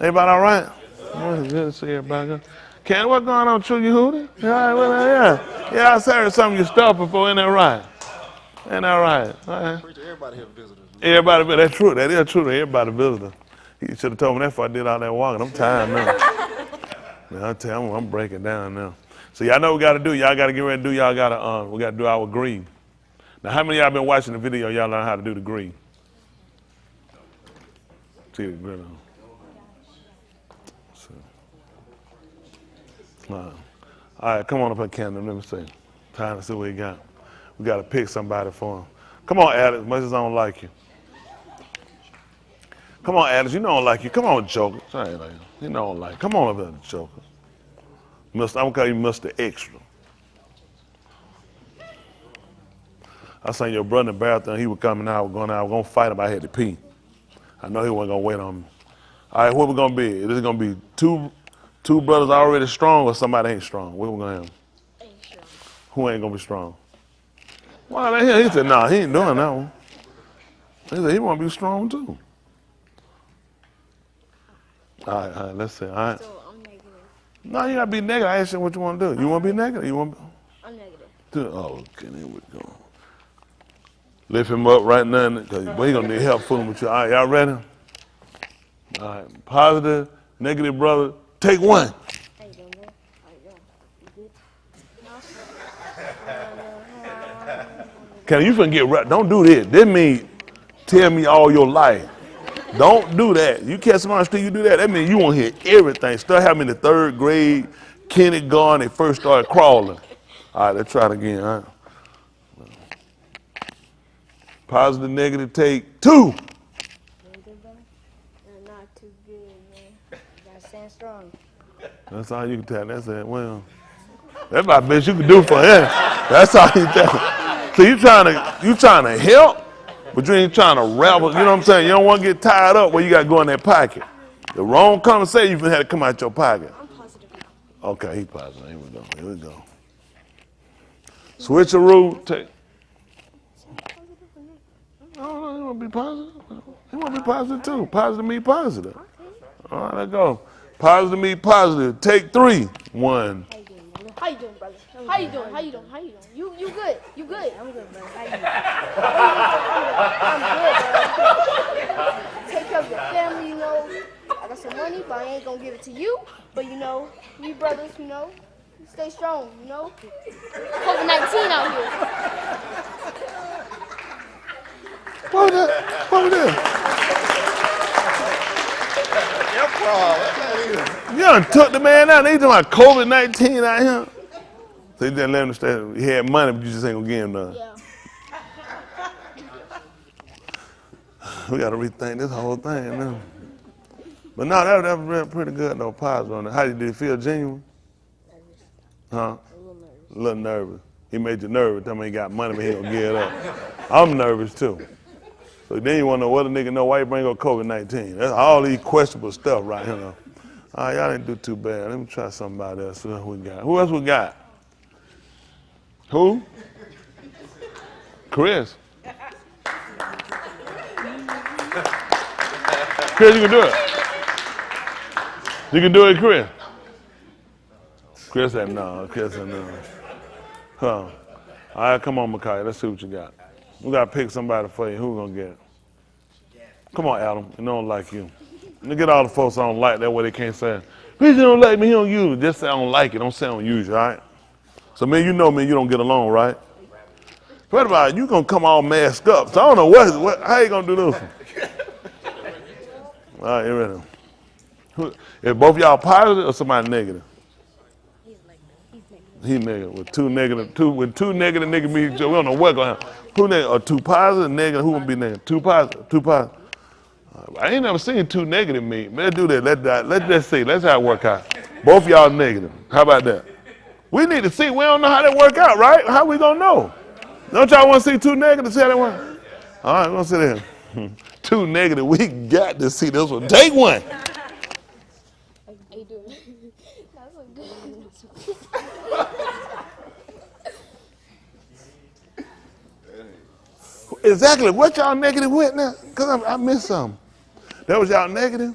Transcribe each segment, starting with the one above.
Everybody all right? Well, it's good to see everybody. Ken, what's going on, Chucky Hootie? Yeah, yeah, I heard some of your stuff before. Ain't that right? Ain't that right? All right. Everybody here visitors. Everybody, that's true. That is true. Everybody visitor. You should have told me that before I did all that walking. I'm tired now. Man, I tell you, I'm breaking down now. So y'all know what we got to do. Y'all got to get ready to do. Y'all got to we got to do our greed. Now, how many of y'all been watching the video? Y'all learn how to do the greed. See the grin on. All right, come on up here, Camden. Let me see. Time to see what we got. We got to pick somebody for him. Come on, Alex, much as I don't like you. Come on, Alex, you know I don't like you. Come on, Joker. Sorry, like, you know I don't like you. Come on up here, Joker. I'm going to call you Mr. Extra. I seen your brother in the bathroom. He was coming out. I was going to fight him. I had to pee. I know he wasn't going to wait on me. All right, what we going to be? Is it going to be two brothers already strong or somebody ain't strong? What we going to have? Ain't strong. Who ain't going to be strong? Well, he said, nah, he ain't doing that one. He said he want to be strong too. All right, let's see. All right. So I'm negative. No, you got to be negative. I asked you what you want to do. You want to be negative? You want? I'm negative. Oh, okay, here we go. Lift him up right now, because he going to need help fooling with you. All right, y'all ready? All right, positive, negative brother, take one. How you doing, man? How you doing? You good? Can you finna get right? Don't do this. This means tell me all your life. Don't do that. You catch somebody on the street, you do that. That means you won't hear everything. Start having in the 3rd grade, kindergarten, they first started crawling. All right, let's try it again. All right. Positive, negative, take two. Negative, brother? Not too good, man. You gotta stand strong. That's all you can tell. That's it. Well, that's about the best you can do for him. That's all you tell. So you trying to help, but you ain't trying to rebel. You know what I'm saying? You don't want to get tied up where you got to go in that pocket. The wrong conversation, you had to come out your pocket. I'm positive. Okay, he positive. Here we go. Here we go. Switcheroo. Take. No, you want to be positive? You want to be positive too. Positive mean positive. All right, let's go. Positive mean positive. Take three. One. How you doing, brother? How you doing? How you doing? How you doing? You good? You good? I'm good, brother. How you doing? I'm good, brother. Take care of your family, you know. I got some money, but I ain't gonna give it to you. But you know, we brothers, you know, stay strong, you know. COVID-19 out here. What was that? What was that? You done took the man out. They talking about COVID-19 out here. So you didn't let him stay. He had money, but you just ain't gonna give him none. Yeah. We gotta rethink this whole thing now. But no, that was pretty good though. Positive on it. How did you feel? Genuine? Nervous. Huh? A little nervous. A little nervous. He made you nervous. Tell me he got money, but he don't give it up. I'm nervous too. So then you wanna know what a nigga know why you bring up COVID-19. That's all these questionable stuff right here. All right, y'all didn't do too bad. Let me try somebody else. Who else we got? Who else we got? Who? Chris. Chris, you can do it. You can do it, Chris. Chris said no. Chris said no. Huh. All right, come on, Makai. Let's see what you got. We got to pick somebody for you. Who we going to get? Come on, Adam. I don't like you. Look at all the folks I don't like. That way they can't say, bitch, you don't like me, he don't use it. Just say I don't like it. Don't say I don't use it, all right? So, man, you know me, you don't get along, right? What about you going to come all masked up? So I don't know how you going to do this? All right, you ready? Is both y'all positive or somebody negative? He's negative. He's negative. With two negative niggas meet each other. We don't know what's going to happen. Who negative? Or two positive, negative? Who would be negative? Two positive. I ain't never seen two negative meet. Let's do that. Let's see. Let's how it work out. Both y'all negative. How about that? We need to see. We don't know how that work out, right? How we gonna know? Don't y'all want to see two negative? See how that work? All right, we're gonna sit there. Two negative. We got to see this one. Take one. How you doing? That's a good. Exactly. What y'all negative with now? Because I missed something. That was y'all negative?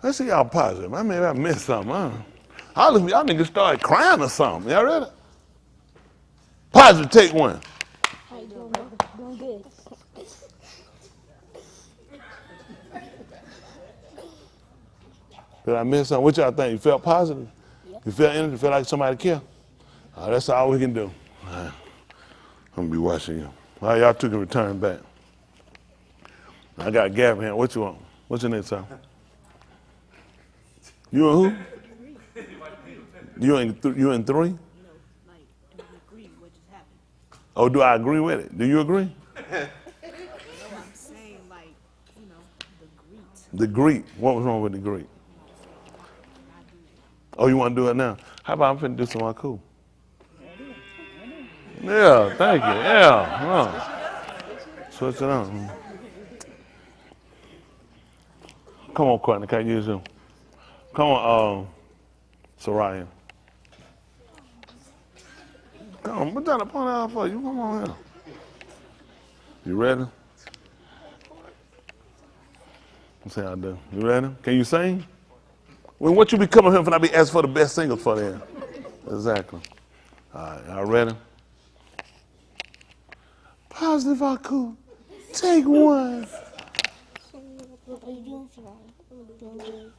Let's see y'all positive. Maybe I missed something. Y'all niggas started crying or something. Y'all ready? Positive, take one. How you doing, bro? Doing good. Did I miss something? What y'all think? You felt positive? Yeah. You felt energy? You feel like somebody care? That's all we can do. All right. I'm gonna be watching you. All right, y'all two can return back. I got Gavin here. What you want? What's your name, son? You and who? You in 3? You know, like, do you agree what just happened? Oh, do I agree with it? Do you agree? No, I'm saying, like, you know, the greet. The greet. What was wrong with the greet? Oh, you want to do it now? How about I'm finna do something cool? Yeah, thank you. Yeah. Switch it on. Come on, Courtney. Can I use you? Come on, Soraya. Come on, what trying to point out for you? Come on here. You ready? Let's see how I do. You ready? Can you sing? Well, what you be coming here for? I be asking for the best singers for them. Exactly. All right, y'all ready? Positive Aku. Take one. How you doing, Soraya? Doing good.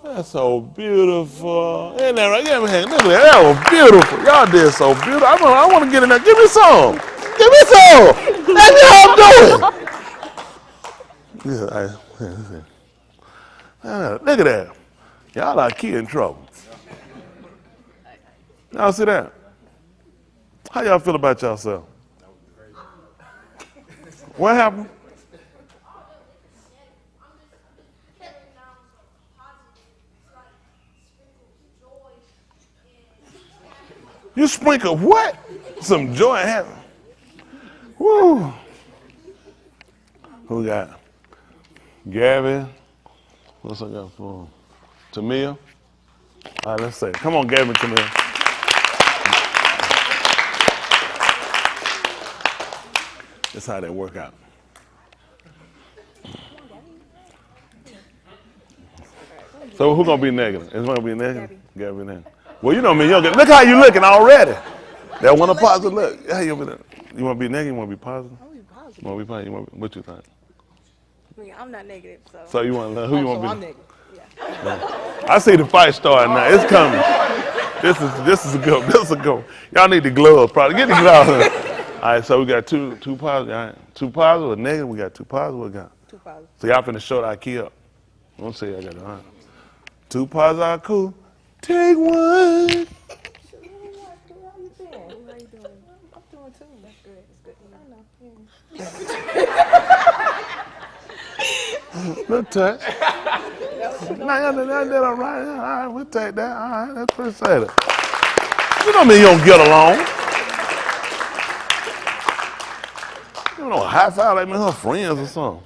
That's so beautiful. Ain't that right? Give me a hand. Look at that. That was beautiful. Y'all did so beautiful. I want to get in there. Give me some. Give me some. That's what I'm doing. Look at that. Y'all are key in trouble. Y'all see that? How y'all feel about yourself? What happened? You sprinkle what? Some joy in heaven. Woo. Who we got? Gabby. What's I got for Tamia? All right, let's say. Come on, Gabby and Tamia. That's how that work out. So who gonna be negative? Is gonna be negative? Gabby negative. Well, you know me. Look how you looking already. That one a positive look. How you want to be negative? You want to be positive? I want to be positive. You want to be positive? What you think? I mean, I'm not negative, so. So you want to who you want to be? I'm negative. Yeah. I see the fight starting now. It's coming. This is a good. This is a good. Y'all need the gloves, probably. Get the gloves. All right, so we got two positive. All right, two positive, a negative. We got two positive. What we got? Too positive. So y'all finna show the IKEA up. Don't say I got it. All right. Two positive are cool. Take one. How you doing? How you doing? I'm doing too. That's good. That's good. I know. Little touch. Now y'all did all right. All right, we'll take that. All right, let's appreciate it. You don't mean you don't get along. You know, high five like me, her friends or something.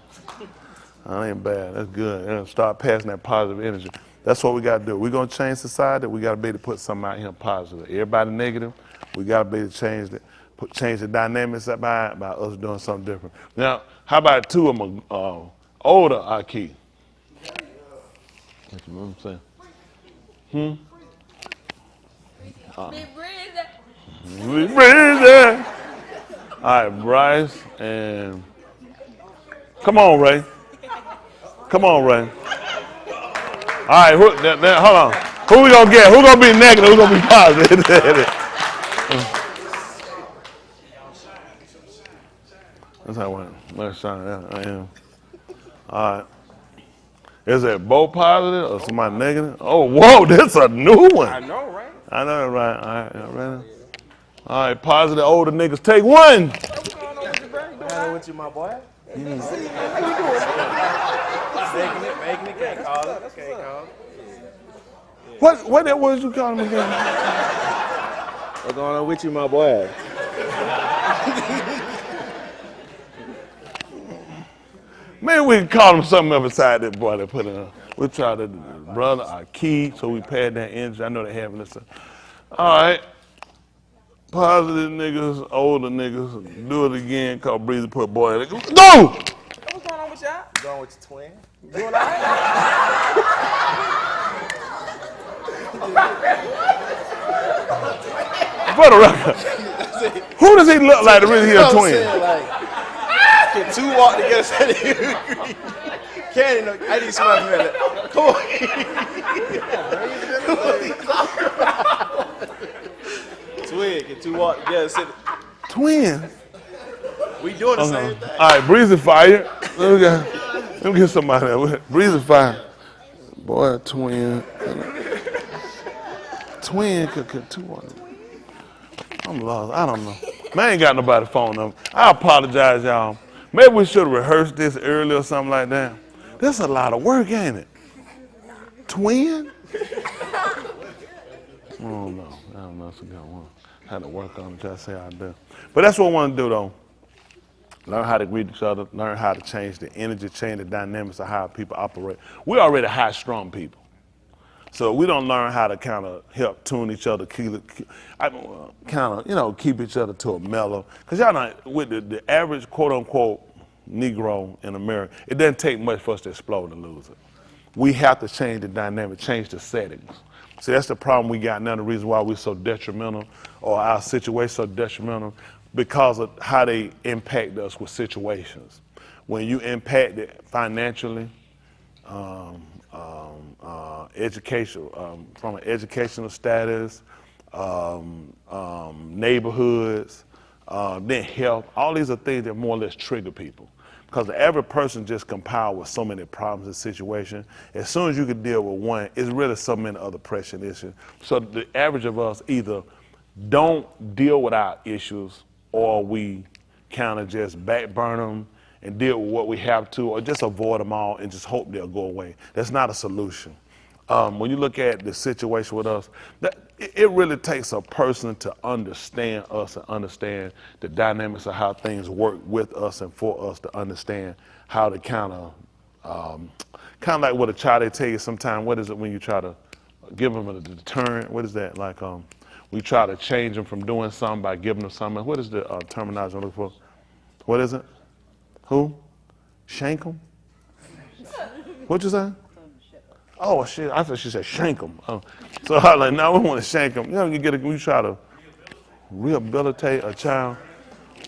That ain't bad. That's good. And start passing that positive energy. That's what we got to do. We're going to change society. We got to be able to put something out here positive. Everybody negative. We got to be able to change the dynamics by us doing something different. Now, how about two of them older Aki? You know what I'm saying? Big Breezy. All right, Bryce and come on, Ray. Come on, Ray. All right, hold on. Who we gonna get? Who gonna be negative? Who gonna be positive? That's how I went. Let's shine. I am. All right. Is it both positive or somebody negative? Oh, whoa, this a new one. I know, right? I know, right? All right, y'all ready? All right, positive older niggas, take one. What's going on with you, bro? You doing with you, my boy? How Making it, can't call it. Can't call it. What that was you calling me again? What's going on with you, my boy? Maybe we can call him something up beside that boy that put in. We'll try to brother our key so we pad that energy. I know they having this. All right. Positive niggas, older niggas, do it again. Call Breezy, put boy in it. Go! What's going on with shot? Going with your twin? Doing all right? For the record, who does he look like to really be a twin? Like, can two walk together so they agree? Candy, no, I need somebody to that. Come on. Twin, can two walk together? So Twin. we doing the same thing. All right, Breezy fire. Let me get somebody else. Breezy fire. Boy, twin. Twin could two on. I'm lost. I don't know. Man, I ain't got nobody's phone number. I apologize, y'all. Maybe we should have rehearsed this earlier or something like that. This is a lot of work, ain't it? Twin? I don't know. It's a good one. I had to work on it, just say I do. But that's what I want to do, though. Learn how to greet each other, learn how to change the energy, change the dynamics of how people operate. We're already high-strung people. So we don't learn how to kind of help tune each other, keep each other to a mellow. Because y'all know, with the average quote-unquote Negro in America, it doesn't take much for us to explode and lose it. We have to change the dynamic, change the settings. See, that's the problem we got now, the reason why we're so detrimental, or our situation so detrimental, because of how they impact us with situations. When you impact it financially, education, from an educational status, neighborhoods, then health, all these are things that more or less trigger people. Because the average person just compiled with so many problems and situations. As soon as you can deal with one, it's really so many other pressing issues. So the average of us either don't deal with our issues, or we kind of just backburn them and deal with what we have to, or just avoid them all and just hope they'll go away. That's not a solution. When you look at the situation with us, it really takes a person to understand us and understand the dynamics of how things work with us and for us to understand how to kind of like what a child, they tell you sometimes, what is it when you try to give them a deterrent? What is that? Like we try to change them from doing something by giving them something. What is the terminology I'm looking for? What is it? Who? Shank them? What you say? Oh shit! I thought she said shank them. So I was like, no, we want to shank them. You know, we try to rehabilitate a child.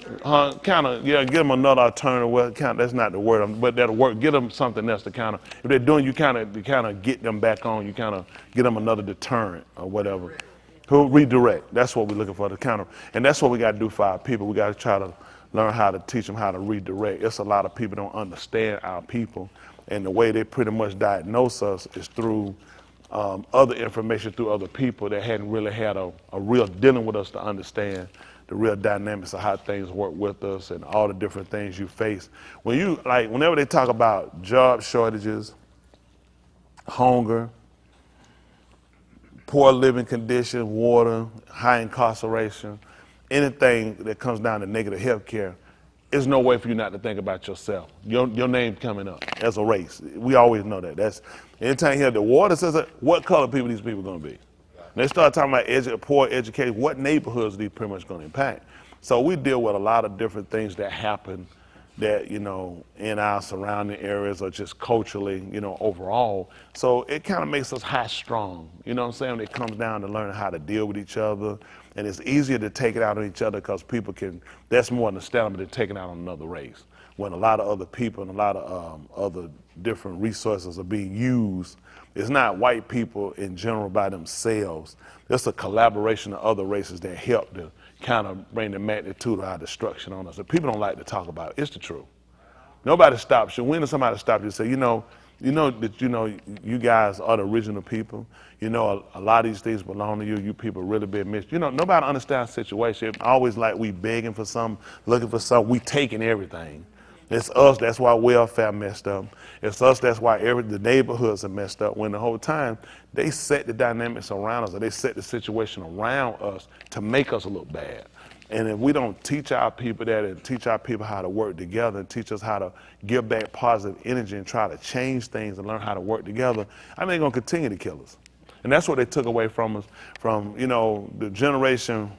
Give them another alternative. Well, that's not the word, but that'll work. Get them something else to kind of, if they're doing, you kind of get them back on. You kind of get them another deterrent or whatever. Who redirect? That's what we're looking for, the counter, and that's what we got to do for our people. We got to try to learn how to teach them how to redirect. It's a lot of people don't understand our people, and the way they pretty much diagnose us is through other information, through other people that hadn't really had a real dealing with us to understand the real dynamics of how things work with us and all the different things you face. Whenever they talk about job shortages, hunger, poor living conditions, water, high incarceration, anything that comes down to negative health care, there's no way for you not to think about yourself. Your name coming up as a race. We always know that. That's anytime you hear the water says it, what color people these people going to be? And they start talking about poor educated, what neighborhoods are these pretty much going to impact? So we deal with a lot of different things that happen that, in our surrounding areas or just culturally, overall. So it kind of makes us high strong, you know what I'm saying? When it comes down to learning how to deal with each other. And it's easier to take it out on each other because people that's more understandable than taking it out on another race. When a lot of other people and a lot of other different resources are being used, it's not white people in general by themselves. It's a collaboration of other races that help to kind of bring the magnitude of our destruction on us. And people don't like to talk about it. It's the truth. Nobody stops you. When does somebody stop you and say, you guys are the original people. A lot of these things belong to you. You people really been missed. Nobody understands the situation. It's always like we begging for something, looking for something. We taking everything. It's us. That's why welfare messed up. It's us. That's why the neighborhoods are messed up. When the whole time they set the dynamics around us, or they set the situation around us to make us look bad. And if we don't teach our people that and teach our people how to work together and teach us how to give back positive energy and try to change things and learn how to work together, they're going to continue to kill us. And that's what they took away from us, from, the generation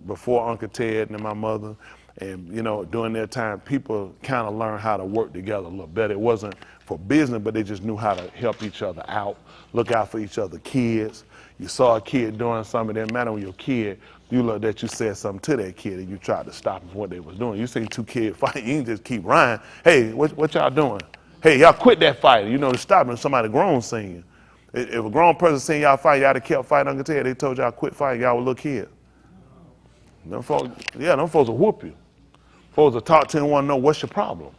before Uncle Ted and my mother, And, you know, during that time, people kind of learned how to work together a little better. It wasn't for business, but they just knew how to help each other out, look out for each other's kids. You saw a kid doing something, it didn't matter when your kid, you looked at, you said something to that kid and you tried to stop them from what they was doing. You see two kids fighting, you can just keep running. Hey, what y'all doing? Hey, y'all quit that fight. You know, to stop them, somebody grown singing. If a grown person seen y'all fight, y'all have kept fighting, Uncle Ted, they told y'all quit fighting, y'all were little kids. Them folks will whoop you. Folks will talk to you and want to know what's your problem.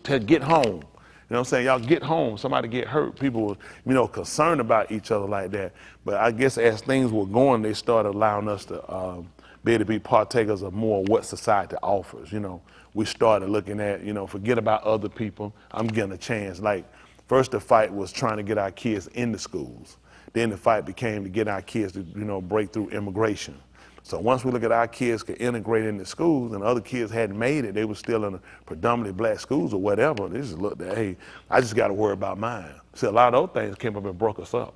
To get home. You know what I'm saying? Y'all get home, somebody get hurt, people were, you know, concerned about each other like that. But I guess as things were going, they started allowing us to be able to be partakers of more of what society offers. You know, we started looking at, you know, forget about other people, I'm getting a chance. Like, first the fight was trying to get our kids into schools. Then the fight became to get our kids to, you know, break through immigration. So once we look at our kids could integrate into schools and other kids hadn't made it, they were still in predominantly black schools or whatever, they just looked at, hey, I just got to worry about mine. See, a lot of those things came up and broke us up.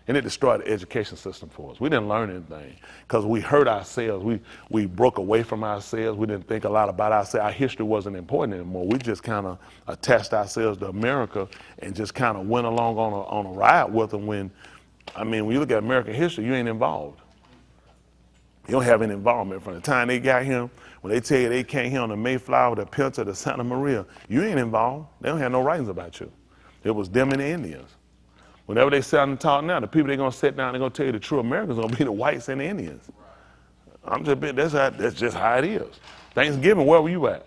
And it destroyed the education system for us. We didn't learn anything because we hurt ourselves. We broke away from ourselves. We didn't think a lot about ourselves. Our history wasn't important anymore. We just kind of attached ourselves to America and just kind of went along on a ride with them when, I mean, when you look at American history, you ain't involved. You don't have any involvement from the time they got here. When they tell you they came here on the Mayflower, the Pinta, the Santa Maria, you ain't involved. They don't have no writings about you. It was them and the Indians. Whenever they sit down and talk now, the people they're gonna sit down, they're gonna tell you the true Americans are gonna be the whites and the Indians. That's just how it is. Thanksgiving, where were you at?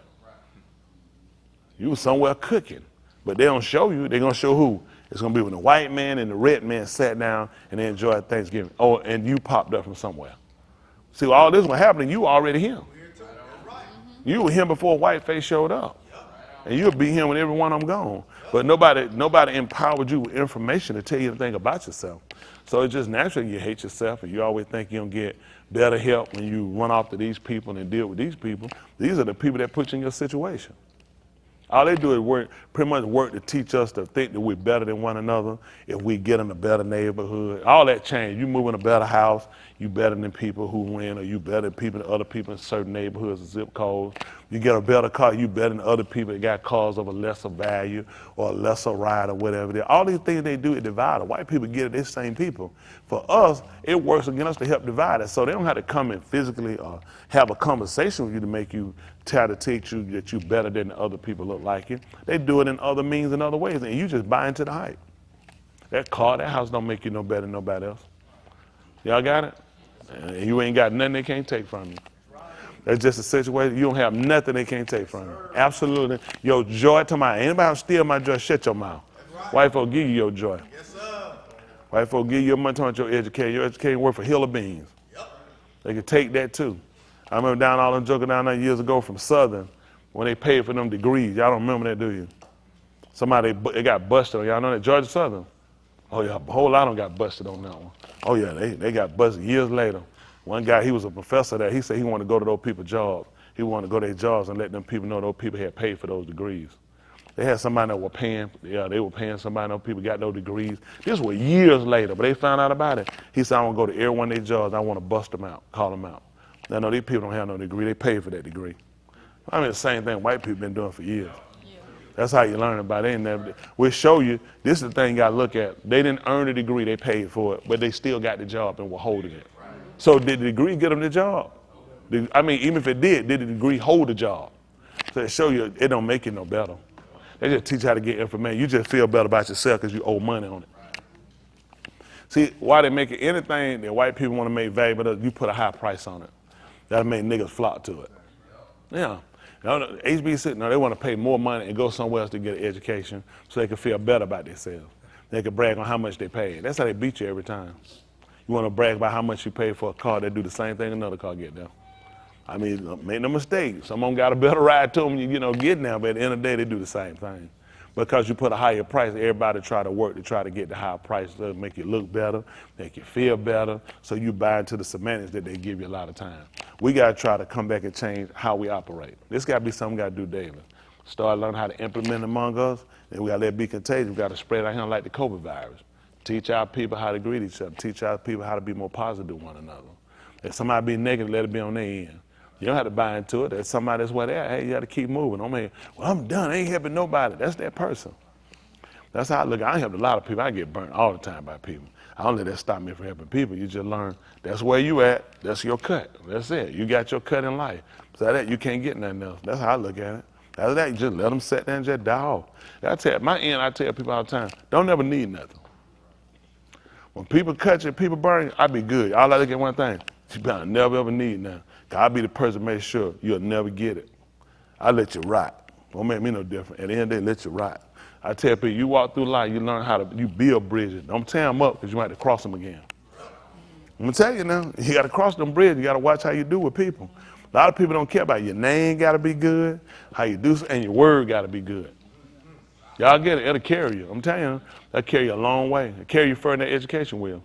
You were somewhere cooking, but they don't show you. They're gonna show who? It's gonna be when the white man and the red man sat down and they enjoyed Thanksgiving. Oh, and you popped up from somewhere. See, all this was happening, you were already him. You were him before whiteface showed up. And you'll be him when every one of them gone. But nobody empowered you with information to tell you anything about yourself. So it's just natural you hate yourself and you always think you're going to get better help when you run off to these people and deal with these people. These are the people that put you in your situation. All they do is pretty much work to teach us to think that we're better than one another. If we get in a better neighborhood, all that changed. You move in a better house, you better than people who win, or you better than people than other people in certain neighborhoods or zip codes. You get a better car, you better than other people that got cars of a lesser value or a lesser ride or whatever. All these things they do, it divide us. White people get it, they're the same people. For us, it works against us to help divide us. So they don't have to come in physically or have a conversation with you to make you try to teach you that you're better than the other people look like you. They do it in other means and other ways, and you just buy into the hype. That car, that house don't make you no better than nobody else. Y'all got it? And you ain't got nothing they can't take from you. That's just a situation. You don't have nothing they can't take from you. Absolutely. Your joy to my anybody steal my joy, shut your mouth. White folk give you your joy. Yes, sir. White folk give you your money to your education. Your education worth a hill of beans. Yep. They can take that too. I remember down all them joking down there years ago from Southern when they paid for them degrees. Y'all don't remember that, do you? Somebody, they got busted on. Y'all know that? Georgia Southern. Oh yeah, a whole lot of them got busted on that one. Oh yeah, they got busted years later. One guy, he was a professor there. He said he wanted to go to those people's jobs. He wanted to go to their jobs and let them people know those people had paid for those degrees. They had somebody that were paying, they were paying somebody, those people got those degrees. This was years later, but they found out about it. He said, I want to go to every one of their jobs. I want to bust them out, call them out. Now, no, these people don't have no degree. They paid for that degree. I mean, the same thing white people been doing for years. That's how you learn about it. We'll show you, this is the thing you got to look at. They didn't earn a degree, they paid for it, but they still got the job and were holding it. So did the degree get them the job? I mean, even if it did the degree hold the job? So it show you, it don't make you no better. They just teach you how to get information. You just feel better about yourself because you owe money on it. See, why they make it anything that white people want to make valuable, you put a high price on it. That'll make niggas flock to it. Yeah. HBC, no, they want to pay more money and go somewhere else to get an education so they can feel better about themselves. They can brag on how much they paid. That's how they beat you every time. You want to brag about how much you paid for a car, they do the same thing another car get there. I mean, make no mistake, some of them got a better ride to them, getting there, but at the end of the day, they do the same thing. Because you put a higher price, everybody try to work to try to get the higher price to make you look better, make you feel better, so you buy into the semantics that they give you a lot of time. We got to try to come back and change how we operate. This got to be something we got to do daily. Start learning how to implement among us, and we got to let it be contagious. We got to spread out here like the COVID virus. Teach our people how to greet each other. Teach our people how to be more positive to one another. If somebody be negative, let it be on their end. You don't have to buy into it. There's somebody that's where they at. Hey, you got to keep moving. I mean, well, I'm done. I ain't helping nobody. That's that person. That's how I look. I help a lot of people. I get burnt all the time by people. I don't let that stop me from helping people. You just learn that's where you at. That's your cut. That's it. You got your cut in life. So that you can't get nothing else. That's how I look at it. After that, you just let them sit there and just die off. I tell people all the time, don't ever need nothing. When people cut you, people burn you, I be good. All I look at one thing, you better never ever need nothing. Cause I be the person to make sure you'll never get it. I let you rot. Don't make me no different. At the end of the day, let you rot. I tell people, you walk through life, you learn how to, you build bridges. Don't tear them up because you might have to cross them again. I'm gonna tell you now, you gotta cross them bridges. You gotta watch how you do with people. A lot of people don't care about your name gotta be good, how you do, and your word gotta be good. Y'all get it, it'll carry you. I'm telling you, that'll carry you a long way. It'll carry you further than education will.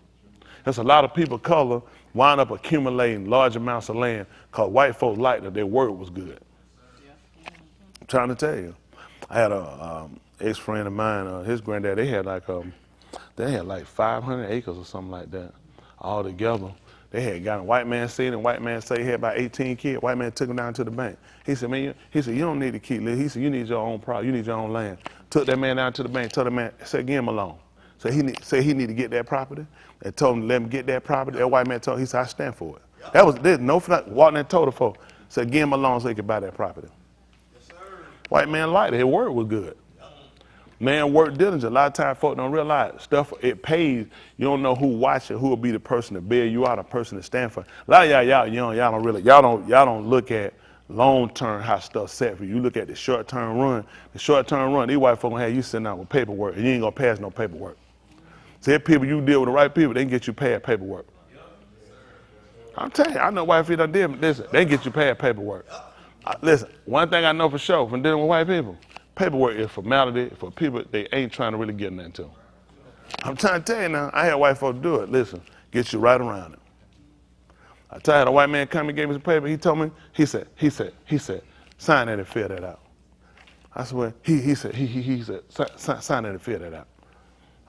There's a lot of people of color wind up accumulating large amounts of land because white folks liked that their word was good. I'm trying to tell you. I had a ex-friend of mine, his granddad, they had like 500 acres or something like that all together. They had gotten, white man seen it, white man say he had about 18 kids. White man took him down to the bank. He said, man, you don't need to keep living. He said, you need your own property, you need your own land. Took that man down to the bank, told the man, said, give him a loan. So he need to get that property. They told him to let him get that property. That white man told him, he said, I stand for it. That was, there's no, walking and told the folk, said, give him a loan so he could buy that property. Yes, sir. White man liked it, his word was good. Man worked diligently. A lot of times folk don't realize stuff, it pays. You don't know who watching, who will be the person to bail you out, a person to stand for. A lot of y'all young, y'all don't look at long term how stuff's set for you. You look at the short term run. The short term run, these white folk gonna have you sitting out with paperwork and you ain't gonna pass no paperwork. So if people, you deal with the right people, they can get you past paperwork. I'm telling you, I know white people done did, listen, they can get you past paperwork. Listen, one thing I know for sure from dealing with white people, paperwork is formality for people they ain't trying to really get into. I'm trying to tell you now, I had white folks do it. Listen, get you right around it. I tell you, the white man come and gave me some paper. He told me, he said, sign that and fill that out. I said, well, he said, sign that and fill that out.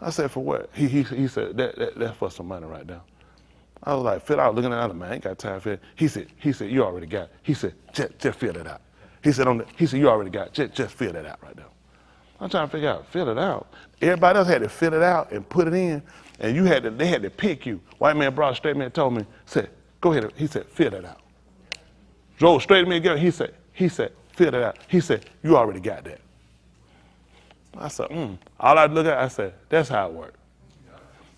I said, for what? He said, that's for some money right now. I was like, fill out, looking at the other man, I ain't got time for it. He said, you already got it. He said, just fill that out. He said, you already got it. Just fill that out right now. I'm trying to figure out, fill it out. Everybody else had to fill it out and put it in, and they had to pick you. White man brought straight man and told me, said, go ahead. He said, fill that out. Drove straight to me again. He said, fill that out. He said, you already got that. I said, All I look at, I said, that's how it works.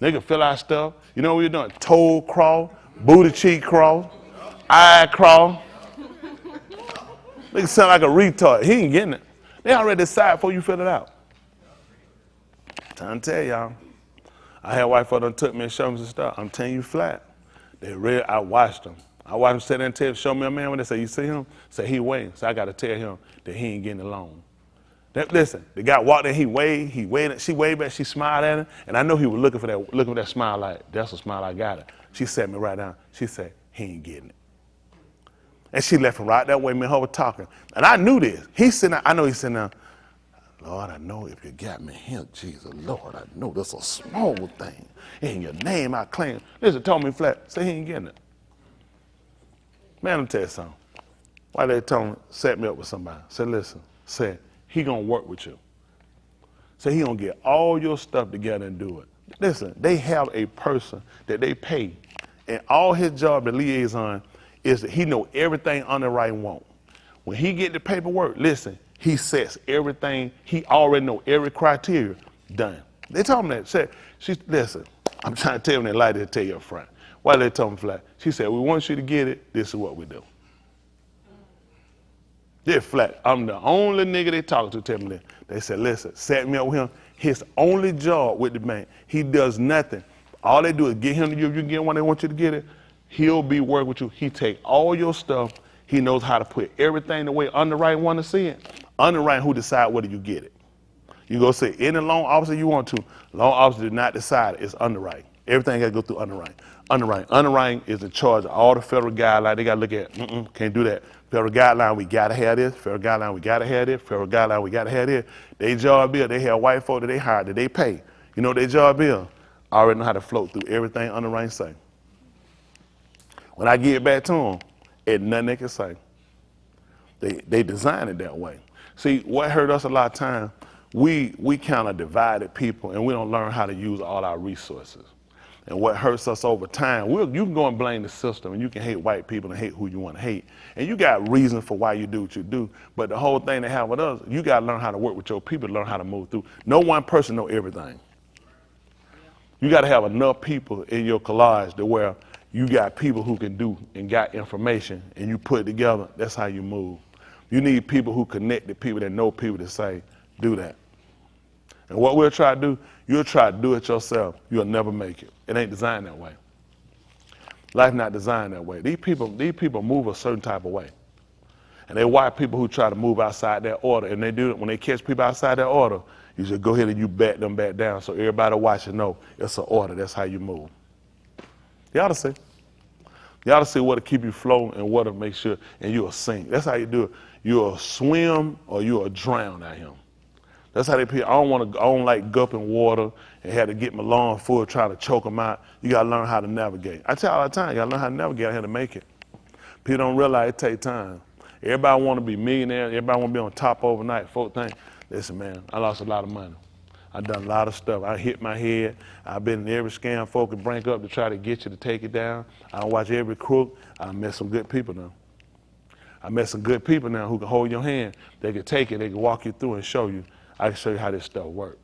They can fill out stuff. You know what you're doing? Toe crawl, booty cheek crawl, eye crawl. They can sound like a retard. He ain't getting it. They already decide before you fill it out. Trying to tell y'all. I had white folks that took me and showed me some stuff. I'm telling you flat. I watched them. I watched them sit there and tell, show me a man when they say, you see him? Say he waiting. So I got to tell him that he ain't getting the loan. Listen, the guy walked in, she waved back, she smiled at him, and I know he was looking for that smile like, that's a smile, I got it. She sat me right down. She said, he ain't getting it. And she left him right that way, me and her were talking. And I knew this. I know he's sitting there, Lord, I know if you got me here, Jesus, Lord, I know this a small thing. In your name I claim. Listen, told me flat, say he ain't getting it. Man, let me tell you something. Why they told me, set me up with somebody. Said, listen, said, he gonna work with you. So he gonna get all your stuff together and do it. Listen, they have a person that they pay, and all his job, the liaison, is that he know everything underwriting want. When he get the paperwork, listen, he sets everything, he already know every criteria done. They told him that. Listen, I'm trying to tell them they lie to tell you up front. Why they told him flat? She said, we want you to get it, this is what we do. They're flat. I'm the only nigga they talk to tell me that. They said, listen, set me up with him. His only job with the bank, he does nothing. All they do is get him to you. If you get one, they want you to get it. He'll be working with you. He take all your stuff. He knows how to put everything the way underwriting want to see it. Underwriting who decide whether you get it. You go say any loan officer you want to. Loan officer did not decide. It's underwriting. Everything got to go through underwriting. Underwriting is in charge of all the federal guidelines. They got to look at, can't do that. Federal guideline, we got to have this. Federal guideline, we got to have this. Federal guideline, we got to have this. They job is, they have white folk that they hire, that they pay. You know what their job is? I already know how to float through everything underwriting say. When I get back to them, And nothing they can say. They designed it that way. See, what hurt us a lot of time, we kind of divided people and we don't learn how to use all our resources. And what hurts us over time, you can go and blame the system and you can hate white people and hate who you want to hate. And you got reasons for why you do what you do. But the whole thing they have with us, you got to learn how to work with your people to learn how to move through. No one person know everything. You got to have enough people in your collage to where you got people who can do and got information and you put it together. That's how you move. You need people who connect to people that know people to say, do that. And what we'll try to do, you'll try to do it yourself. You'll never make it. It ain't designed that way. Life not designed that way. These people move a certain type of way. And they watch people who try to move outside their order. And they do it when they catch people outside their order, you just go ahead and you back them back down so everybody watching know it's an order. That's how you move. You ought to see. You ought to see what to keep you floating and what to make sure, and you'll sink. That's how you do it. You'll swim or you'll drown out here. That's how they people. I don't like gulping water and had to get my lung full trying to choke them out. You gotta learn how to navigate. I tell you all the time, you gotta learn how to navigate out here to make it. People don't realize it takes time. Everybody want to be millionaire. Everybody want to be on top overnight. Folk think, listen, man, I lost a lot of money. I done a lot of stuff. I hit my head. I've been in every scam folk can bring up to try to get you to take it down. I watch every crook. I met some good people now. I met some good people now who can hold your hand. They can take it. They can walk you through and show you. I can show you how this stuff works.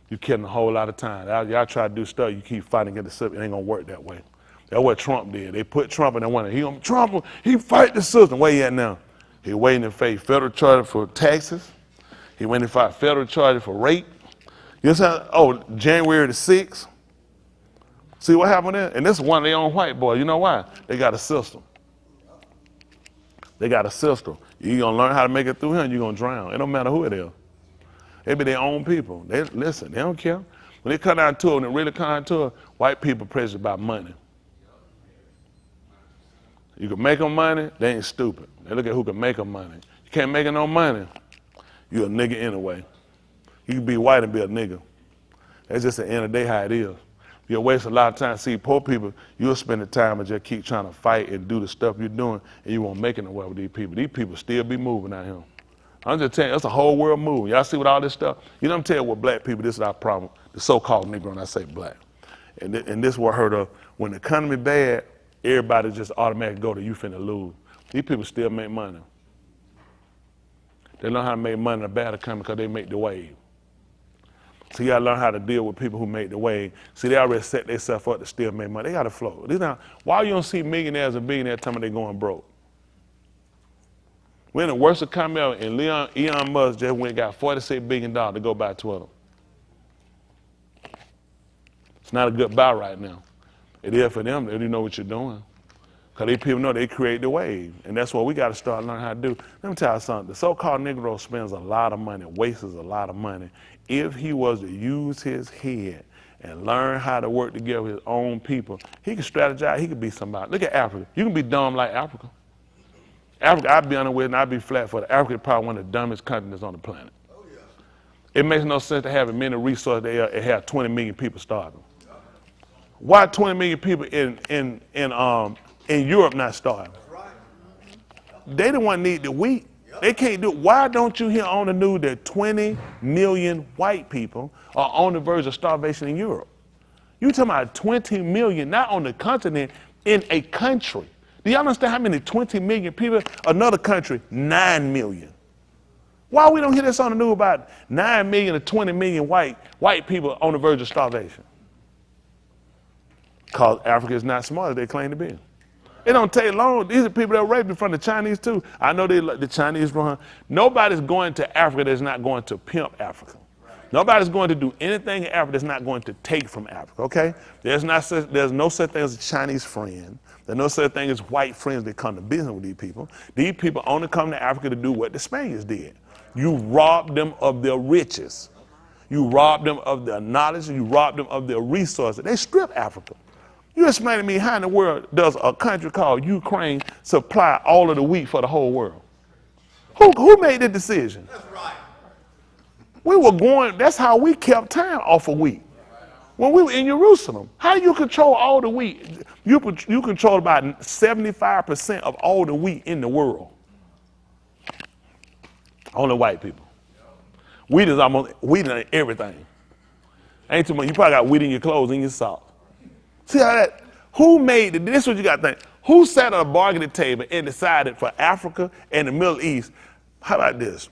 You're killing a whole lot of time. Y'all try to do stuff, you keep fighting against the system. It ain't gonna work that way. That's what Trump did. They put Trump in there one. Trump, he fight the system. Where he at now? He waiting to face federal charges for taxes. He waiting to fight federal charges for rape. You know what I'm saying? Oh, January the 6th. See what happened there? And this is one of their own white boys. You know why? They got a system. They got a system. You're gonna learn how to make it through here and you're gonna drown. It don't matter who it is. They be their own people. They listen, they don't care. When they come down to it, when they really come down to it, white people pressure about money. You can make them money, they ain't stupid. They look at who can make them money. You can't make no money, you a nigga anyway. You can be white and be a nigga. That's just the end of the day how it is. You'll waste a lot of time. See, poor people, you'll spend the time and just keep trying to fight and do the stuff you're doing, and you won't make it nowhere with these people. These people still be moving out here. I'm just telling you, that's a whole world moving. Y'all see with all this stuff? You know what I'm telling you, with black people, this is our problem. The so-called Negro, and I say black. And this is what hurt us. When the economy bad, everybody just automatically go to you finna lose. These people still make money. They learn how to make money in a bad economy because they make the wave. So you gotta learn how to deal with people who make the wave. See, they already set themselves up to still make money. They gotta flow. Why you don't see millionaires and billionaires telling me they're going broke? We're in the worst economy ever, and Elon Musk just went and got $46 billion to go buy Twitter. It's not a good buy right now. It is for them. They don't know what you're doing. Because these people know they create the wave. And that's what we got to start learning how to do. Let me tell you something. The so-called Negro spends a lot of money, wastes a lot of money. If he was to use his head and learn how to work together with his own people, he could strategize. He could be somebody. Look at Africa. You can be dumb like Africa. Africa, I'd be unaware and I'd be flat for it. Africa is probably one of the dumbest countries on the planet. Oh, yeah. It makes no sense to have as many resources and have 20 million people starving. Why 20 million people in Europe not starving? Right. They the one need the wheat. Yep. They can't do it. Why don't you hear on the news that 20 million white people are on the verge of starvation in Europe? You talking about 20 million, not on the continent, in a country. Do y'all understand how many 20 million people? Another country, 9 million. Why we don't hear this on the news about 9 million to 20 million white people on the verge of starvation? Because Africa is not smart as they claim to be. It don't take long. These are people that are raped from the Chinese too. I know the Chinese run. Nobody's going to Africa that's not going to pimp Africa. Nobody's going to do anything in Africa that's not going to take from Africa, okay? There's no such thing as a Chinese friend. There's no such thing as white friends that come to business with these people. These people only come to Africa to do what the Spaniards did. You rob them of their riches. You rob them of their knowledge. You rob them of their resources. They strip Africa. You explain to me how in the world does a country called Ukraine supply all of the wheat for the whole world? Who made the decision? That's right. We were going, that's how we kept time off of wheat. When we were in Jerusalem, how do you control all the wheat? You control about 75% of all the wheat in the world. Only white people. Wheat is almost wheat in everything. Ain't too much. You probably got wheat in your clothes and your socks. See how that? Who made it? This is what you got to think. Who sat at a bargaining table and decided for Africa and the Middle East? How about this?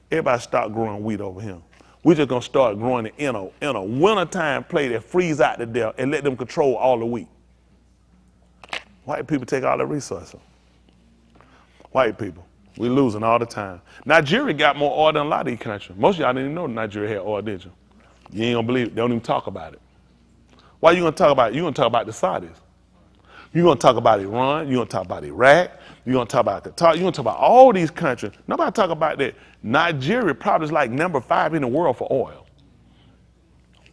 Everybody start growing wheat over here. We're just gonna start growing it in a wintertime play that freeze out to death and let them control all the wheat. White people take all the resources. White people, we losing all the time. Nigeria got more oil than a lot of these countries. Most of y'all didn't even know Nigeria had oil, did you? You ain't gonna believe it. They don't even talk about it. Why you gonna talk about it? You gonna talk about the Saudis. You're gonna talk about Iran. You're gonna talk about Iraq. You're gonna talk about Qatar. You're gonna talk about all these countries. Nobody talk about that. Nigeria probably is like number 5 in the world for oil.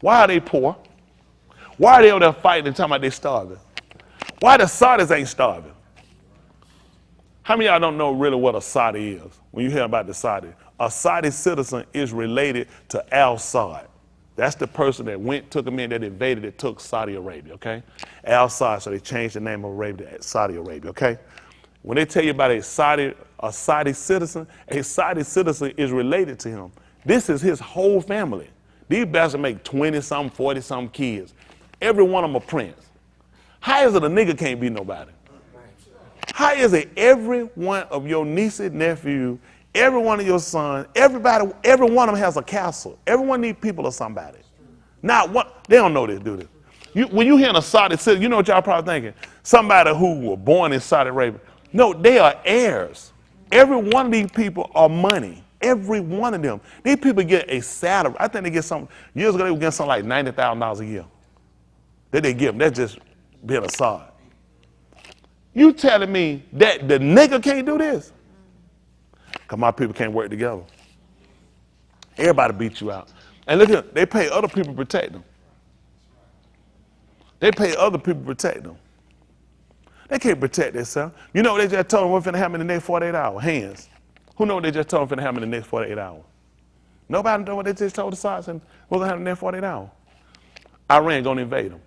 Why are they poor? Why are they over there fighting and talking about they starving? Why the Saudis ain't starving? How many of y'all don't know really what a Saudi is when you hear about the Saudi? A Saudi citizen is related to Al-Saud. That's the person that took them in, that invaded, that took Saudi Arabia, okay? Al-Saud, so they changed the name of Arabia to Saudi Arabia, okay? When they tell you about a Saudi citizen is related to him. This is his whole family. These bastards make 20-something, 40-something kids. Every one of them a prince. How is it a nigga can't be nobody? How is it every one of your nieces, nephews, every one of your sons, every one of them has a castle. Everyone needs people or somebody. Not one, they don't know this, do they? When you hear a Saudi citizen, you know what y'all probably thinking? Somebody who were born in Saudi Arabia. No, they are heirs. Every one of these people are money. Every one of them. These people get a salary. I think they get something, years ago they were getting something like $90,000 a year. That they give them. That's just being a Saudi. You telling me that the nigga can't do this? Because my people can't work together. Everybody beat you out. And look at, they pay other people to protect them. They pay other people to protect them. They can't protect themselves. You know what they just told them what's going to happen in the next 48 hours? Hands. Who know what they just told them what's going to happen in the next 48 hours? Nobody know what they just told the Saudis and what's going to happen in the next 48 hours. Iran going to invade them.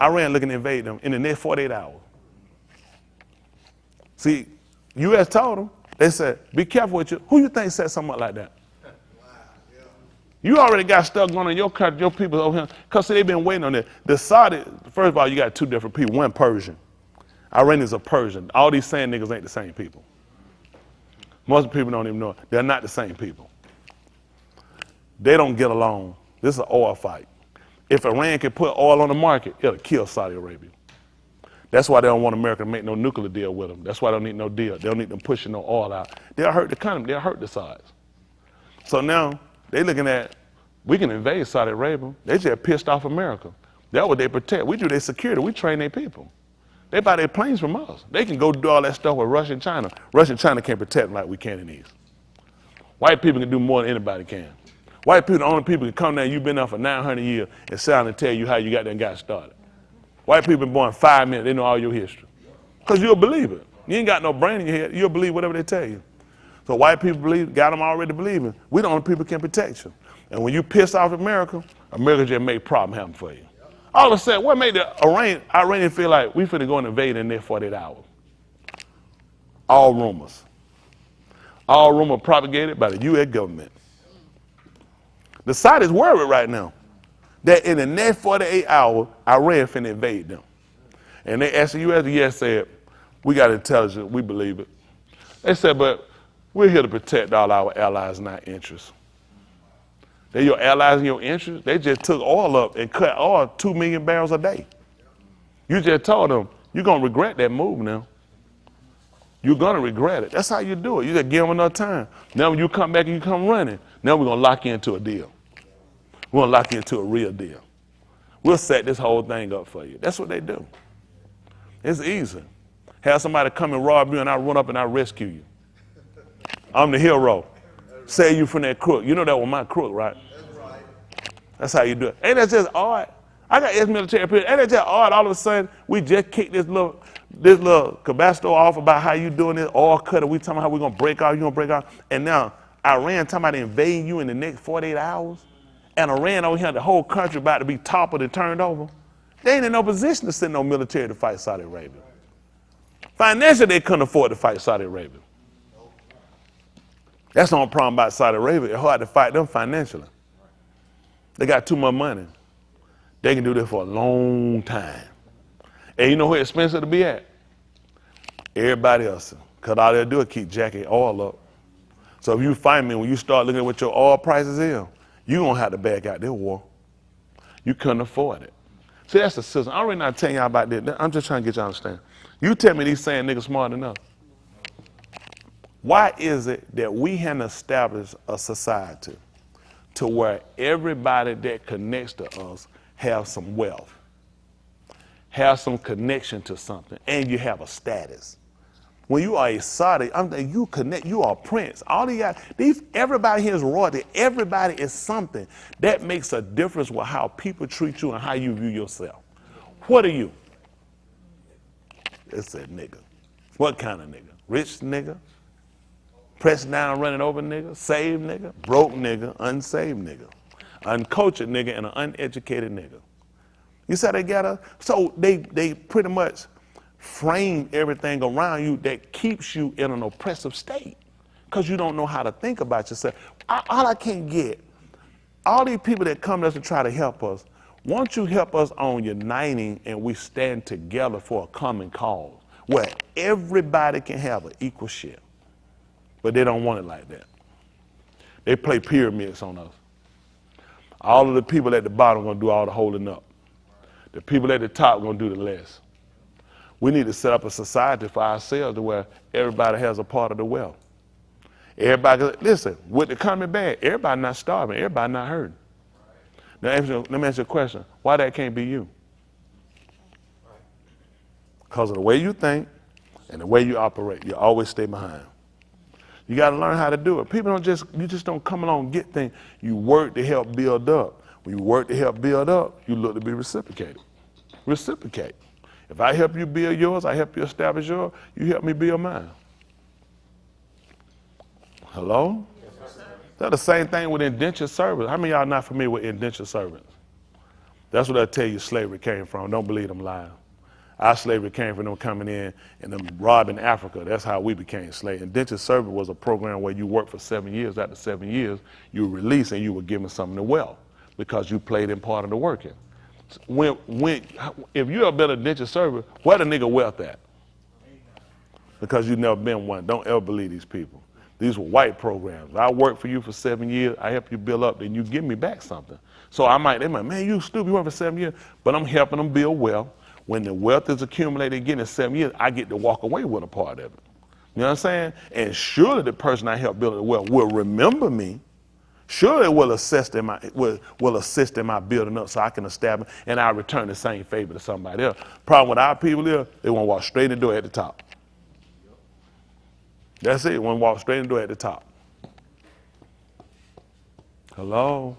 Iran looking to invade them in the next 48 hours. See, U.S. told them, they said, be careful with you. Who you think said something like that? You already got stuff going on in your country, your people over here, because they've been waiting on it. The Saudi, first of all, you got 2 different people. One Persian. Iranians are Persian. All these sand niggas ain't the same people. Most people don't even know it. They're not the same people. They don't get along. This is an oil fight. If Iran can put oil on the market, it'll kill Saudi Arabia. That's why they don't want America to make no nuclear deal with them. That's why they don't need no deal. They don't need them pushing no oil out. They'll hurt the economy. They'll hurt the Saudis. So now they looking at, we can invade Saudi Arabia. They just pissed off America. That's what they protect. We do their security. We train their people. They buy their planes from us. They can go do all that stuff with Russia and China. Russia and China can't protect them like we can in these. White people can do more than anybody can. White people, the only people can come there, you've been there for 900 years, and sit down and tell you how you got there and got started. White people been born 5 minutes, they know all your history. Because you'll believe it. You ain't got no brain in your head, you'll believe whatever they tell you. So white people believe, got them already believing. We the only people can protect you. And when you piss off America, America just make problem happen for you. All of a sudden, what made the Iranians feel like we finna go and invade in the next 48 hours? All rumors. All rumors propagated by the U.S. government. The Saudis worried right now that in the next 48 hours, Iran finna invade them. And they asked the U.S. The U.S. said, we got intelligence, we believe it. They said, but we're here to protect all our allies and our interests. They're your allies and your interests. They just took oil up and cut oil 2 million barrels a day. You just told them, you're going to regret that move now. You're going to regret it. That's how you do it. You just give them enough time. Now when you come back and you come running, now we're going to lock you into a deal. We're going to lock you into a real deal. We'll set this whole thing up for you. That's what they do. It's easy. Have somebody come and rob you and I run up and I rescue you. I'm the hero. Save you from that crook. You know that was my crook, right? That's right. That's how you do it. Ain't that just odd? I got ex-military period. Ain't that just odd? All of a sudden, we just kicked this little cabasто off about how you doing this oil cutter. We talking about how we gonna break out, you gonna break out. And now Iran talking about invading you in the next 48 hours. and Iran over here, the whole country about to be toppled and turned over, they ain't in no position to send no military to fight Saudi Arabia. Financially, they couldn't afford to fight Saudi Arabia. That's the only problem about Saudi Arabia. It's hard to fight them financially. They got too much money. They can do this for a long time. And you know where expensive to be at? Everybody else. Because all they'll do is keep jacking oil up. So if you find me, when you start looking at what your oil prices is, you're going to have to back out this war. You couldn't afford it. See, that's the system. I'm really not telling y'all about this. I'm just trying to get y'all to understand. You tell me these saying niggas smart enough. Why is it that we haven't established a society to where everybody that connects to us have some wealth, have some connection to something, and you have a status? When you are a Saudi, you connect, you are a prince. Everybody here is royalty. Everybody is something. That makes a difference with how people treat you and how you view yourself. What are you? It's a nigga. What kind of nigga? Rich nigga? Pressed down, running over nigga? Saved nigga? Broke nigga? Unsaved nigga? Uncultured nigga and an uneducated nigga. You see how they got us? So they pretty much frame everything around you that keeps you in an oppressive state because you don't know how to think about yourself. All I can't get, all these people that come to us to try to help us, won't you help us on uniting and we stand together for a common cause where everybody can have an equal share? But they don't want it like that. They play pyramids on us. All of the people at the bottom are going to do all the holding up. The people at the top are going to do the less. We need to set up a society for ourselves to where everybody has a part of the wealth. Everybody, listen, with the economy bad, everybody not starving, everybody not hurting. Now, let me ask you a question. Why that can't be you? Because of the way you think and the way you operate. You always stay behind. You got to learn how to do it. People you just don't come along and get things. You work to help build up. When you work to help build up, you look to be reciprocated. Reciprocate. If I help you build yours, I help you establish yours, you help me build mine. Hello? That's the same thing with indentured servants. How many of y'all not familiar with indentured servants? That's what I tell you slavery came from. Don't believe them lying. Our slavery came from them coming in and them robbing Africa. That's how we became slaves. Indentured servant was a program where you worked for 7 years. After 7 years, you were released and you were given something to wealth because you played in part of the working. If you're a better indentured servant, where the nigga wealth at? Because you've never been one. Don't ever believe these people. These were white programs. I worked for you for 7 years. I help you build up, then you give me back something. So they might, man, you stupid, you worked for 7 years. But I'm helping them build wealth. When the wealth is accumulated again in 7 years, I get to walk away with a part of it. You know what I'm saying? And surely the person I helped build the wealth will remember me. Surely it will assist in my building up so I can establish and I return the same favor to somebody else. Problem with our people is they want to walk straight in the door at the top. That's it. Want to walk straight in the door at the top. Hello?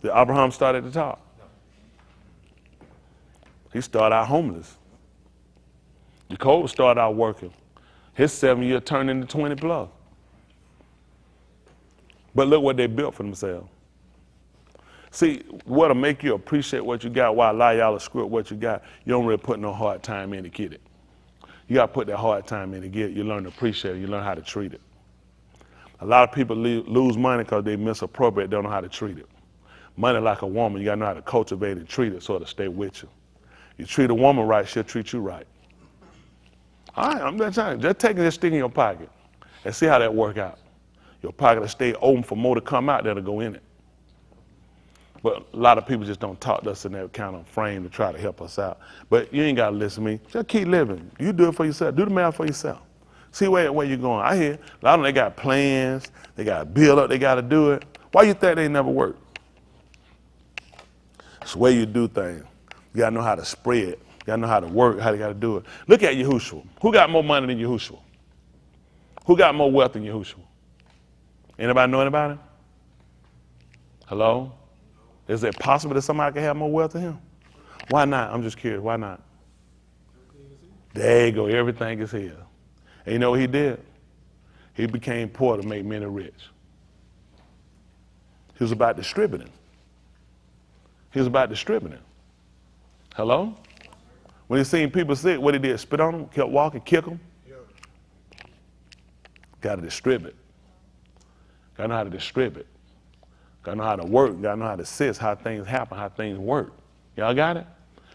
Did Abraham start at the top? He started out homeless. Jacob started out working. His 7 years turned into 20 plus. But look what they built for themselves. See, what'll make you appreciate what you got while a lot of y'all will screw up what you got, you don't really put no hard time in to get it. You got to put that hard time in to get it. You learn to appreciate it. You learn how to treat it. A lot of people lose money because they misappropriate, don't know how to treat it. Money like a woman, you got to know how to cultivate and treat it so it'll stay with you. You treat a woman right, she'll treat you right. All right, I'm just telling you, just taking this stick in your pocket and see how that work out. Your pocket will stay open for more to come out that'll go in it. But a lot of people just don't talk to us in that kind of frame to try to help us out. But you ain't got to listen to me. Just keep living. You do it for yourself. Do the math for yourself. See where you're going. I hear a lot of them, they got plans. They got to build up. They got to do it. Why you think they never work? It's the way you do things. You got to know how to spread. You got to know how to work, how they got to do it. Look at Yahushua. Who got more money than Yahushua? Who got more wealth than Yahushua? Anybody know anybody? Hello? Is it possible that somebody can have more wealth than him? Why not? I'm just curious. Why not? There you go. Everything is his. And you know what he did? He became poor to make many rich. He was about distributing. He was about distributing. Hello? When he seen people sick, what he did? Spit on them, kept walking, kick them. Got to distribute. Got to know how to distribute. Got to know how to work. Got to know how to assist, how things happen, how things work. Y'all got it?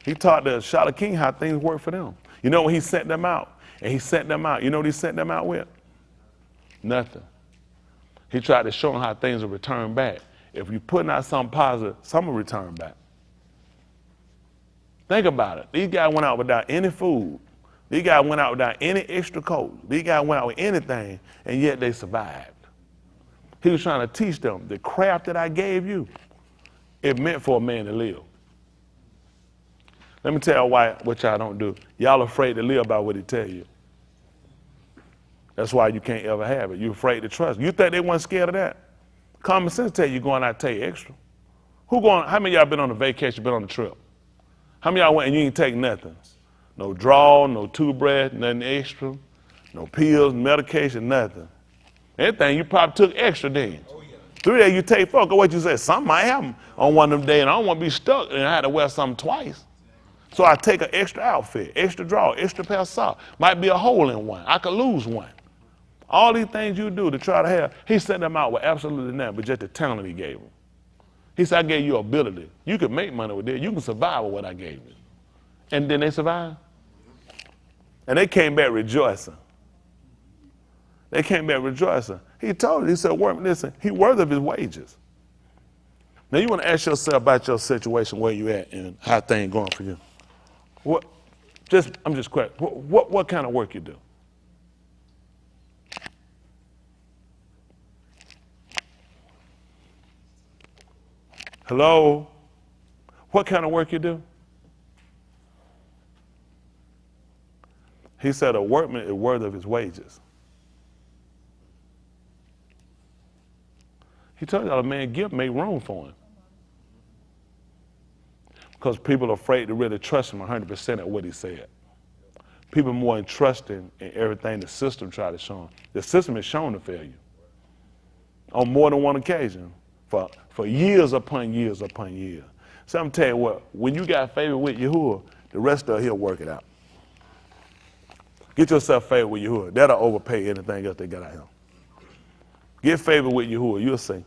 He taught the Charlotte King how things work for them. You know when he sent them out, and he sent them out, you know what he sent them out with? Nothing. He tried to show them how things will return back. If you're putting out something positive, some will return back. Think about it. These guys went out without any food. These guys went out without any extra coat. These guys went out with anything, and yet they survived. He was trying to teach them the craft that I gave you, it meant for a man to live. Let me tell you what y'all don't do. Y'all afraid to live by what he tell you. That's why you can't ever have it. You're afraid to trust. You think they weren't scared of that? Common sense tell you going out to take extra. How many of y'all been on a vacation, been on a trip? How many of y'all went and you ain't take nothing? No draw, no toothbrush, nothing extra, no pills, medication, nothing. Anything you probably took extra days. Oh, yeah. 3 days you take 4, 'cause what you said, something might happen on one of them days and I don't want to be stuck and I had to wear something twice. So I take an extra outfit, extra draw, extra pair of socks. Might be a hole in one. I could lose one. All these things you do to try to have, he sent them out with absolutely nothing but just the talent he gave them. He said, I gave you ability. You can make money with it. You can survive with what I gave you. And then they survived. And they came back rejoicing. They came back rejoicing. He told you, he said, work, listen, he worthy of his wages. Now you want to ask yourself about your situation, where you at and how things going for you. I'm just quick. What kind of work you do? Hello? What kind of work you do? He said a workman is worthy of his wages. He told y'all a man gift make room for him. Because people are afraid to really trust him 100% at what he said. People are more entrusting in everything the system tried to show them. The system has shown to failure on more than one occasion for years upon years upon years. So I'm telling you what, when you got favor with Yahuwah, the rest of it, he'll work it out. Get yourself favor with Yahuwah. That'll overpay anything else they got out here. Get favor with Yahuwah, you'll see.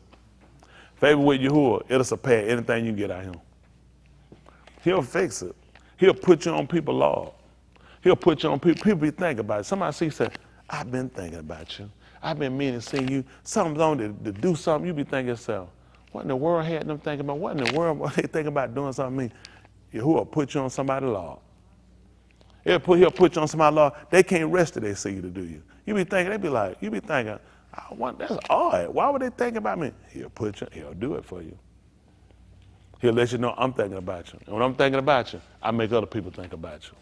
Favor with Yahuwah, it'll surpass anything you get out here. He'll fix it. He'll put you on people's law. He'll put you on people. People be thinking about it. Somebody see, say, I've been thinking about you. I've been meaning to see you. Something's on to do something. You be thinking yourself, what in the world had them thinking about? What in the world were they thinking about doing something to me? Yahuwah put you on somebody's law. He'll put you on somebody's law. They can't rest till they see you to do you. You be thinking, that's odd. Why would they think about me? He'll do it for you. He'll let you know I'm thinking about you. And when I'm thinking about you, I make other people think about you.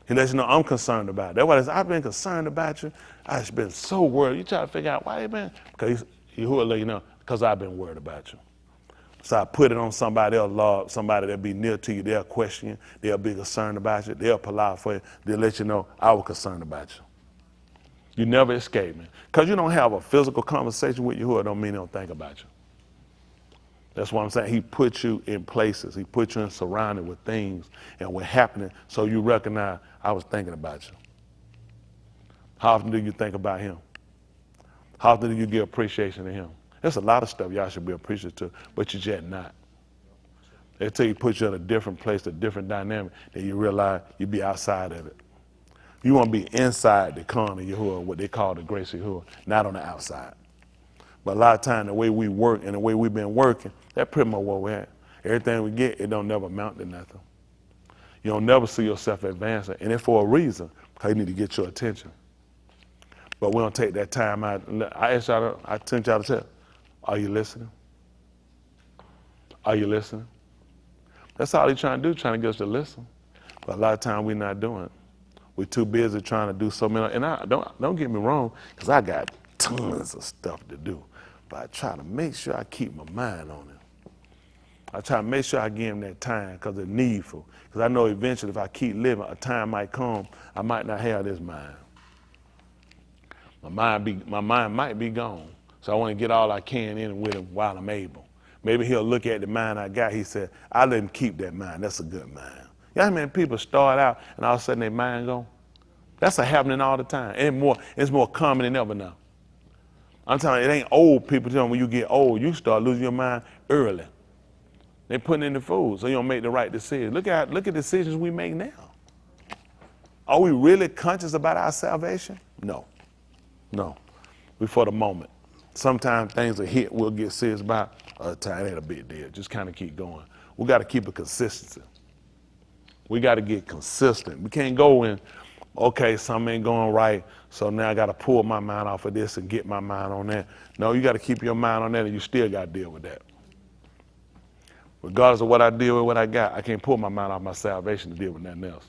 He lets you know I'm concerned about it. That's why I've been concerned about you. I've been so worried. You try to figure out why you been, because Yahuwah let you know, because I've been worried about you. So I put it on somebody else, Lord, somebody that'll be near to you. They'll question you. They'll be concerned about you. They'll polite for you. They'll let you know I was concerned about you. You never escape me. Because you don't have a physical conversation with Yahuwah don't mean they don't think about you. That's why I'm saying he put you in places. He put you in surrounded with things and what's happening so you recognize I was thinking about you. How often do you think about him? How often do you give appreciation to him? There's a lot of stuff y'all should be appreciative to, but you're just not. Until he puts you in a different place, a different dynamic, then you realize you be outside of it. You want to be inside the Khan of Yahuwah, what they call the grace of Yahuwah, not on the outside. But a lot of times, the way we work and the way we've been working, that's pretty much where we're at. Everything we get, it don't never amount to nothing. You don't never see yourself advancing, and it's for a reason, because you need to get your attention. But we don't take that time out. I tempt y'all to tell, are you listening? Are you listening? That's all he's trying to do, trying to get us to listen. But a lot of times we're not doing it. We're too busy trying to do so many, and don't get me wrong, because I got tons of stuff to do. But I try to make sure I keep my mind on it. I try to make sure I give him that time because it's needful. Because I know eventually if I keep living, a time might come, I might not have this mind. My mind might be gone. So I want to get all I can in with him while I'm able. Maybe he'll look at the mind I got. He said, I let him keep that mind. That's a good mind. You know how many people start out and all of a sudden their mind gone? That's happening all the time. And it's more common than ever now. I'm telling you, it ain't old people telling when you get old, you start losing your mind early. They're putting in the food so you don't make the right decisions. Look at decisions we make now. Are we really conscious about our salvation? No. We for the moment. Sometimes things will hit, we'll get serious about. Other time, it ain't a big deal. Just kind of keep going. We got to keep a consistency. We got to get consistent. We can't go in, okay, something ain't going right, so now I got to pull my mind off of this and get my mind on that. No, you got to keep your mind on that, and you still got to deal with that. Regardless of what I deal with, what I got, I can't pull my mind off my salvation to deal with nothing else.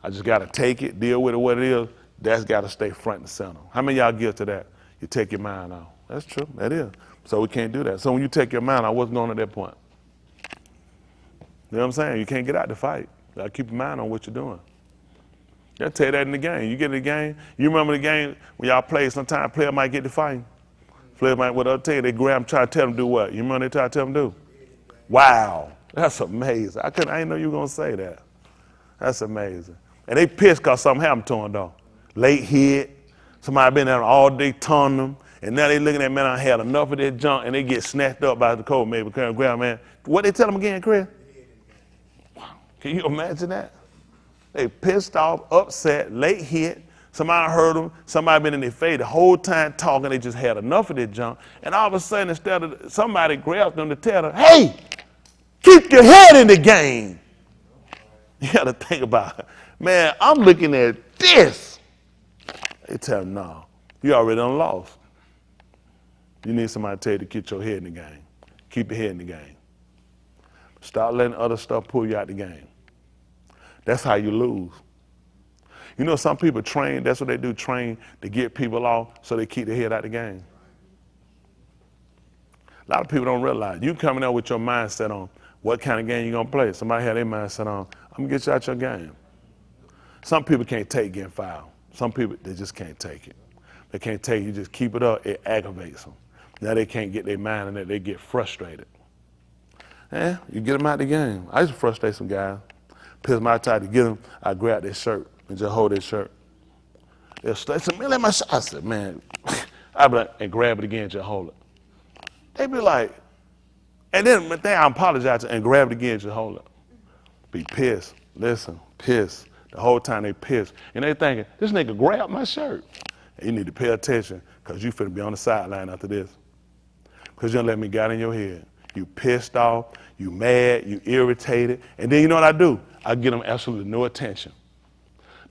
I just got to take it, deal with it, what it is. That's got to stay front and center. How many of y'all guilty to that? You take your mind off. That's true. That is. So we can't do that. So when you take your mind off, what's going on at that point? You know what I'm saying? You can't get out the fight. You got to keep your mind on what you're doing. They'll tell you that in the game. You get in the game. You remember the game when y'all play, sometimes a player might get to fighting. Player might, what they'll tell you, they grab them, try to tell them to do what? You remember they try to tell them to do? Wow. That's amazing. I didn't know you were going to say that. That's amazing. And they pissed because something happened to them, though. Late hit. Somebody been there all day taunting them. And now they looking at, man, I had enough of that junk, and they get snatched up by the coach, maybe, grab, man. What they tell them again, Chris? Wow. Can you imagine that? They pissed off, upset, late hit. Somebody heard them. Somebody been in their face the whole time talking. They just had enough of that junk. And all of a sudden, instead of somebody grabbed them to tell them, hey, keep your head in the game. You got to think about it. Man, I'm looking at this. They tell them, no, you already done lost. You need somebody to tell you to get your head in the game. Keep your head in the game. Stop letting other stuff pull you out the game. That's how you lose. You know, some people train, that's what they do, train to get people off so they keep their head out the game. A lot of people don't realize you coming out with your mindset on what kind of game you're going to play. Somebody had their mindset on, I'm going to get you out your game. Some people can't take getting fouled. Some people, they just can't take it. They can't take it. You just keep it up, it aggravates them. Now they can't get their mind in it, they get frustrated. Yeah, you get them out the game. I used to frustrate some guys. Piss my tie to get them, I grab their shirt and just hold their shirt. They'll say, man, let my shirt. I said, man, I'd be like, and grab it again and just hold it. They'd be like, and then I apologize and grab it again and just hold it. Be pissed, listen, pissed. The whole time they pissed. And they thinking, this nigga grabbed my shirt. And you need to pay attention because you finna be on the sideline after this. Because you don't let me get in your head. You pissed off, you mad, you irritated. And then you know what I do? I give them absolutely no attention.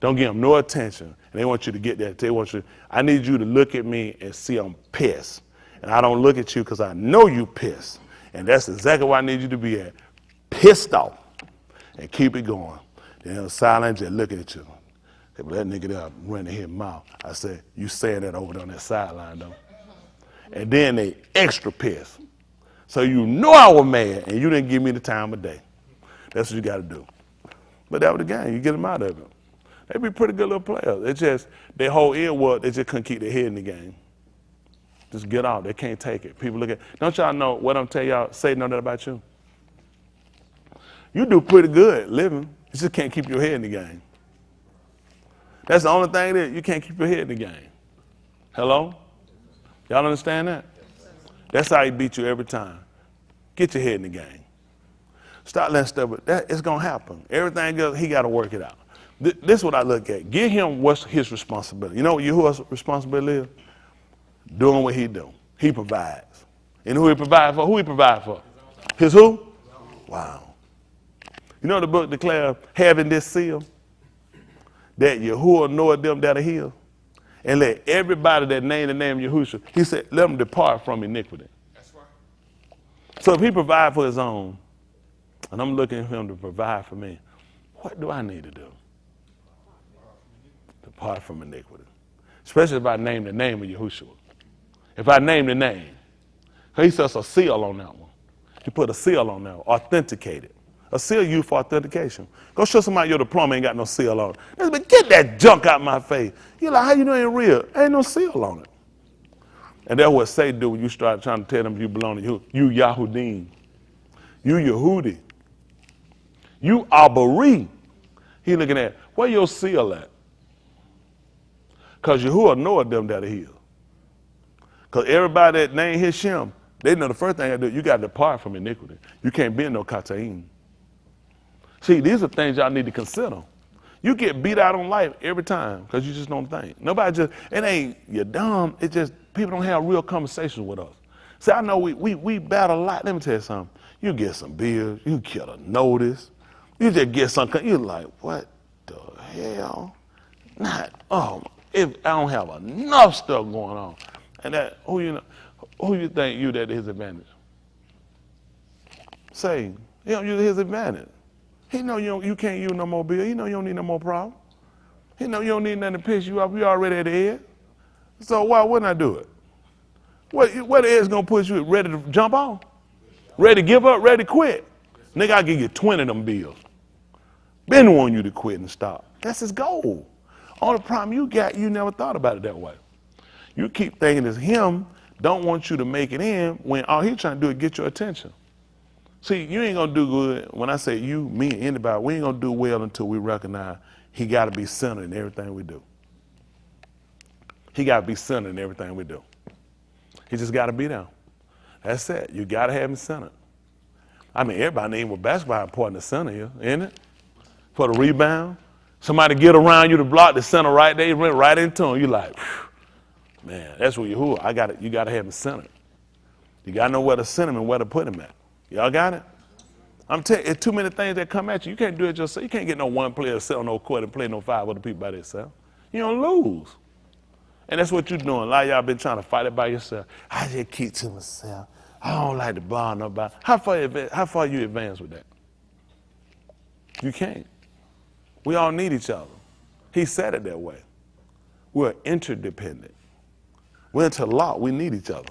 Don't give them no attention. And they want you to get that. They want you, I need you to look at me and see I'm pissed. And I don't look at you because I know you pissed. And that's exactly where I need you to be at. Pissed off. And keep it going. Then silent, just looking at you. They be, that nigga there running his mouth. I said, you saying that over there on that sideline, though. And then they extra pissed. So you know I was mad, and you didn't give me the time of day. That's what you got to do. But that was the game. You get them out of it. They be pretty good little players. It's just, their whole ear was, they just couldn't keep their head in the game. Just get out. They can't take it. People look at, don't y'all know what I'm telling y'all, say know that about you? You do pretty good living. You just can't keep your head in the game. That's the only thing that you can't keep your head in the game. Hello? Y'all understand that? That's how he beat you every time. Get your head in the game. Stop letting stuff, it's going to happen. Everything else, he got to work it out. This is what I look at. Give him what's his responsibility. You know what his responsibility is? Doing what he do. He provides. And who he provide for? Who he provide for? His who? Wow. You know the book declares having this seal? That Yahuwah knoweth them that are healed. And let everybody that name the name of Yahushua, he said, let them depart from iniquity. That's right. So if he provide for his own, and I'm looking at him to provide for me, what do I need to do? Depart from iniquity. Especially if I name the name of Yahushua. If I name the name. He says a seal on that one. He put a seal on that one, authenticated. A seal used for authentication. Go show somebody your diploma ain't got no seal on it. Get that junk out my face. You're like, how you know it ain't real? Ain't no seal on it. And that's what Satan do when you start trying to tell them you belong to you Yahudim. You Yehudi. You Abari. He looking at, where your seal at? Because Yahuwah know them that are healed. Because everybody that name his Shem, they know the first thing I do, you got to depart from iniquity. You can't be in no kataim. See, these are things y'all need to consider. You get beat out on life every time because you just don't think. Nobody just, it ain't you're dumb. It just, people don't have real conversations with us. See, I know we battle a lot. Let me tell you something. You get some bills, you get a notice, you just get something, you're like, what the hell? If I don't have enough stuff going on. And that, who you think you that his advantage? Say, he don't use his advantage. He know you can't use no more bill. He know you don't need no more problem. He know you don't need nothing to piss you off. You already at the edge. So why wouldn't I do it? What the edge gonna put you ready to jump on? Ready to give up, ready to quit? Nigga, I'll give you 20 of them bills. Been wanting you to quit and stop. That's his goal. Only problem you got, you never thought about it that way. You keep thinking it's him, don't want you to make it in when all he's trying to do is get your attention. See, you ain't gonna do good. When I say you, me, and anybody, we ain't gonna do well until we recognize he gotta be centered in everything we do. He gotta be centered in everything we do. He just gotta be there. That's it. You gotta have him centered. I mean, everybody knows with basketball important the center here, isn't it? For the rebound. Somebody get around you to block the center right there, you run right into him. You like, man, that's what you gotta have him centered. You gotta know where to send him and where to put him at. Y'all got it? I'm telling you, it's too many things that come at you. You can't do it yourself. You can't get no one player to sit on no court and play no 5 other people by themselves. You don't lose. And that's what you're doing. A lot of y'all been trying to fight it by yourself. I just keep to myself. I don't like to bother nobody. How far you advance with that? You can't. We all need each other. He said it that way. We're interdependent. We're interlocked. We need each other.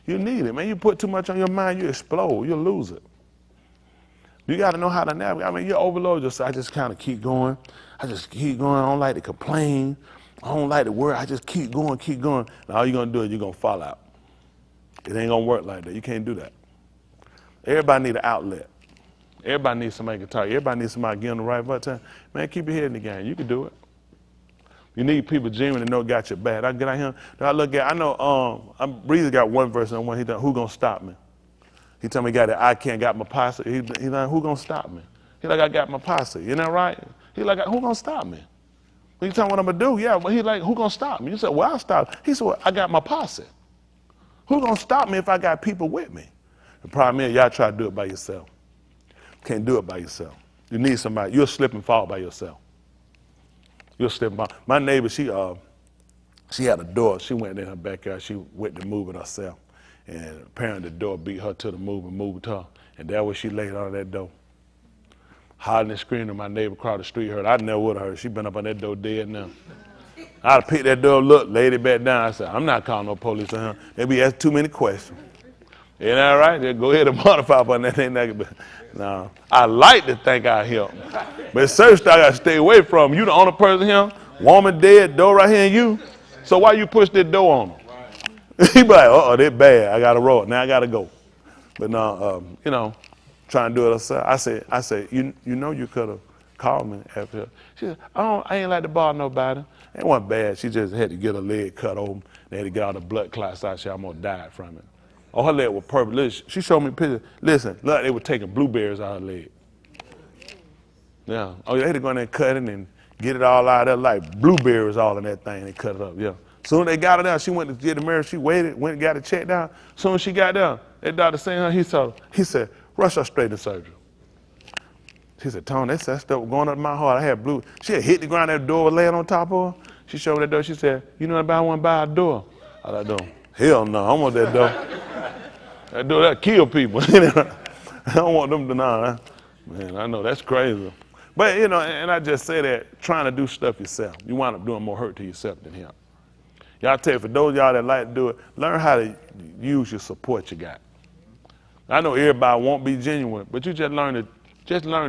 You need it, man. You put too much on your mind, you explode. You'll lose it. You got to know how to navigate. I mean, you overload yourself. I just kind of keep going. I just keep going. I don't like to complain. I don't like to worry. I just keep going, keep going. Now all you're going to do is you're going to fall out. It ain't going to work like that. You can't do that. Everybody need an outlet. Everybody needs somebody to talk. Everybody needs somebody to get on the right button. Man, keep your head in the game. You can do it. You need people genuine to know got your back. I get out here. I look at. I know. Breezy got one verse on one. He done. Who gonna stop me? He told me, got it. I can't got my posse. He like, who gonna stop me? He like, I got my posse. You know right? He like, who gonna stop me? When you tell me what I'm gonna do, yeah. But he like, who gonna stop me? You said, well, I'll stop. He said, well, I got my posse. Who gonna stop me if I got people with me? The problem is, y'all try to do it by yourself. Can't do it by yourself. You need somebody. You'll slip and fall by yourself. You'll slip and fall. My neighbor, she had a door. She went in her backyard. She went to move it herself. And apparently the door beat her to the move and moved her. And that was she laid on that door. Hollering and screaming. My neighbor across the street heard. I never would have heard. She been up on that door dead now. I'd have picked that door, looked, laid it back down. I said, I'm not calling no police on her. They be asking too many questions. Ain't that right? Just go ahead and modify up on that thing. No, I like to think I help. But certain stuff I got to stay away from. You the only person here, woman dead, door right here and you. So why you push that door on them? He be like, uh-oh, they bad. I got to roll. Now I got to go. But no, trying to do it herself. I said, you know you could have called me after. She said, I ain't like to bother nobody. It wasn't bad. She just had to get her leg cut open. They had to get all the blood clots out. She almost died from it. Oh, her leg was purple. She showed me pictures. Listen, look, they were taking blueberries out of her leg. Yeah. Oh, they had to go in there and cut it and get it all out of there like blueberries all in that thing. They cut it up, yeah. Soon as they got it out, she went to get the mirror. She waited, went and got it checked out. Soon as she got there, that doctor seen her, he said, rush her straight to surgery. She said, Tony, that stuff was going up my heart. I had blue. She had hit the ground, that door was laying on top of her. She showed me that door. She said, you know anybody want to buy a door? I was like, hell no, I want that door. That door, that kill people. I don't want them to know. Man, I know, that's crazy. But, and I just say that, trying to do stuff yourself, you wind up doing more hurt to yourself than him. Y'all tell you, for those of y'all that like to do it, learn how to use your support you got. I know everybody won't be genuine, but you just learn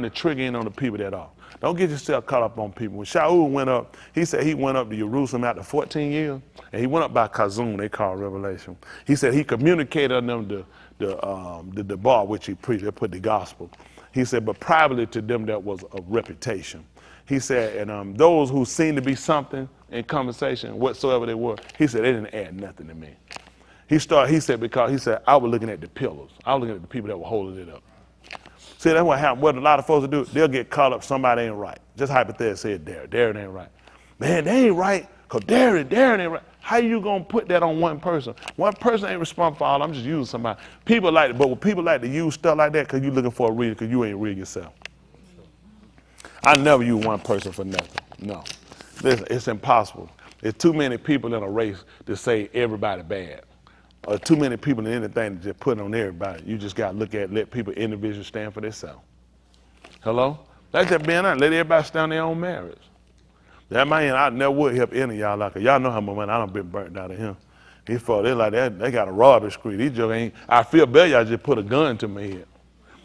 to trigger in on the people that are. Don't get yourself caught up on people. When Shaul went up, he said he went up to Jerusalem after 14 years, and he went up by Kazum, they call Revelation. He said he communicated on them the bar which he preached, they put the gospel. He said, but privately to them that was of reputation. He said, and those who seemed to be something in conversation, whatsoever they were, he said, they didn't add nothing to me. He said, I was looking at the pillars. I was looking at the people that were holding it up. See, that's what happened. What a lot of folks will do, they'll get caught up, somebody ain't right. Just hypothetically say Darren ain't right. Man, they ain't right, because Darren ain't right. How you going to put that on one person? One person ain't responsible for all. I'm just using somebody. People like it, but when people like to use stuff like that because you're looking for a reader because you ain't real yourself. I never use one person for nothing. No. Listen, it's impossible. There's too many people in a race to say everybody bad. Or too many people in anything to just put on everybody. You just got to let people individually stand for themselves. Hello? That's just being honest. Let everybody stand on their own marriage. That man, I never would help any of y'all like, y'all know how much money I done been burnt out of him. He thought they like that, they got a robbery screen. These jokers ain't, I feel better y'all just put a gun to my head.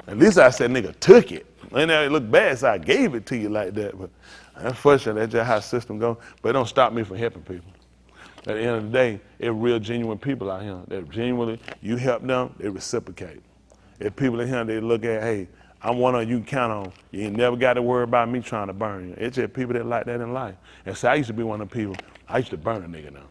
At least I said nigga took it. And it looked bad, so I gave it to you like that. But unfortunately, that's just how the system goes. But it don't stop me from helping people. At the end of the day, it's real genuine people out here. That genuinely, you help them, they reciprocate. If people in here, they look at, hey, I'm one of you can count on. You ain't never got to worry about me trying to burn you. It's just people that like that in life. And so I used to be one of the people, I used to burn a nigga now.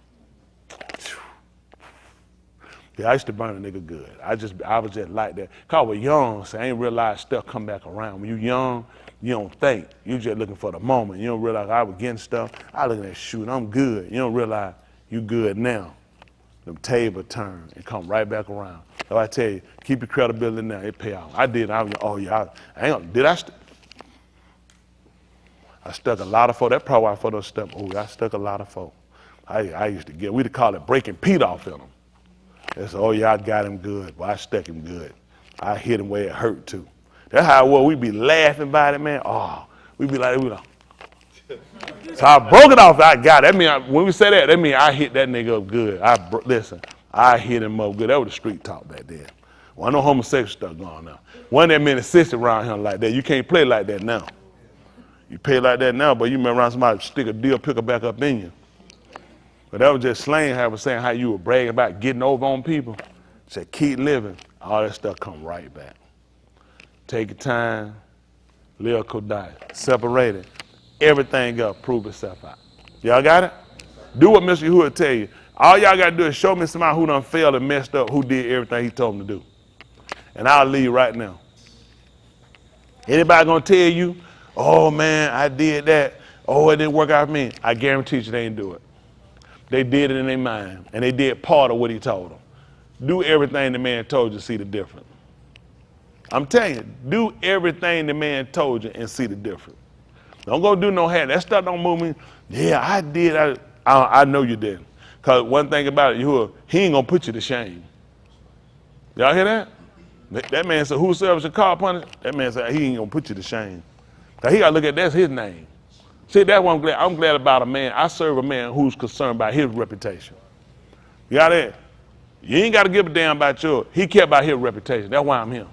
Yeah, I used to burn a nigga good. I was just like that. Cause I was young, so I ain't realize stuff come back around. When you young, you don't think. You just looking for the moment. You don't realize I was getting stuff. I looking at shoot, I'm good. You don't realize you good now. The table turn and come right back around. So I tell you, keep your credibility now, it pay off. I did, I stuck a lot of folk. That's probably why for those stuff, I stuck a lot of folk. I used to get, we'd call it breaking Pete off in them. They said, I got him good. Well, I stuck him good. I hit him where it hurt too. That's how it was. We'd be laughing about it, man. We'd be like, so I broke it off. I got it. That mean, when we say that means I hit that nigga up good. Listen, I hit him up good. That was the street talk back then. Well, no homosexual stuff going on now. Wasn't that many sisters around here like that. You can't play like that now. You play like that now, but you remember around somebody stick a deal picker back up in you. But that was just slang. I was saying how you were bragging about getting over on people. Said keep living. All that stuff come right back. Take your time. Live could die. Separate it. Everything else, prove itself out. Y'all got it? Do what Mr. Hood tell you. All y'all got to do is show me somebody who done failed and messed up, who did everything he told them to do. And I'll leave right now. Anybody going to tell you, oh, man, I did that. Oh, it didn't work out for me. I guarantee you they didn't do it. They did it in their mind, and they did part of what he told them. Do everything the man told you to see the difference. I'm telling you, do everything the man told you and see the difference. Don't go do no hat. That stuff don't move me. Yeah, I did. I know you didn't. Because one thing about it, he ain't going to put you to shame. Y'all hear that? That man said, whosoever should call upon it, that man said, he ain't going to put you to shame. Because he got to look at that's his name. See, that's what I'm glad about a man. I serve a man who's concerned about his reputation. You got it? You ain't got to give a damn about yours. He cared about his reputation. That's why I'm here.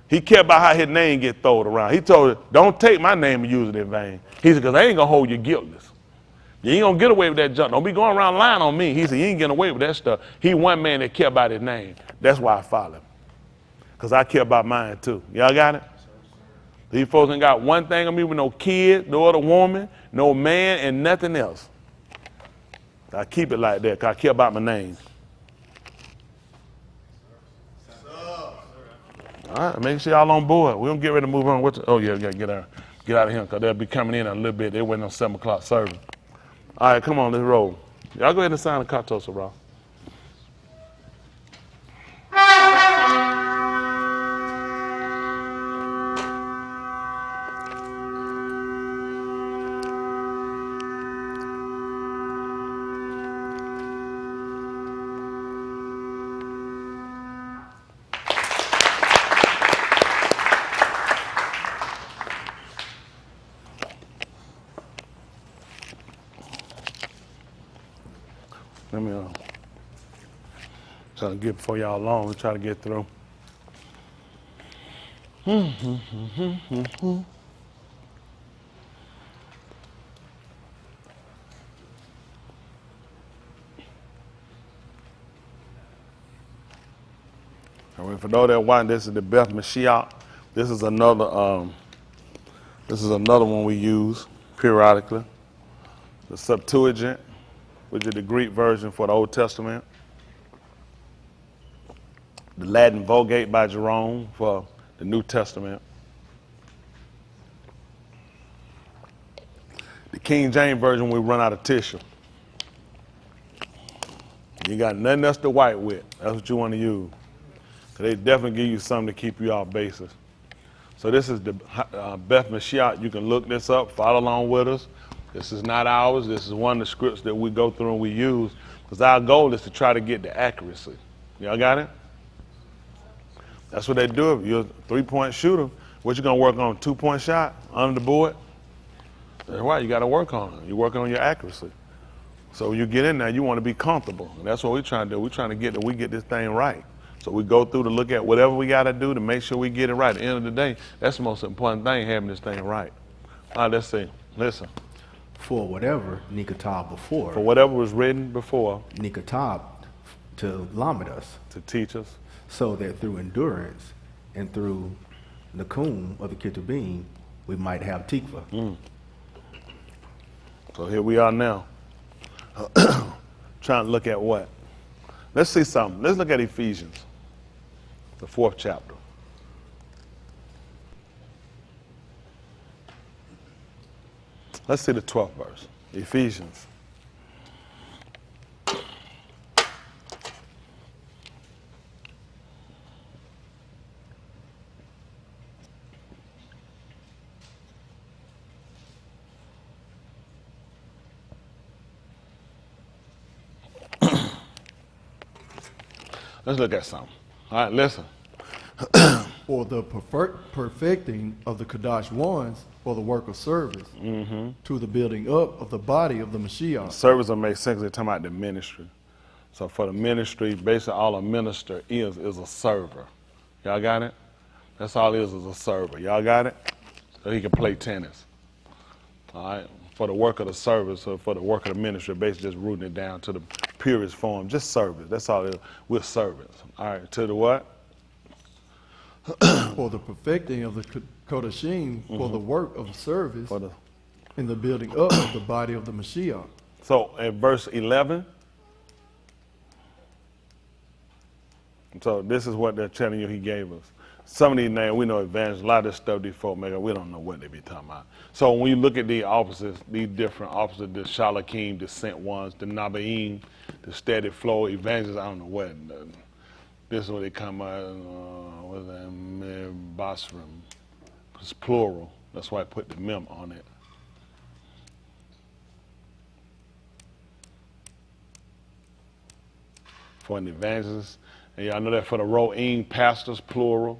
He cared about how his name get thrown around. He told her, don't take my name and use it in vain. He said, because I ain't going to hold you guiltless. You ain't going to get away with that junk. Don't be going around lying on me. He said, you ain't getting away with that stuff. He one man that cared about his name. That's why I follow him. Because I care about mine too. Y'all got it? These folks ain't got one thing on me with no kid, no other woman, no man, and nothing else. I keep it like that because I care about my name. All right, make sure y'all on board. We're going to get ready to move on. Yeah, we got to get out of here because they'll be coming in a little bit. They're waiting on 7 o'clock service. All right, come on, let's roll. Y'all go ahead and sign the Katosa, bro. Let me try to get before y'all long. We'll try to get through. And for those that watch, this is the Beth Mashiach. This is another one we use periodically. The Septuagint, which is the Greek version for the Old Testament. The Latin Vulgate by Jerome for the New Testament. The King James Version, we run out of tissue. You got nothing else to wipe with. That's what you want to use. They definitely give you something to keep you off basis. So this is the Beth Mashiach. You can look this up, follow along with us. This is not ours. This is one of the scripts that we go through and we use, because our goal is to try to get the accuracy. Y'all got it? That's what they do. If you're a three-point shooter, what you gonna work on? 2-point shot under the board? That's right, you gotta work on it. You're working on your accuracy. So when you get in there, you wanna be comfortable. And that's what we're trying to do. We're trying to get this thing right. So we go through to look at whatever we gotta do to make sure we get it right. At the end of the day, that's the most important thing, having this thing right. All right, let's see. Listen. For whatever Nikatab before. For whatever was written before. Nikatab to limit us. To teach us. So that through endurance and through Nakum of the Ketubim, we might have Tikva. So here we are now. Trying to look at what? Let's see something. Let's look at Ephesians, the 4th chapter. Let's see the 12th verse. Ephesians. Let's look at something. All right, listen. For the perfecting of the Kadash ones for the work of service, to the building up of the body of the Mashiach. Service will make sense. They're talking about the ministry. So for the ministry, basically all a minister is a server. Y'all got it? That's all it is a server. Y'all got it? So he can play tennis. All right? For the work of the service, or for the work of the ministry, basically just rooting it down to the purest form. Just service. That's all it is. We're servants. All right, to the what? For the perfecting of the Kodashim, for the work of service, in the building up of the body of the Mashiach. So in verse 11, so this is what they're telling you he gave us. Some of these names, we know evangelists, a lot of this stuff these folk make up, we don't know what they be talking about. So when you look at the offices, these different offices, the Shalakim, the sent ones, the Nabaim, the steady flow, evangelists, I don't know what. This is where they come out, what's that, Basram. It's plural, that's why I put the mem on it. For an evangelist, and y'all know that for the Ro'im, pastors, plural,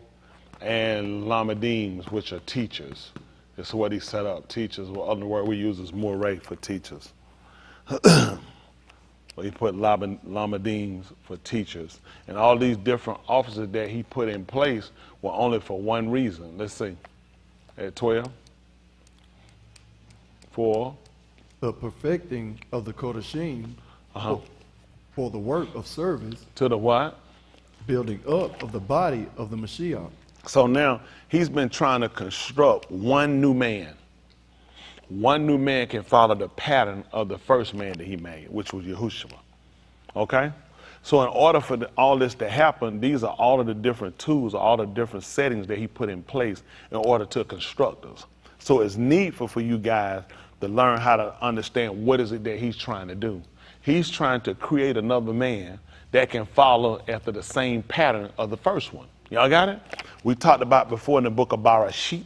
and Lamadim, which are teachers. That's what he set up, teachers. Well, other word we use is Moreh for teachers. But he put Lamadim for teachers. And all these different offices that he put in place were only for one reason. Let's see. At 12. For the perfecting of the Kodashim, for the work of service. To the what? Building up of the body of the Mashiach. So now he's been trying to construct one new man. One new man can follow the pattern of the first man that he made, which was Yahushua. Okay? So in order for all this to happen, these are all of the different tools, all the different settings that he put in place in order to construct us. So it's needful for you guys to learn how to understand what is it that he's trying to do. He's trying to create another man that can follow after the same pattern of the first one. Y'all got it? We talked about before in the book of Barashit,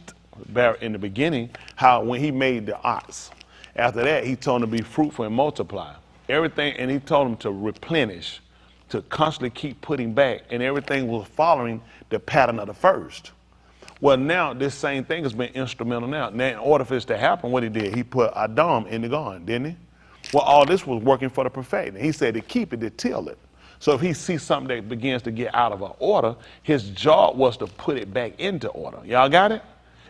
in the beginning, how when he made the ox, after that he told them to be fruitful and multiply. Everything, and he told them to replenish, to constantly keep putting back, and everything was following the pattern of the first. Well, now this same thing has been instrumental now. Now, in order for this to happen, what he did, he put Adam in the garden, didn't he? Well, all this was working for the perfecting. He said to keep it, to till it. So if he sees something that begins to get out of order, his job was to put it back into order. Y'all got it?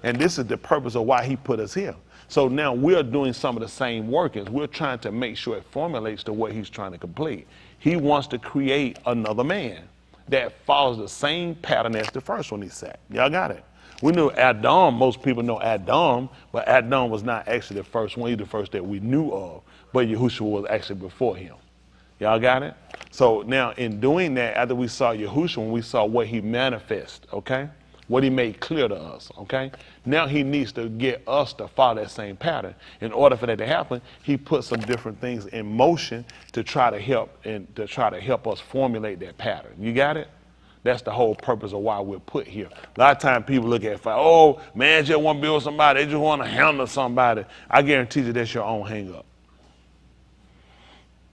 And this is the purpose of why he put us here. So now we're doing some of the same workings. We're trying to make sure it formulates to what he's trying to complete. He wants to create another man. that follows the same pattern as the first one he set. Y'all got it? We knew Adam, most people know Adam, but Adam was not actually the first one, he's the first that we knew of, but Yahushua was actually before him. Y'all got it? So now in doing that, after we saw Yahushua, when we saw what he manifested, okay? What he made clear to us, okay? Now he needs to get us to follow that same pattern. In order for that to happen, he put some different things in motion to try to help us formulate that pattern. You got it? That's the whole purpose of why we're put here. A lot of times people look at it, oh, man, just want to build somebody. They just want to handle somebody. I guarantee you that's your own hang up.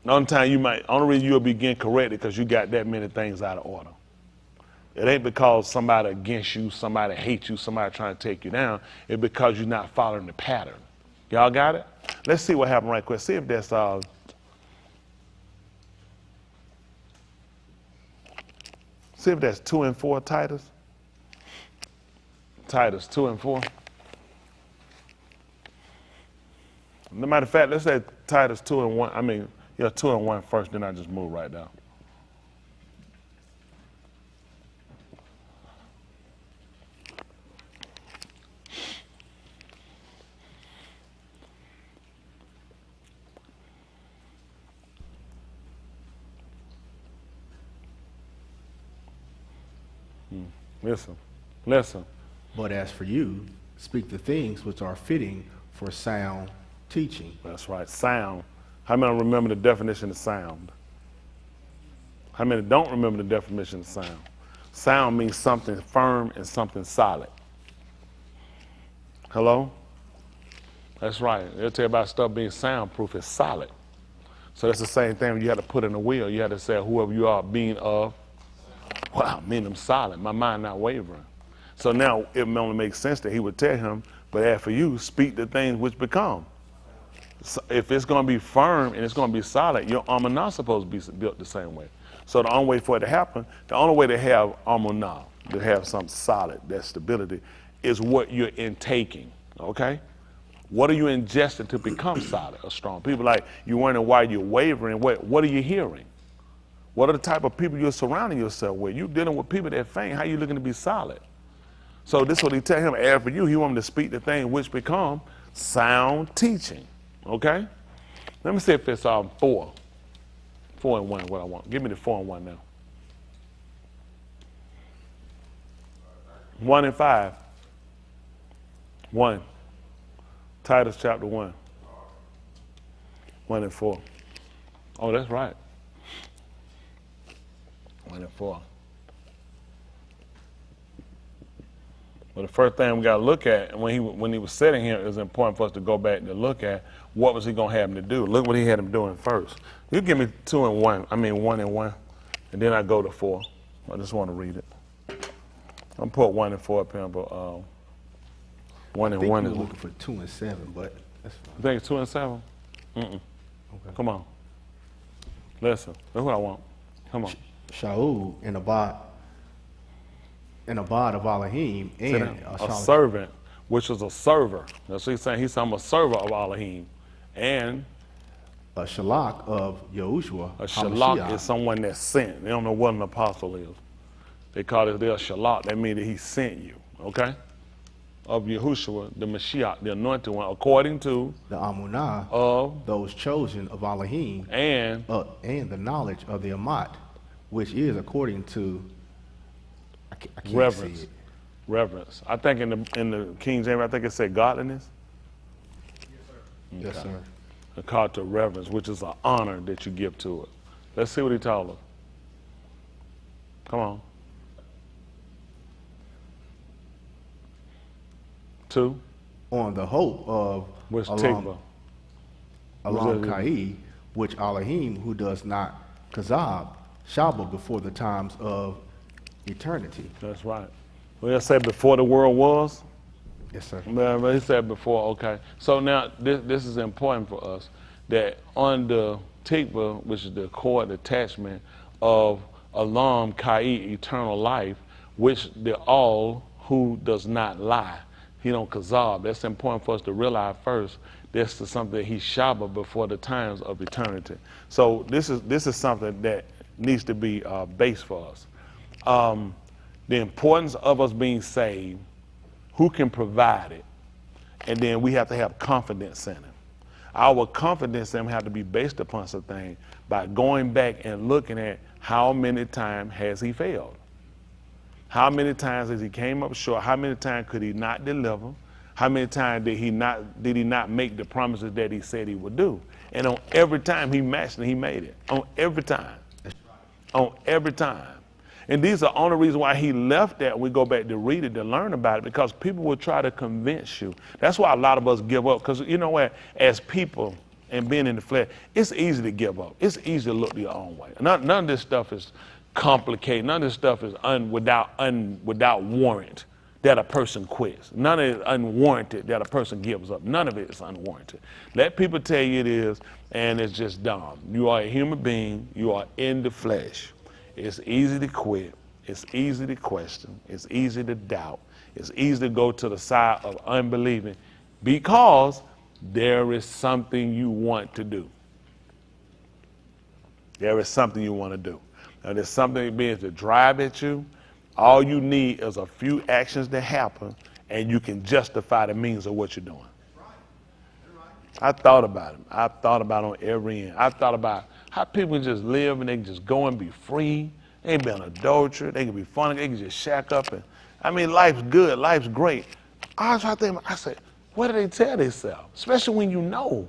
The only reason you'll be getting corrected because you got that many things out of order. It ain't because somebody against you, somebody hates you, somebody trying to take you down. It's because you're not following the pattern. Y'all got it? Let's see what happened right quick. See if that's see if that's 2 and 4, Titus. Titus 2 and 4. No matter of fact, let's say Titus 2 and 1. I mean, 2 and 1 first, then I just move right down. Listen. But as for you, speak the things which are fitting for sound teaching. That's right, sound. How many remember the definition of sound? How many don't remember the definition of sound? Sound means something firm and something solid. Hello? That's right. They'll tell you about stuff being soundproof. It's solid. So that's the same thing when you had to put in the wheel. You had to say, whoever you are, being of, wow, meaning I'm solid. My mind not wavering. So now it only makes sense that he would tell him, but as for you, speak the things which become. So if it's going to be firm and it's going to be solid, your armor not supposed to be built the same way. So the only way for it to happen, the only way to have armor now, to have something solid, that stability, is what you're intaking, okay? What are you ingesting to become solid or strong? People like, you're wondering why you're wavering. What are you hearing? What are the type of people you're surrounding yourself with? You're dealing with people that faint. How are you looking to be solid? So this is what he tell him. As for you, he want him to speak the thing which become sound teaching. Okay? Let me see if it's 4. 4 and 1 what I want. Give me the 4 and 1 now. 1 and 5. 1. Titus chapter 1. 1 and 4. Oh, that's right. 1 and 4. Well, the first thing we got to look at, and when he was sitting here, it was important for us to go back and look at what was he going to have him to do. Look what he had him doing first. You give me 2 and 1. I mean 1 and 1, and then I go to 4. I just want to read it. I'm gonna put 1 and 4 up here, but 1 and 1 is looking for 2 and 7, but that's fine. You think it's 2 and 7? Okay. Come on. Listen, that's what I want. Come on. Shaul and Abad of Elohim and a servant, which is a server. That's what he's saying. He's saying I'm a server of Elohim. And a Shalach of Yahushua. a Shalach is someone that's sent. They don't know what an apostle is. They call it their Shalach. That means that he sent you, okay? Of Yahushua, the Mashiach, the anointed one, according to the Amunah of those chosen of Elohim and the knowledge of the Amat, which is according to I can't reverence. see it. Reverence. I think in the King James, I think it said godliness. Yes, sir. It's called to reverence, which is an honor that you give to it. Let's see what he told us. Come on. 2. On the hope of Which Alam Tikva? Kai, which Elohim, who does not kazab, shabba before the times of eternity. That's right. Well, he said before the world was. Yes, sir. But he said before, okay. So now this is important for us, that on the Tikva, which is the cord attachment of Alam Kai, eternal life, which the all who does not lie. He don't kazab. That's important for us to realize first. This is something that he shabba before the times of eternity. So this is something that needs to be base for us. the importance of us being saved, who can provide it, and then we have to have confidence in him. Our confidence in him have to be based upon something by going back and looking at how many times has he failed. How many times has he came up short? How many times could he not deliver? How many times did he not make the promises that he said he would do? And on every time he matched and he made it. On every time. On every time. And these are the only reason why he left that. We go back to read it, to learn about it, because people will try to convince you. That's why a lot of us give up, because you know what, as people and being in the flesh, it's easy to give up. It's easy to look your own way. None of this stuff is complicated. None of this stuff is without warrant that a person quits. None of it is unwarranted that a person gives up. None of it is unwarranted. Let people tell you it is, and it's just dumb. You are a human being. You are in the flesh. It's easy to quit. It's easy to question. It's easy to doubt. It's easy to go to the side of unbelieving because there is something you want to do. There is something you want to do. Now, there's something that begins to drive at you. All you need is a few actions that happen, and you can justify the means of what you're doing. I thought about it. I thought about it on every end. I thought about how people can just live and they can just go and be free. They can be an adulterer. They can be funny. They can just shack up. And I mean, life's good. Life's great. I was trying to think, I said, what do they tell themselves? Especially when you know.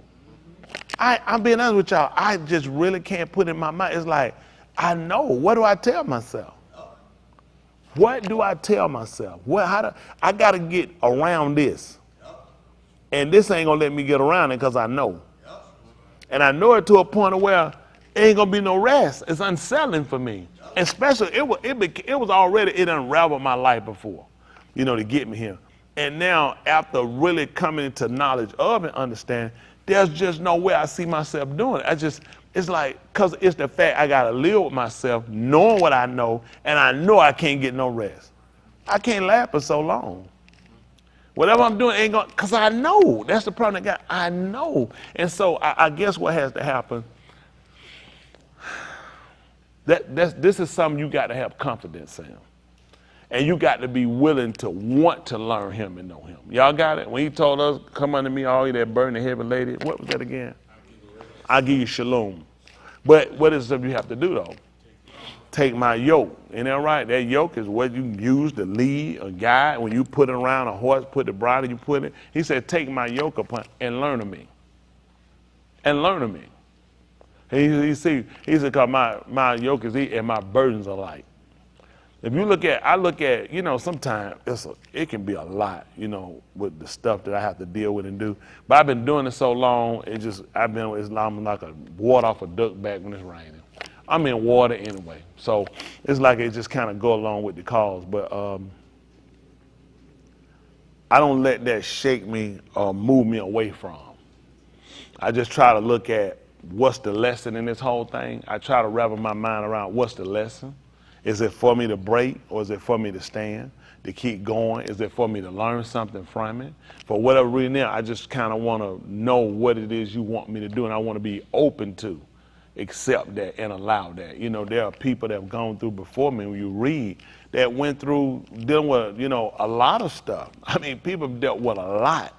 I'm being honest with y'all. I just really can't put it in my mind. It's like, I know. What do I tell myself? What do I tell myself? I got to get around this. And this ain't going to let me get around it because I know. And I know it to a point of where it ain't going to be no rest. It's unsettling for me. Especially, it was already, it unraveled my life before, to get me here. And now, after really coming into knowledge of and understanding, there's just no way I see myself doing it. It's like, because it's the fact I got to live with myself, knowing what I know, and I know I can't get no rest. I can't laugh for so long. Whatever I'm doing ain't going, because I know. That's the problem I got. I know. And so I guess what has to happen, this is something you got to have confidence in. And you got to be willing to want to learn him and know him. Y'all got it? When he told us, come unto me, all you that burden and heavy lady, what was that again? I'll give you shalom. But what is it you have to do, though? Take my yoke. Ain't that right? That yoke is what you use to lead a guide. When you put it around a horse, put the bridle, you put it. He said, take my yoke upon and learn of me. And learn of me. He said, because my yoke is easy and my burdens are light. If you look at, sometimes it can be a lot, with the stuff that I have to deal with and do. But I've been doing it so long, I'm like a water off a duck back when it's raining. I'm in water anyway. So it's like it just kind of go along with the cause. But I don't let that shake me or move me away from. I just try to look at what's the lesson in this whole thing. I try to wrap my mind around what's the lesson. Is it for me to break or is it for me to stand, to keep going? Is it for me to learn something from it? For whatever reason, I just kind of want to know what it is you want me to do, and I want to be open to accept that and allow that. There are people that have gone through before me, when you read, that went through dealing with, a lot of stuff. I mean, people have dealt with a lot,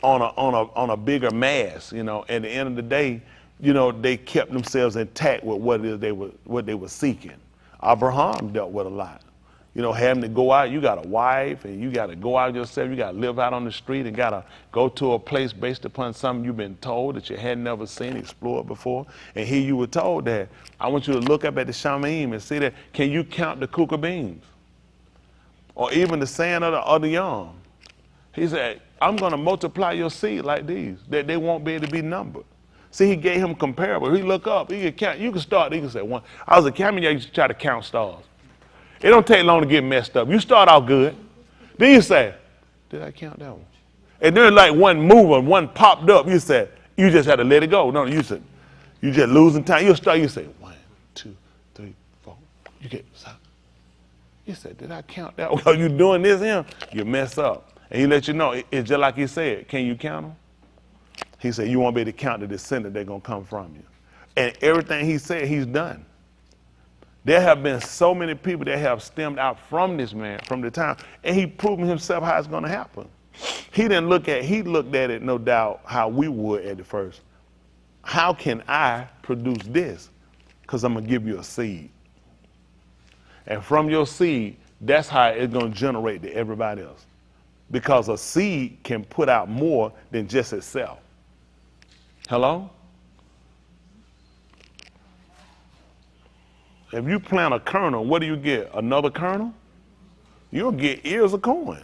on a bigger mass, At the end of the day, they kept themselves intact with what it is what they were seeking. Abraham dealt with a lot. Having to go out, you got a wife, and you got to go out yourself. You got to live out on the street and got to go to a place based upon something you've been told that you had never seen, explored before. And here you were told that, I want you to look up at the Shamaim and see that, can you count the kuka beans? Or even the sand of the young. He said, I'm going to multiply your seed like these, that they won't be able to be numbered. See, he gave him comparable. He look up, he could count. You can start, he can say one. I was a camera, I used to try to count stars. It don't take long to get messed up. You start out good. Then you say, did I count that one? And then like one moving, one popped up, you said, you just had to let it go. No, you said, you just losing time. You'll start, you say, 1, 2, 3, 4. You get, you said, did I count that one? While you doing this here, you mess up. And he let you know, it's just like he said, can you count them? He said, you won't be able to count the descendant that's going to come from you. And everything he said, he's done. There have been so many people that have stemmed out from this man, from the time, and he proven himself how it's going to happen. He looked at it, no doubt, how we would at the first. How can I produce this? Because I'm going to give you a seed. And from your seed, that's how it's going to generate to everybody else. Because a seed can put out more than just itself. Hello? If you plant a kernel, what do you get? Another kernel? You'll get ears of corn.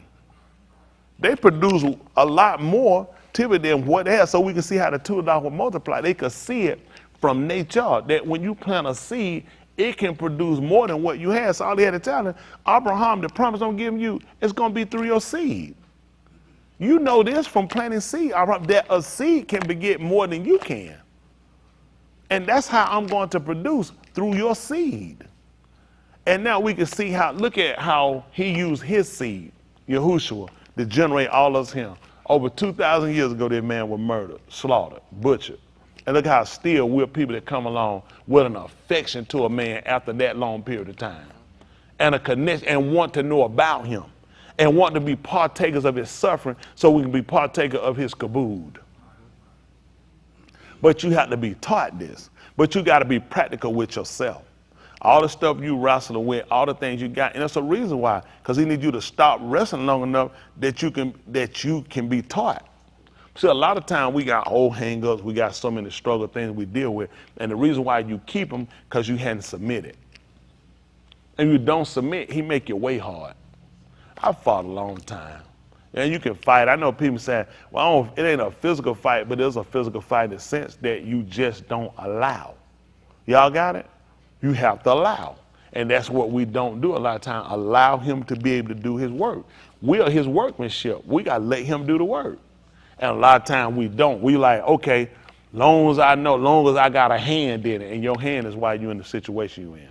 They produce a lot more typically than what they have, so we can see how the $2 will multiply. They could see it from nature, that when you plant a seed, it can produce more than what you had. So all they had to tell him, Abraham, the promise I'm giving you, it's going to be through your seed. You know this from planting seed, that a seed can beget more than you can. And that's how I'm going to produce, through your seed. And now we can see how, look at how he used his seed, Yahushua, to generate all of him. Over 2,000 years ago, that man was murdered, slaughtered, butchered. And look how still we're people that come along with an affection to a man after that long period of time. And a connection, and want to know about him. And want to be partakers of his suffering so we can be partaker of his kabod. But you have to be taught this. But you got to be practical with yourself. All the stuff you wrestling with, all the things you got, and that's a reason why. Because he needs you to stop wrestling long enough that you can be taught. See, a lot of time we got old hang-ups, we got so many struggle things we deal with, and the reason why you keep them, because you hadn't submitted. And you don't submit, he make your way hard. I fought a long time. And you can fight. I know people say, well, it ain't a physical fight, but it's a physical fight in the sense that you just don't allow. Y'all got it? You have to allow. And that's what we don't do a lot of time, allow him to be able to do his work. We are his workmanship. We got to let him do the work. And a lot of time we don't. We like, okay, long as I know, long as I got a hand in it, and your hand is why you're in the situation you're in.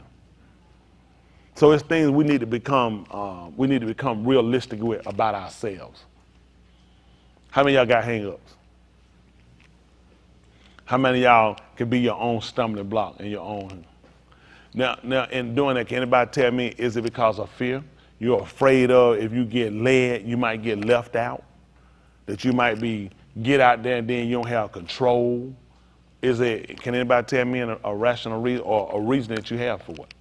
So it's things we need to become realistic with about ourselves. How many of y'all got hang-ups? How many of y'all can be your own stumbling block and your own? Now, in doing that, can anybody tell me, is it because of fear? You're afraid of if you get led, you might get left out? That you might get out there and then you don't have control? Can anybody tell me a rational reason or a reason that you have for it?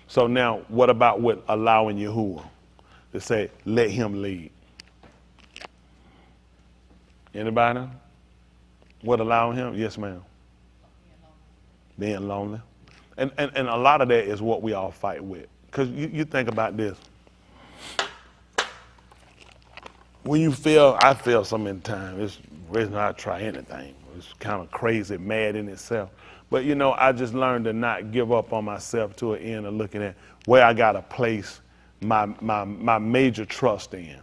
So now, what about with allowing Yahuwah to say, let him lead? Anybody? What allowing him? Yes, ma'am. Being lonely. And a lot of that is what we all fight with. Because you think about this. When I feel so many times, it's the reason I try anything. It's kind of crazy, mad in itself. But you know, I just learned to not give up on myself to an end of looking at where I got to place my major trust in.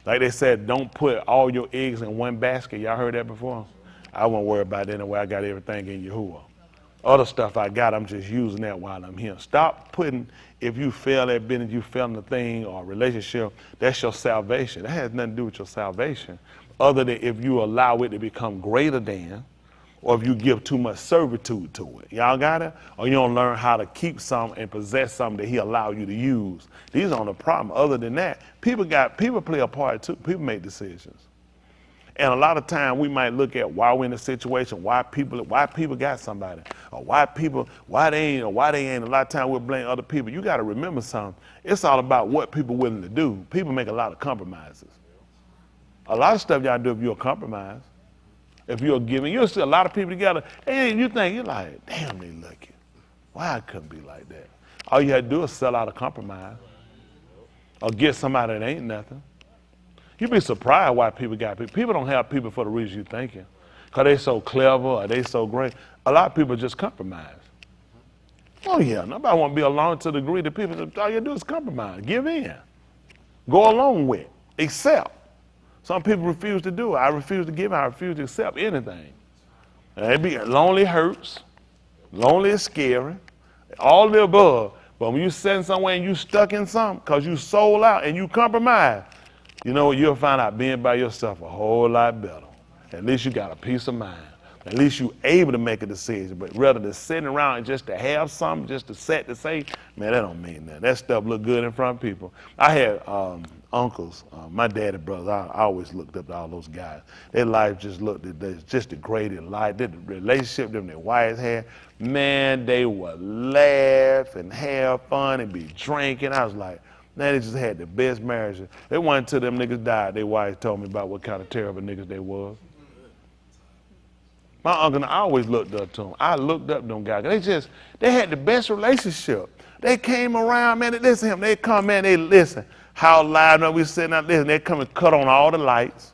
Like they said, don't put all your eggs in one basket. Y'all heard that before? I won't worry about it anyway. I got everything in Yahuwah. Other stuff I got, I'm just using that while I'm here. Stop putting, if you fail at business, you fail in a thing or a relationship, that's your salvation. That has nothing to do with your salvation. Other than if you allow it to become greater than, or if you give too much servitude to it. Y'all got it? Or you don't learn how to keep some and possess something that he allowed you to use. These aren't the problem. Other than that, people play a part too. People make decisions. And a lot of time we might look at why we're in a situation, why people got somebody, or why they ain't. A lot of time we'll blame other people. You got to remember something. It's all about what people willing to do. People make a lot of compromises. A lot of stuff y'all do if you're a compromise. If you're giving, you'll see a lot of people together, and you think, you're like, damn, they lucky. Why I couldn't be like that? All you had to do is sell out a compromise or get somebody that ain't nothing. You'd be surprised why people got people. People don't have people for the reason you're thinking, because they so clever or they so great. A lot of people just compromise. Oh, yeah, nobody want to be alone to the degree that people, all you do is compromise. Give in. Go along with. Accept. Some people refuse to do it. I refuse to give. I refuse to accept anything. And lonely hurts. Lonely is scary. All the above. But when you sitting somewhere and you stuck in something because you sold out and you compromise, you know, you'll find out being by yourself a whole lot better. At least you got a peace of mind. At least you able to make a decision. But rather than sitting around and just to have something, just to set to say, man, that don't mean that. That stuff look good in front of people. I had uncles, my daddy brothers. I always looked up to all those guys. Their life just looked just the greatest life. The relationship them their wives had, man, they would laugh and have fun and be drinking. I was like, man, they just had the best marriage. They went until them niggas died. Their wives told me about what kind of terrible niggas they was. My uncle, I always looked up to them. I looked up to them guys. They had the best relationship. They came around, man, they listen to him. They come, man, they listen. How loud now we sitting out listening. They come and cut on all the lights.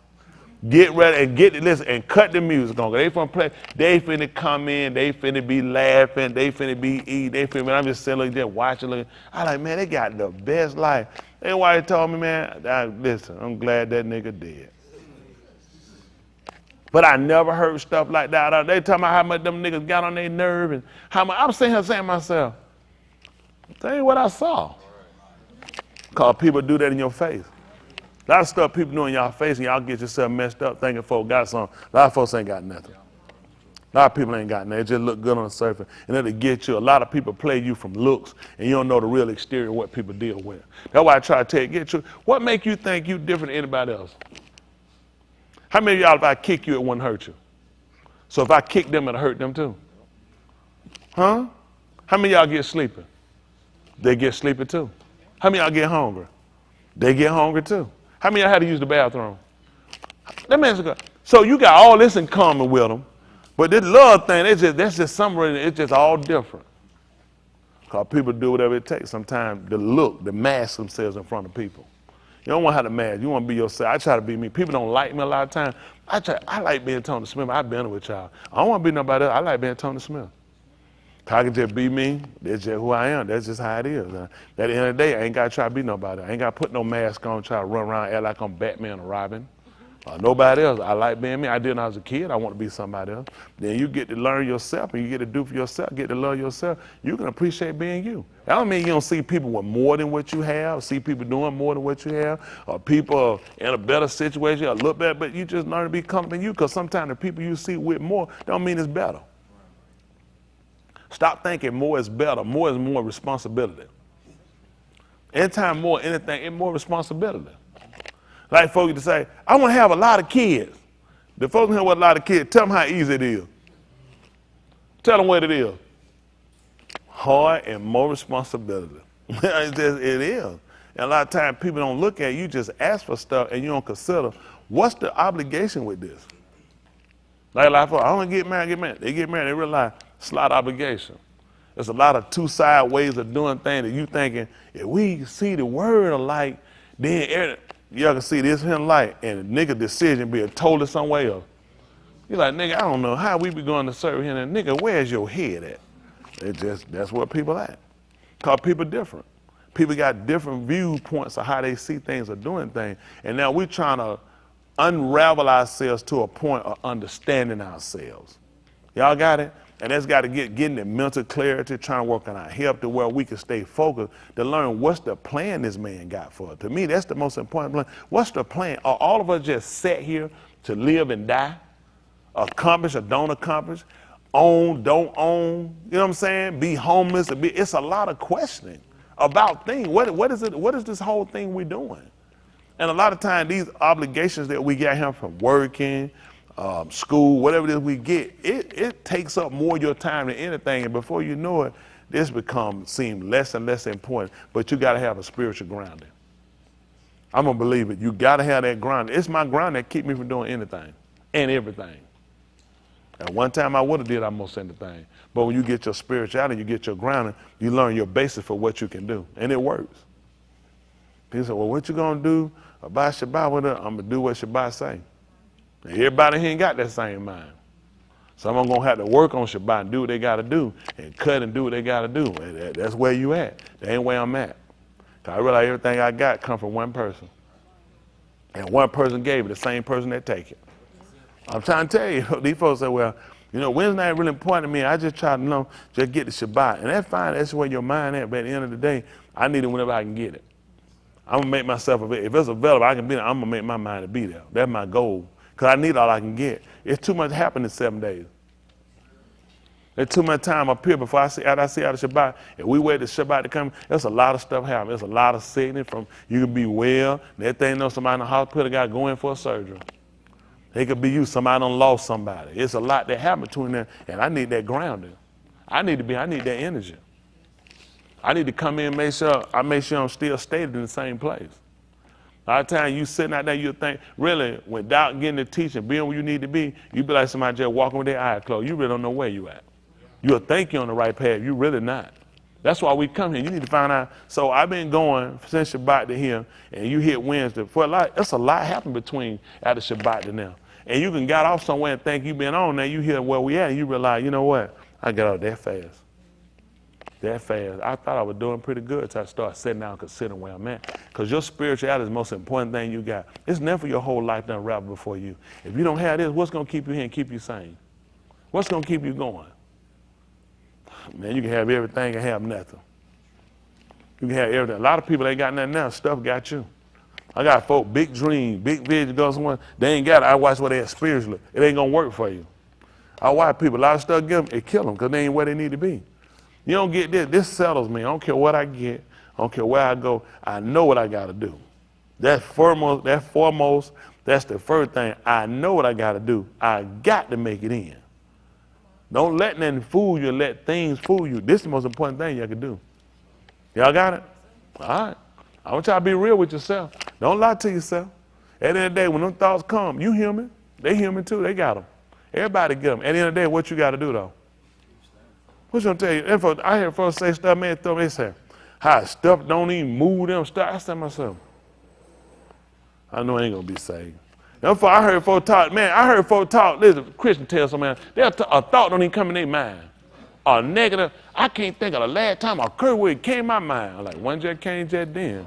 Get ready and listen and cut the music on. They finna play. They finna come in. They finna be laughing. They finna be eating. They finna. I'm just sitting there watching. Looking. I like, man, they got the best life. They wife told me, man, listen, I'm glad that nigga dead. But I never heard stuff like that. They talking about how much them niggas got on their nerve and how much. I'm sitting here saying to myself, tell you what I saw. Because people do that in your face. A lot of stuff people do in y'all face and y'all get yourself messed up thinking folks got something. A lot of folks ain't got nothing. A lot of people ain't got nothing. It just look good on the surface. And it'll get you. A lot of people play you from looks and you don't know the real exterior of what people deal with. That's why I try to tell you, get you. What make you think you different than anybody else? How many of y'all, if I kick you, it wouldn't hurt you? So if I kick them, it'll hurt them too? Huh? How many of y'all get sleepy? They get sleepy too. How many of y'all get hungry? They get hungry too. How many of y'all had to use the bathroom? That man's good. So you got all this in common with them, but this love thing, that's just something, it's just all different. Because people do whatever it takes sometimes to look, to mask themselves in front of people. You don't want to have to mask. You want to be yourself. I try to be me. People don't like me a lot of times. I like being Tony Smith. I've been with y'all. I don't want to be nobody else. I like being Tony Smith. I can just be me. That's just who I am. That's just how it is. At the end of the day, I ain't got to try to be nobody. I ain't got to put no mask on, try to run around, act like I'm Batman or Robin. Nobody else. I like being me. I did when I was a kid. I want to be somebody else. Then you get to learn yourself and you get to do for yourself, get to love yourself. You can appreciate being you. That don't mean you don't see people with more than what you have, see people doing more than what you have, or people in a better situation, a little better, but you just learn to be comfortable in you because sometimes the people you see with more don't mean it's better. Stop thinking more is better. More is more responsibility. Anytime more anything, it's more responsibility. Like folks to say, I want to have a lot of kids. The folks who have a lot of kids, tell them how easy it is. Tell them what it is. Hard and more responsibility. It is. And a lot of times people don't look at it. You just ask for stuff and you don't consider what's the obligation with this. Like a lot of folks, I want to get married. They get married, they realize it's a lot of obligation. There's a lot of two-side ways of doing things that you thinking, if we see the word alike, then y'all can see this him like, and the nigga decision be totally somewhere else. You're like, nigga, I don't know how we be going to serve him. And nigga, where's your head at? That's where people at. Because people different. People got different viewpoints of how they see things or doing things. And now we're trying to unravel ourselves to a point of understanding ourselves. Y'all got it? And that's got to getting the mental clarity, trying to work on our health to where we can stay focused to learn what's the plan this man got for us. To me, that's the most important plan. What's the plan? Are all of us just sat here to live and die? Accomplish or don't accomplish? Own, don't own? You know what I'm saying? Be homeless? It's a lot of questioning about things. What is it? What is this whole thing we're doing? And a lot of times these obligations that we get here from working, school, whatever it is we get, it takes up more of your time than anything. And before you know it, this seem less and less important. But you got to have a spiritual grounding. I'm going to believe it. You got to have that grounding. It's my ground that keep me from doing anything and everything. At one time I would have did almost anything. But when you get your spirituality, you get your grounding, you learn your basis for what you can do. And it works. People say, well, what you going to do about Shabbat with her? I'm going to do what Shabbat say. Everybody here ain't got that same mind. Some of them going to have to work on Shabbat and do what they got to do and cut and do what they got to do. That's where you at. That ain't where I'm at. Because I realize everything I got come from one person. And one person gave it, the same person that take it. I'm trying to tell you, these folks say, well, you know, Wednesday ain't really important to me. I just try to just get the Shabbat. And that's fine. That's where your mind at. But at the end of the day, I need it whenever I can get it. I'm going to make myself available. If it's available, I can be there. I'm going to make my mind to be there. That's my goal. Because I need all I can get. It's too much happening in 7 days. There's too much time up here before I see out of Shabbat. If we wait the Shabbat to come, there's a lot of stuff happening. There's a lot of sickness from you can be well. That thing know somebody in the hospital got to go in for a surgery. It could be you, somebody done lost somebody. It's a lot that happened between them, and I need that grounding. I need that energy. I need to come in and make sure I'm still stated in the same place. A lot of times you sitting out there, you think, really, without getting the teaching, being where you need to be, you be like somebody just walking with their eyes closed. You really don't know where you at. You'll think you're on the right path. You're really not. That's why we come here. You need to find out. So I've been going since Shabbat to here, and you hit Wednesday. It's a lot happened between after Shabbat to now. And you can get off somewhere and think you've been on there. You hear where we at, and you realize, you know what? I got out that fast. That fast. I thought I was doing pretty good until I started sitting down and considering where I'm at. Because your spirituality is the most important thing you got. It's never your whole life done wrapped before you. If you don't have this, what's going to keep you here and keep you sane? What's going to keep you going? Man, you can have everything and have nothing. You can have everything. A lot of people ain't got nothing now. Stuff got you. I got folk, big dreams, big vision, go somewhere. They ain't got it. I watch what they have spiritually. It ain't going to work for you. I watch people, a lot of stuff give them, it kill them because they ain't where they need to be. You don't get this. This settles me. I don't care what I get. I don't care where I go. I know what I got to do. That's foremost. That's the first thing. I know what I got to do. I got to make it in. Don't let nothing fool you. Let things fool you. This is the most important thing you can do. Y'all got it? All right. I want y'all to be real with yourself. Don't lie to yourself. At the end of the day, when them thoughts come, you human. They human too. They got them. Everybody get them. At the end of the day, what you got to do, though? What's going to tell you? I hear folks say stuff, man, they say, how stuff don't even move them stuff. I said to myself, I know I ain't going to be saved. Therefore, I heard folks talk, listen, Christian tell somebody, a thought don't even come in their mind. A negative, I can't think of the last time a curse word came in my mind. I'm like, one just came just then.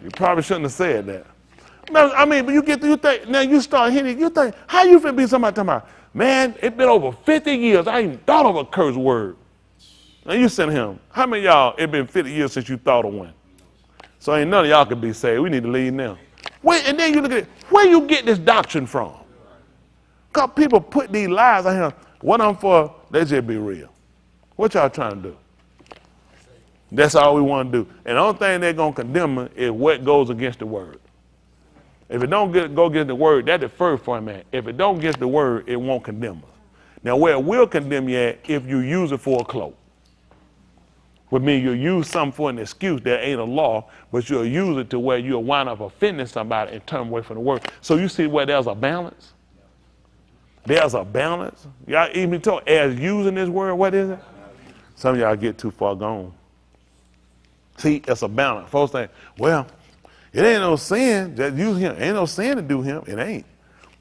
You probably shouldn't have said that. I mean, but you think, now you start hitting, you think, how you finna be somebody talking about, man, it's been over 50 years, I ain't thought of a curse word. Now you send him, how many of y'all, it been 50 years since you thought of one? So ain't none of y'all could be saved. We need to leave now. Wait, and then you look at it, where you get this doctrine from? Because people put these lies out here, what I'm for, let's just be real. What y'all trying to do? That's all we want to do. And the only thing they're going to condemn us is what goes against the word. If it don't go against the word, that's the first format. If it don't against the word, it won't condemn us. Now, where it will condemn you at, if you use it for a cloak. Which means you'll use something for an excuse that ain't a law, but you'll use it to where you'll wind up offending somebody and turn away from the word. So you see where there's a balance? There's a balance. Y'all even told as using this word, what is it? Some of y'all get too far gone. See, it's a balance. Folks think, well, it ain't no sin, just use him. Ain't no sin to do him. It ain't.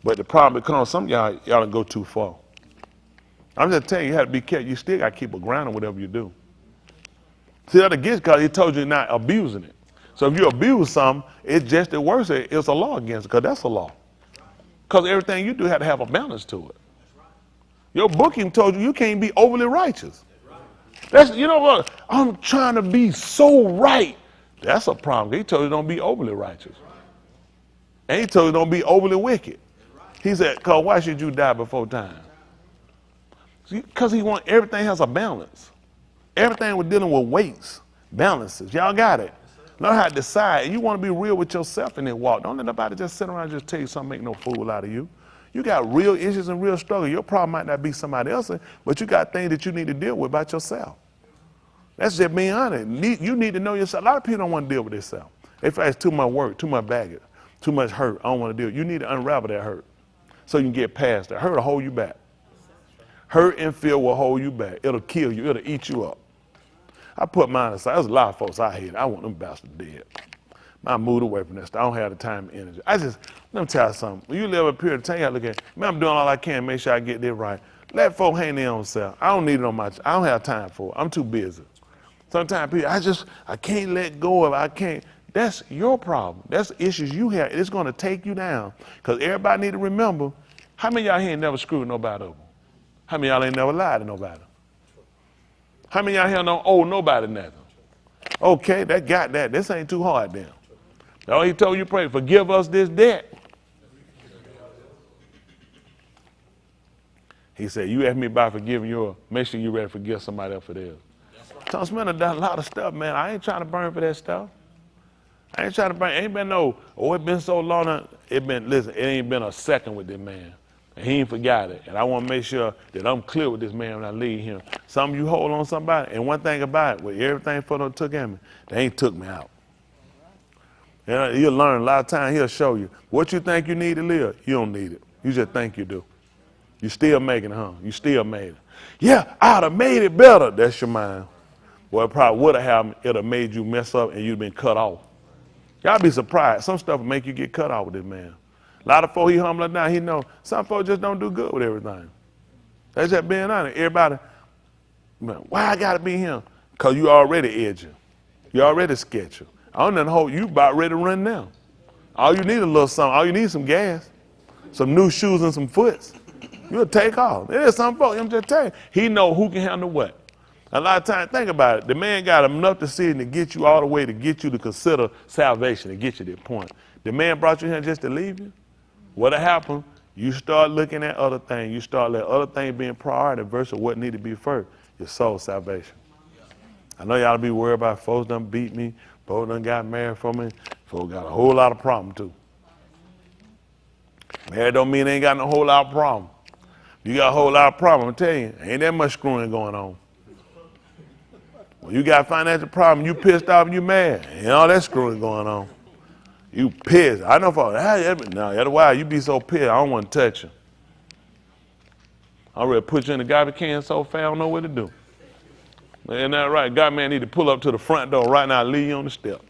But the problem becomes some of y'all don't go too far. I'm just telling you, you have to be careful. You still got to keep a ground on whatever you do. See, that against because he told you not abusing it. So if you abuse something, it's just the worst. It's a law against it because that's a law. Because everything you do have to have a balance to it. Your book even told you can't be overly righteous. That's, you know what? I'm trying to be so right. That's a problem. He told you don't be overly righteous. And he told you don't be overly wicked. He said, because why should you die before time? Because he wants everything has a balance. Everything we're dealing with weights, balances. Y'all got it. Learn how to decide. And you want to be real with yourself in that walk. Don't let nobody just sit around and just tell you something, make no fool out of you. You got real issues and real struggles. Your problem might not be somebody else's, but you got things that you need to deal with about yourself. That's just being honest. You need to know yourself. A lot of people don't want to deal with themselves. They feel it's too much work, too much baggage, too much hurt. I don't want to deal. You need to unravel that hurt so you can get past it. Hurt will hold you back. Hurt and fear will hold you back. It'll kill you. It'll eat you up. I put mine aside. There's a lot of folks I hate. I want them bastards dead. I moved away from that stuff. I don't have the time and energy. Let me tell you something. When you live a period of time, you got to look at, man, I'm doing all I can to make sure I get this right. Let folks hang their own self. I don't need it on my, I don't have time for it. I'm too busy. Sometimes people, I can't let go of it. I can't. That's your problem. That's issues you have. It's going to take you down. Because everybody need to remember, how many of y'all here ain't never screwed nobody over? How many of y'all ain't never lied to nobody? How many of y'all here don't owe nobody nothing? Okay, that got that. This ain't too hard then. All he told you, pray, forgive us this debt. He said, you ask me about forgiving yours, make sure you're ready to forgive somebody else for theirs. Thomas Mann done a lot of stuff, man. I ain't trying to burn for that stuff. I ain't trying to burn. Ain't been no, oh, it been so long. Listen, it ain't been a second with this man. And he ain't forgot it. And I want to make sure that I'm clear with this man when I leave him. Some of you hold on somebody, and one thing about it, with everything for them took at me, they ain't took me out. And you'll learn a lot of times, he'll show you. What you think you need to live, you don't need it. You just think you do. You still making it, huh? You still made it. Yeah, I'd have made it better. That's your mind. Well, it probably would have happened. It would have made you mess up and you'd been cut off. Y'all be surprised. Some stuff will make you get cut off with this man. A lot of folks he humbling down, he know some folks just don't do good with everything. That's just being honest. Everybody, man, why I gotta be him? Because you already edging. You already sketching. I don't know, you about ready to run now. All you need is a little something. All you need is some gas, some new shoes and some foots. You'll take off. There's some folks, I'm just telling you, he know who can handle what. A lot of times, think about it. The man got enough decision to get you all the way to get you to consider salvation, to get you to that point. The man brought you here just to leave you. What'll happen? You start looking at other things. You start letting other things being priority versus what need to be first. Your soul salvation. I know y'all be worried about folks done beat me, folks done got married for me, folks got a whole lot of problem too. Married don't mean they ain't got no whole lot of problem. You got a whole lot of problem, I'm telling you, ain't that much screwing going on. When you got a financial problem, you pissed off and you mad. Ain't all that screwing going on. You pissed. I know for no, that's why you be so pissed. I don't want to touch you. I already put you in the garbage can so fast I don't know what to do. Ain't that right? God man need to pull up to the front door right now, leave you on the step.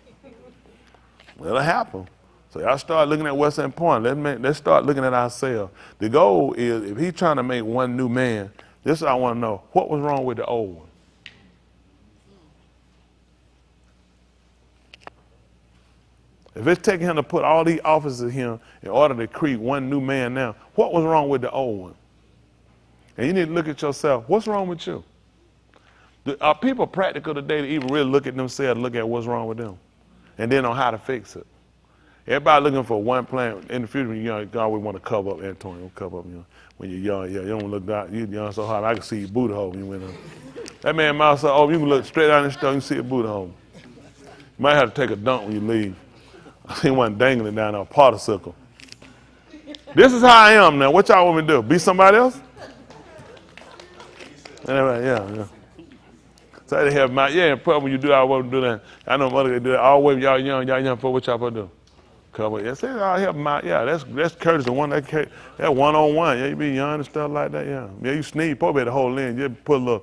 That'll happen. So y'all start looking at what's important. Let's start looking at ourselves. The goal is, if he's trying to make one new man, this is what I want to know. What was wrong with the old one? If it's taking him to put all these officers here in order to create one new man now, what was wrong with the old one? And you need to look at yourself. What's wrong with you? Are people practical today to even really look at themselves and look at what's wrong with them? And then on how to fix it. Everybody looking for one plan. In the future, you always want to cover up, Antonio, cover up, when you're young. Yeah, you don't look down, you're young so hard. I can see your booty hole when you went on. That man mouth said, oh, you can look straight down the store, you can see your booty hole. You might have to take a dump when you leave. He wasn't dangling down on a particle. This is how I am now. What y'all want me to do? Be somebody else? Yeah. So they have probably when you do, I want to do that. I know mother do that. All the way y'all young for what y'all supposed to do? Cover. Yeah, say I'll help them out. Yeah, that's courtesy. That one-on-one. Yeah, you be young and stuff like that. Yeah. Yeah, you sneeze, probably the whole in. You just put a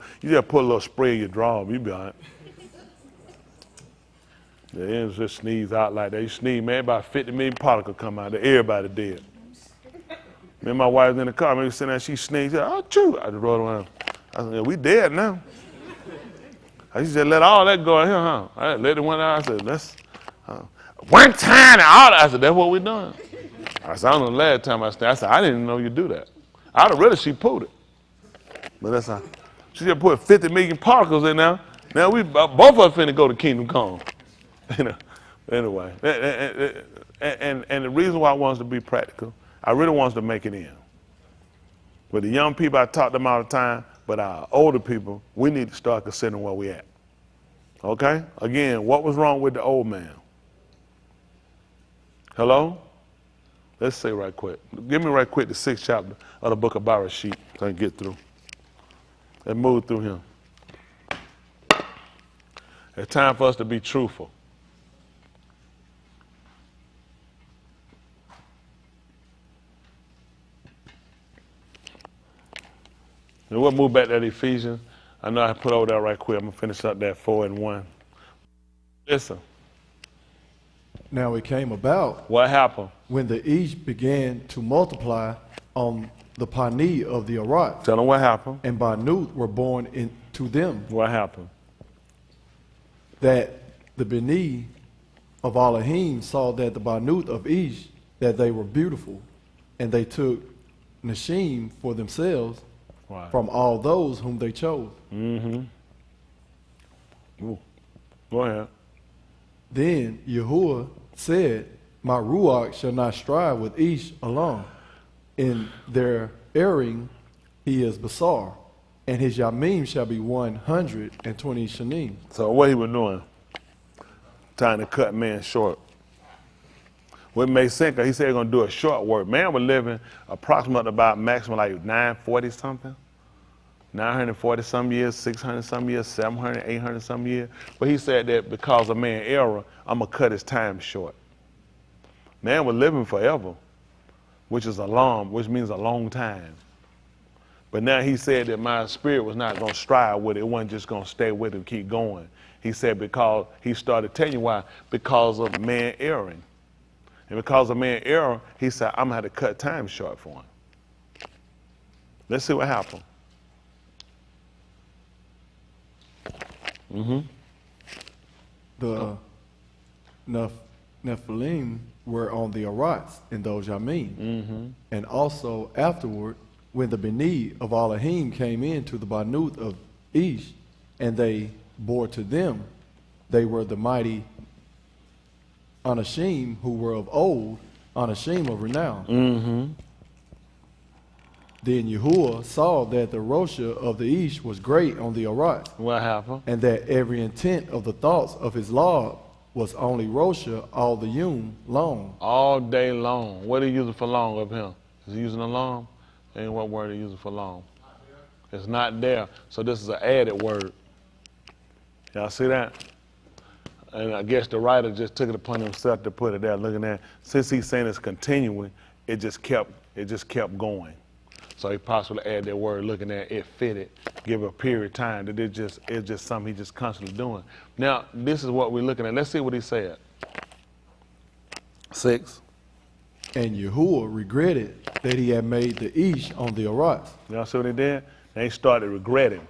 little spray in your draw. You be all right. Yeah, you just sneeze out like that. You sneeze, man, about 50 million particles come out. Everybody dead. Me and my wife was in the car. Maybe sitting there, she sneezed. Oh, choo! I just rolled around. I said, yeah, we dead now. I used to let all that go in here, huh? I let it one out. I said, one time and all that. I said, that's what we doing. I said, I don't know the last time I said, I didn't even know you do that. I'd have rather she pulled it. But that's how. She just put 50 million particles in there. Now we both of us finna go to Kingdom Come. Anyway. And the reason why I want us to be practical, I really want us to make it in. With the young people, I talk to them all the time, but our older people, we need to start considering where we at. Okay? Again, what was wrong with the old man? Hello? Let's say right quick. Give me right quick the 6th chapter of the book of Bereshit so I can get through. Let's move through him. It's time for us to be truthful. And we'll move back to that Ephesians. I know I put over there right quick. I'm going to finish up that 4 and 1. Listen. Now it came about What happened? when the East began to multiply on the Pani of the Arat, Tell them what happened. and Banut were born into them, What happened? that the Beni of Elohim saw that the Banut of Ish, that they were beautiful, and they took Nashim for themselves Why? from all those whom they chose. Mm-hmm. Ooh. Go ahead. Then Yahuwah said, my Ruach shall not strive with Ish alone in their erring he is Basar, and his Yamim shall be 120 Shanim. So what he was doing? Trying to cut man short. What made sense, 'cause he said he's going to do a short work. Man was living approximately about maximum like 940 something. 940 some years, 600 some years, 700, 800 some years. But he said that because of man's error, I'm going to cut his time short. Man was living forever, which is which means a long time. But now he said that my spirit was not going to strive with it. It wasn't just going to stay with him, keep going. He said because he started telling you why, because of man erring. And because of man error, he said, I'm going to have to cut time short for him. Let's see what happened. The Nephilim were on the Arats in those Yamim. And also afterward, when the Beni of Elohim came in to the Banuth of Ish, and they bore to them, they were the mighty Anashim who were of old, Anashim of renown. Then Yahuwah saw that the Rosha of the Ish was great on the Arat, What happened? and that every intent of the thoughts of his law was only Rosha all the Yom long. All day long. What are you using for long up here? Is he using a long? Ain't what word he using for long? It's not there. So this is an added word. Y'all see that? And I guess the writer just took it upon himself to put it there. Looking at, since he's saying it's continuing, it just kept going. So he possibly add that word, looking at it fitted, give a period of time that it's just something he's just constantly doing. Now, this is what we're looking at. Let's see what he said. 6. And Yahuwah regretted that he had made the Ish on the Arat, Y'all see what he did? They started regretting.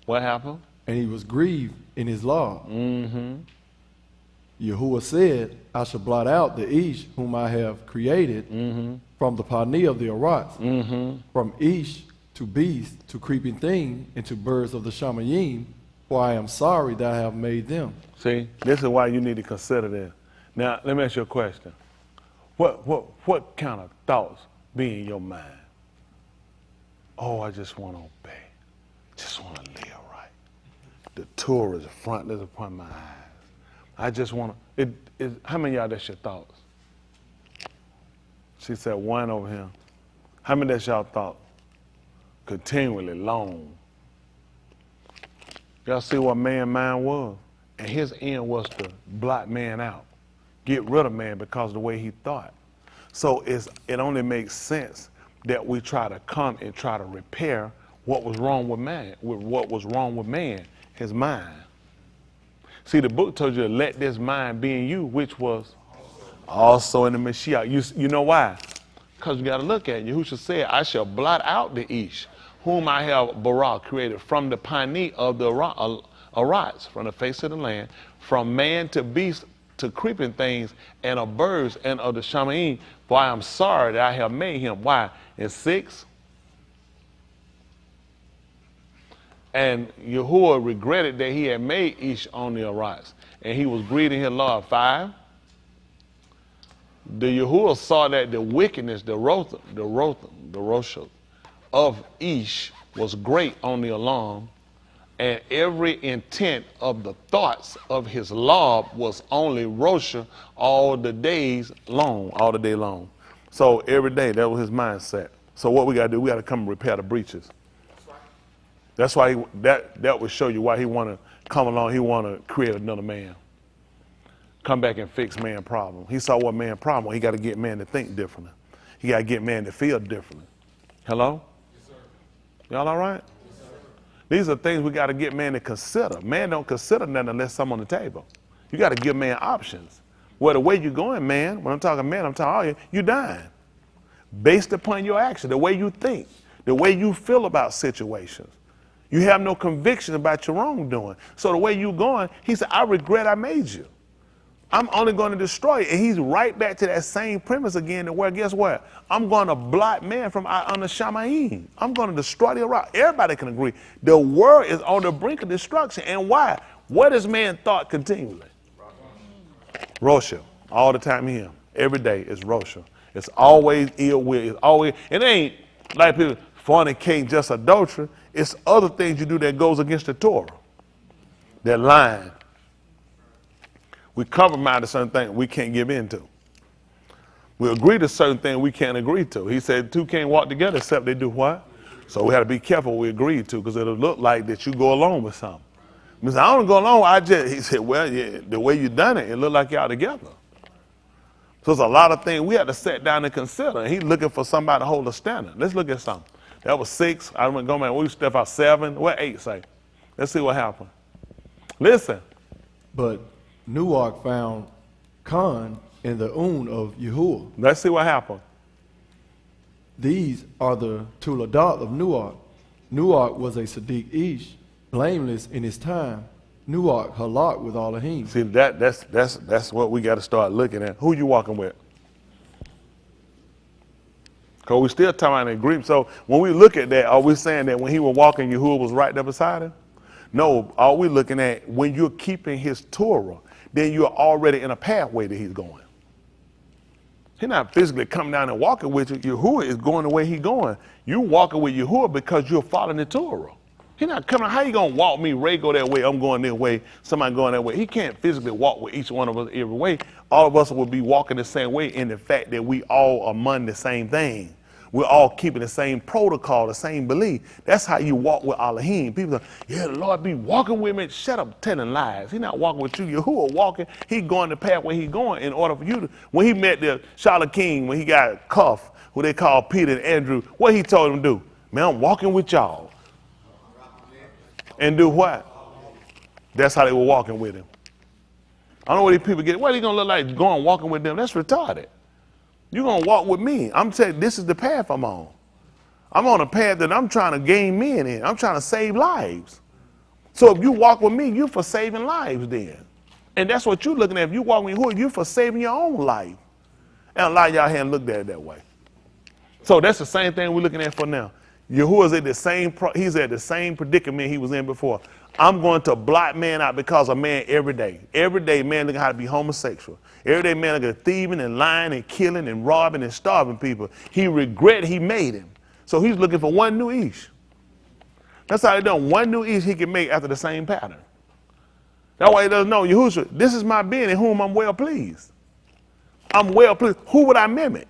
What happened? and he was grieved in his law. Yahuwah said, I shall blot out the Ish whom I have created from the Pani of the Arat, from Ish to beast to creeping thing and to birds of the Shamayim, for I am sorry that I have made them. See, this is why you need to consider this. Now, let me ask you a question. What kind of thoughts be in your mind? Oh, I just want to obey. Just want to live right. The Torah is frontless upon my eyes. I just want to. How many of y'all that's your thoughts? She said one over here. How many that's y'all thoughts? Continually long. Y'all see what man's mind was? And his end was to blot man out. Get rid of man because of the way he thought. So it only makes sense that we try to come and try to repair what was wrong with man, his mind. See, the book told you to let this mind be in you, which was also in the Mashiach. You know why? Because you got to look at it. Yahushua said, I shall blot out the Ish, whom I have bara created from the Pani of the Arats, from the face of the land, from man to beast to creeping things, and of birds and of the Shamayim, for I am sorry that I have made him. Why? In 6, and Yahuwah regretted that he had made Ish on the Arats, and he was grieved in his law. 5, the Yahuwah saw that the wickedness, the Rosha of Ish was great on the alarm, and every intent of the thoughts of his law was only Rosha all the day long. So every day, that was his mindset. So what we got to do, we got to come and repair the breaches. That's why that would show you why he want to come along. He want to create another man. Come back and fix man's problem. He saw what man's problem was. He got to get man to think differently. He got to get man to feel differently. Hello? Yes, sir. Y'all all right? Yes, sir. These are things we got to get man to consider. Man don't consider nothing unless something on the table. You got to give man options. Well, the way you're going, man, when I'm talking man, I'm talking all you dying. Based upon your action, the way you think, the way you feel about situations. You have no conviction about your wrongdoing. So the way you're going, he said, I regret I made you. I'm only going to destroy you. And he's right back to that same premise again, to where, guess what? I'm going to blot man from on the Shamayim. I'm going to destroy the Iraq. Everybody can agree. The world is on the brink of destruction. And why? What is man thought continually? Rosha. All the time here. Every day is Rosha. It's always ill will. It's always, it ain't like people, fornicating, just adultery. It's other things you do that goes against the Torah. They're lying. We compromise to certain things we can't give in to. We agree to certain things we can't agree to. He said two can't walk together except they do what? So we have to be careful what we agree to, because it'll look like that you go along with something. I mean, I don't go along. He said, well, yeah, the way you done it, it looked like y'all together. So there's a lot of things we had to sit down and consider. And he's looking for somebody to hold a standard. Let's look at something. That was 6. I went go man. We step out 7. What 8 say? Let's see what happened. Listen. But Nuach found Khan in the Un of Yahuwah. Let's see what happened. These are the Tuledat of Nuach. Nuach was a Sadiq Ish, blameless in his time. Nuach halak with Elohim. See, that's what we got to start looking at. Who you walking with? Because we still talking about an agreement. So when we look at that, are we saying that when he was walking, Yahuwah was right there beside him? No, are we looking at when you're keeping his Torah, then you're already in a pathway that he's going. He's not physically coming down and walking with you. Yahuwah is going the way he's going. You're walking with Yahuwah because you're following the Torah. He's not coming. How you going to walk me? Ray go that way. I'm going this way. Somebody going that way. He can't physically walk with each one of us every way. All of us will be walking the same way in the fact that we all are among the same thing. We're all keeping the same protocol, the same belief. That's how you walk with Elohim. People say, yeah, the Lord be walking with me. Shut up telling lies. He's not walking with you. Yahuwah walking. He's going the path where he's going in order for you to. When he met the Charlotte King, when he got cuffed, who they call Peter and Andrew, what he told them to do? Man, I'm walking with y'all. And do what? That's how they were walking with him. I don't know what these people get. What are they going to look like going walking with them? That's retarded. You're going to walk with me. I'm saying this is the path I'm on. I'm on a path that I'm trying to gain men in. I'm trying to save lives. So if you walk with me, you're for saving lives then. And that's what you're looking at. If you walk with Yahuwah, you're for saving your own life. And a lot of y'all haven't looked at it that way. So that's the same thing we're looking at for now. Yahuwah's at the same, he's at the same predicament he was in before. I'm going to blot man out because of man every day. Every day, man looking how to be homosexual. Every day, man looking at thieving and lying and killing and robbing and starving people. He regret he made him. So he's looking for one new Ish. That's how they done. One new Ish he can make after the same pattern. That's why he doesn't know, Yahushua, this is my being in whom I'm well pleased. I'm well pleased. Who would I mimic?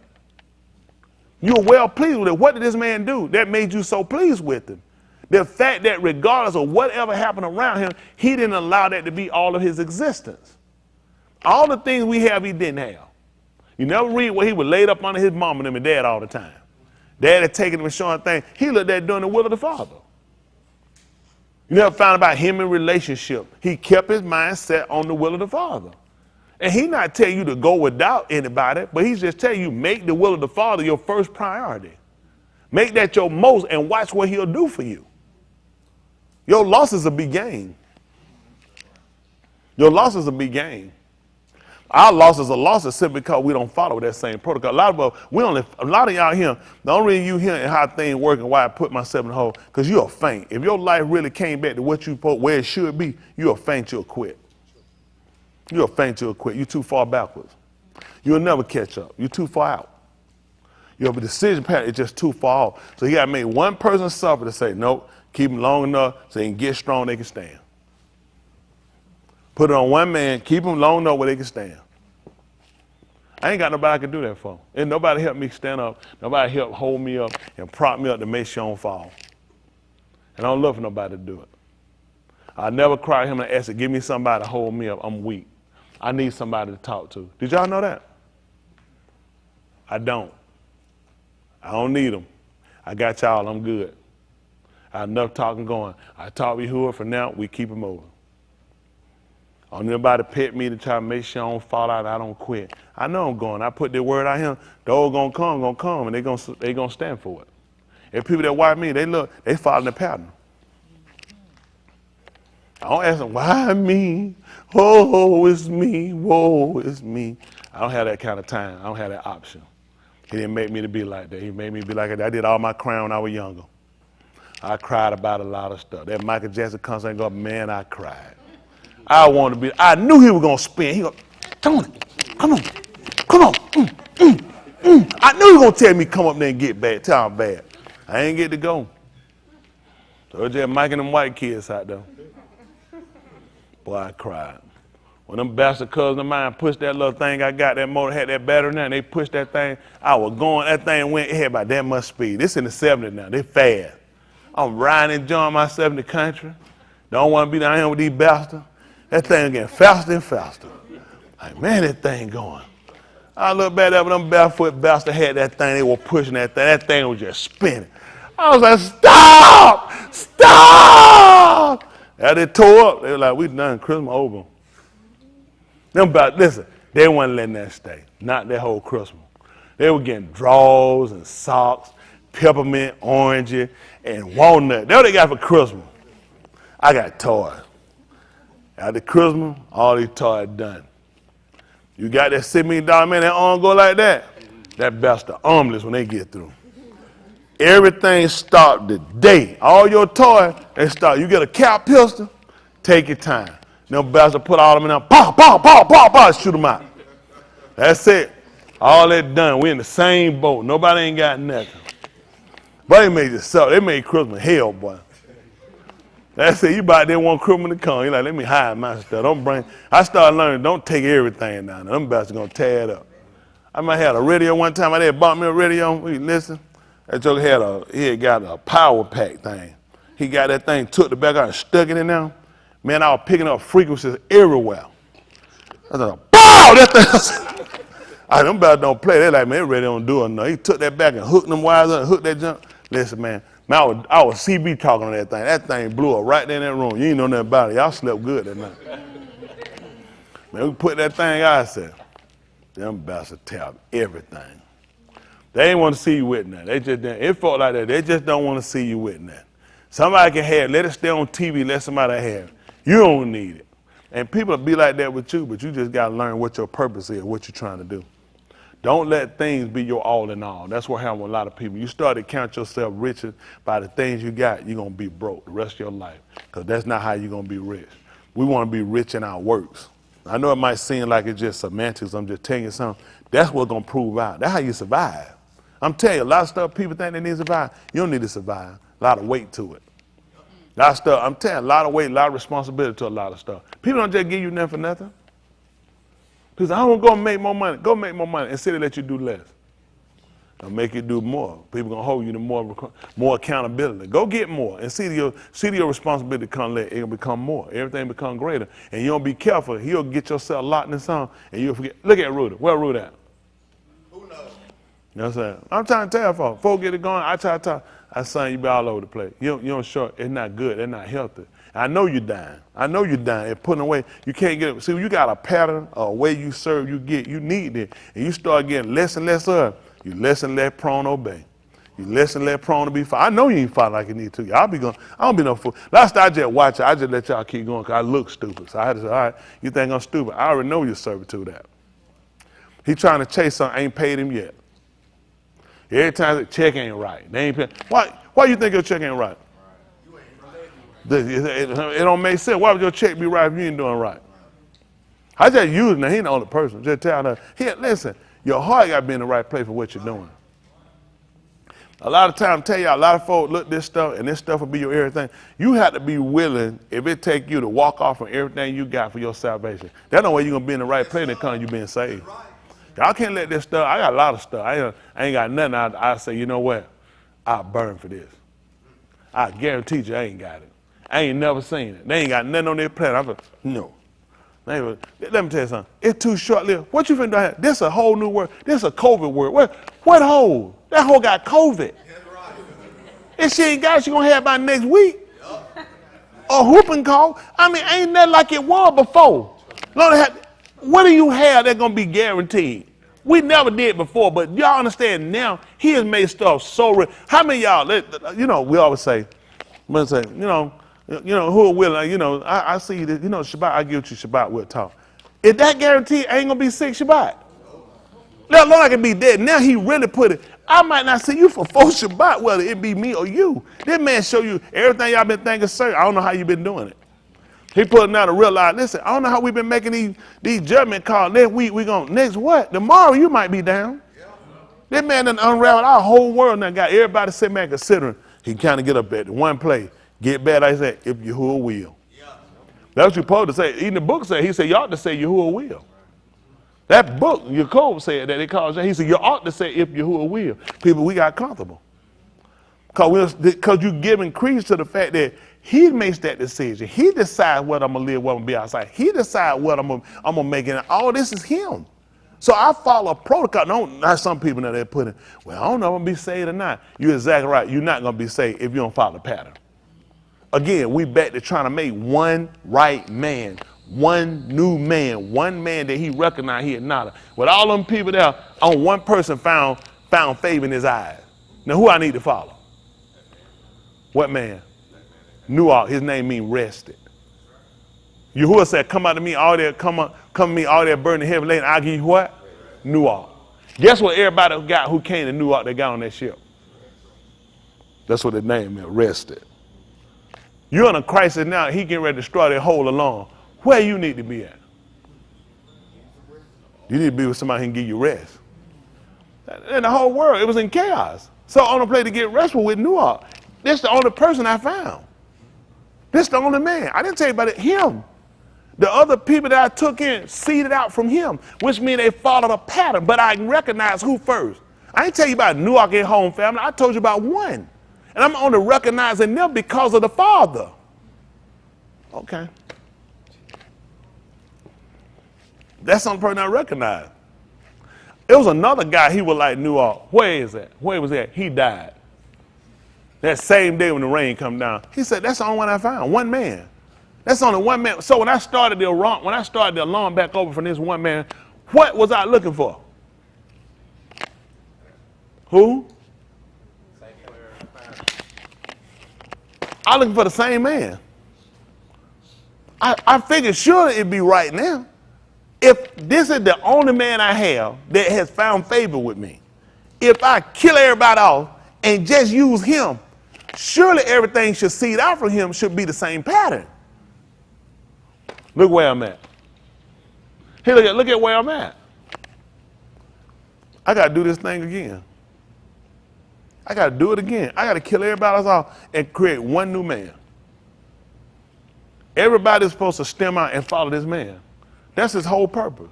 You were well pleased with it. What did this man do that made you so pleased with him? The fact that regardless of whatever happened around him, he didn't allow that to be all of his existence. All the things we have, he didn't have. You never read where he was laid up under his mom and them and dad all the time. Dad had taken him and showing things. He looked at doing the will of the Father. You never found about him in relationship. He kept his mind set on the will of the Father. And he not tell you to go without anybody, but he's just telling you make the will of the Father your first priority. Make that your most and watch what he'll do for you. Your losses will be gain. Your losses will be gain. Our losses are losses simply because we don't follow that same protocol. A lot of y'all here, the only reason you hearing how things work and why I put myself in the hole, because you'll faint. If your life really came back to what you put where it should be, you'll faint, you'll quit. You'll faint, you'll quit. You're too far backwards. You'll never catch up. You're too far out. Your decision pattern is just too far off. So you got to make one person suffer to say, nope, keep them long enough so they can get strong, they can stand. Put it on one man, keep them long enough where they can stand. I ain't got nobody I can do that for. And nobody help me stand up. Nobody help hold me up and prop me up to make sure I don't fall. And I don't look for nobody to do it. I never cry him and ask, give me somebody to hold me up. I'm weak. I need somebody to talk to. Did y'all know that? I don't. I don't need them. I got y'all. I'm good. I have enough talking going. I talk with Yahuwah for now. We keep it moving. I don't need nobody to pet me to try to make sure I don't fall out and I don't quit. I know I'm going. I put the word out here. Those gonna come, and they gonna stand for it. And people that watch me, they follow the pattern. I don't ask them, why me? Oh, it's me. Whoa, it's me. I don't have that kind of time. I don't have that option. He didn't make me to be like that. He made me be like that. I did all my crying when I was younger. I cried about a lot of stuff. That Michael Jackson concert and go, man, I cried. I knew he was going to spin. He go, come on. I knew he was going to tell me come up there and get bad, tell him bad. I ain't get to go. So it was just Mike and them white kids out there. Boy, I cried. When them bastard cousins of mine pushed that little thing I got, that motor had that battery now, and they pushed that thing, I was going, that thing went ahead by that much speed. This in the 70s now, they fast. I'm riding, enjoying myself in the country. Don't want to be down here with these bastards. That thing getting faster and faster. Like, man, that thing going. I look back up, them barefoot bastards had that thing, they were pushing that thing. That thing was just spinning. I was like, stop! Stop! As they tore up, they were like, we done, Christmas over. Them about, listen, they wasn't letting that stay. Not that whole Christmas. They were getting drawers and socks, peppermint, orange, and walnut. That's what they got for Christmas. I got toys. After Christmas, all these toys done. You got that $6 million man, that arm go like that. That bastard armless when they get through. Everything stopped today. All your toys, they stop. You get a cap pistol, take your time. Them bastards put all them in there, pow, pow, pow, pow, pow, shoot them out. That's it. All that done. We in the same boat. Nobody ain't got nothing. But they made it so. They made Christmas hell, boy. That's it. You about there want Christmas to come. You're like, let me hide my stuff. Don't bring. I started learning, don't take everything down there. Them bastards gonna tear it up. I might have a radio one time. I bought me a radio. We listen. That joker had got a power pack thing. He got that thing, took the back out and stuck it in there. Man, I was picking up frequencies everywhere. I was like, pow! That thing. Them bastards don't play. They like, man, that radio don't do it. No. He took that back and hooked them wires up and hooked that junk. Listen, man. I was CB talking on that thing. That thing blew up right there in that room. You ain't know nothing about it. Y'all slept good that night. Man, we put that thing out, I said, them bastards tell everything. They ain't want to see you with nothing. They just didn't. It felt like that. They just don't want to see you with nothing. Somebody can have it. Let it stay on TV. Let somebody have it. You don't need it. And people be like that with you, but you just got to learn what your purpose is, what you're trying to do. Don't let things be your all in all. That's what happened with a lot of people. You start to count yourself richer by the things you got, you're going to be broke the rest of your life, because that's not how you're going to be rich. We want to be rich in our works. I know it might seem like it's just semantics. I'm just telling you something. That's what's going to prove out. That's how you survive. I'm telling you, a lot of stuff people think they need to survive. You don't need to survive. A lot of weight to it. A lot of stuff, I'm telling you, a lot of weight, a lot of responsibility to a lot of stuff. People don't just give you nothing for nothing. Because I don't go make more money. Go make more money instead of let you do less. I'll make you do more. People gonna hold you to more accountability. Go get more and see your responsibility come later. It'll become more. Everything become greater. And you don't be careful. You'll get yourself locked in something and you'll forget. Look at Rudy. Where Rudy at? Who knows? You know what I'm saying? I'm trying to tell you, folks. Before get it going, I try to talk. I say you be all over the place. You don't show it's not good. It's not healthy. I know you're dying. I know you're dying. It's putting away. You can't get it. See, you got a pattern, a way you serve, you need it. And you start getting less and less of it. You less and less prone to obey. You less and less prone to be fighting. I know you ain't fighting like you need to. I don't be no fool. Last time I just watch it. I just let y'all keep going because I look stupid. So I had to say, all right, you think I'm stupid. I already know you're servitude that. He trying to chase something, ain't paid him yet. Every time the check ain't right. They ain't paid. Why you think your check ain't right? It don't make sense. Why would your check be right if you ain't doing right? I just use it. Now, he ain't the only person. Just tell her, here, listen, your heart got to be in the right place for what you're doing. A lot of times, tell y'all, a lot of folks look at this stuff, and this stuff will be your everything. You have to be willing, if it take you to walk off from everything you got for your salvation. That's no way you're going to be in the right place until you being saved. Y'all can't let this stuff, I got a lot of stuff. I ain't got nothing. I say, you know what? I'll burn for this. I guarantee you I ain't got it. I ain't never seen it. They ain't got nothing on their planet. I'm like, no. Let me tell you something. It's too short-lived. What you finna do? This is a whole new word. This is a COVID word. What hole? That hole got COVID. If she ain't got it, she gonna have it by next week. A whooping cough. I mean, ain't nothing like it was before. What do you have that's gonna be guaranteed? We never did before, but y'all understand now, he has made stuff so real. How many of y'all, we always say, who are willing, I see that, Shabbat, I give you Shabbat, we'll talk. If that guarantee ain't gonna be sick Shabbat. Let alone I can be dead. Now he really put it, I might not see you for 4 Shabbat, whether it be me or you. This man show you everything y'all been thinking, sir. I don't know how you been doing it. He putting out a real lie. Listen, I don't know how we've been making these judgment calls. Next week next what? Tomorrow you might be down. This man done unraveled our whole world now. Got everybody sitting back considering he kind of get up at one place. Get bad, I said, if Yahuwah will. Yeah. That's what you're supposed to say. Even the book said, he said, you ought to say Yahuwah will. That book, Jacob said that, it calls that. He said, you ought to say if Yahuwah will. People, we got comfortable. Because you're giving credence to the fact that he makes that decision. He decides what I'm going to live, what I'm going to be outside. He decides what I'm going to make it. All this is him. So I follow a protocol. Not some people that they're putting, well, I don't know if I'm going to be saved or not. You're exactly right. You're not going to be saved if you don't follow the pattern. Again, we back to trying to make one right man, one new man, one man that he recognized he acknowledged. With all them people there, on one person found favor in his eyes. Now, who I need to follow? What man? Nuach. His name means rested. Yahuwah said, come out to me, all that, come to me, all that burning heavy laden. I'll give you what? Nuach. Guess what everybody got who came to Nuach that got on that ship? That's what the name is, rested. You're in a crisis now. He getting ready to destroy that whole along. Where you need to be at? You need to be with somebody who can give you rest. And the whole world, it was in chaos. So on the place to get restful with Nuach. This is the only person I found. This is the only man. I didn't tell you about it. Him. The other people that I took in seeded out from him, which means they followed a pattern. But I recognize who first. I didn't tell you about Nuach at home family. I told you about one. And I'm only recognizing them because of the Father. Okay. That's the only person I recognize. It was another guy, he was like Nuach. Where is that? Where was that? He died. That same day when the rain come down. He said, that's the only one I found. One man. That's only one man. So when I started the alarm back over from this one man, what was I looking for? Who? I'm looking for the same man. I figured surely it'd be right now. If this is the only man I have that has found favor with me, if I kill everybody off and just use him, surely everything should seed out from him should be the same pattern. Look where I'm at. Hey, look at where I'm at. I got to do this thing again. I got to do it again. I got to kill everybody else off and create one new man. Everybody's supposed to stem out and follow this man. That's his whole purpose.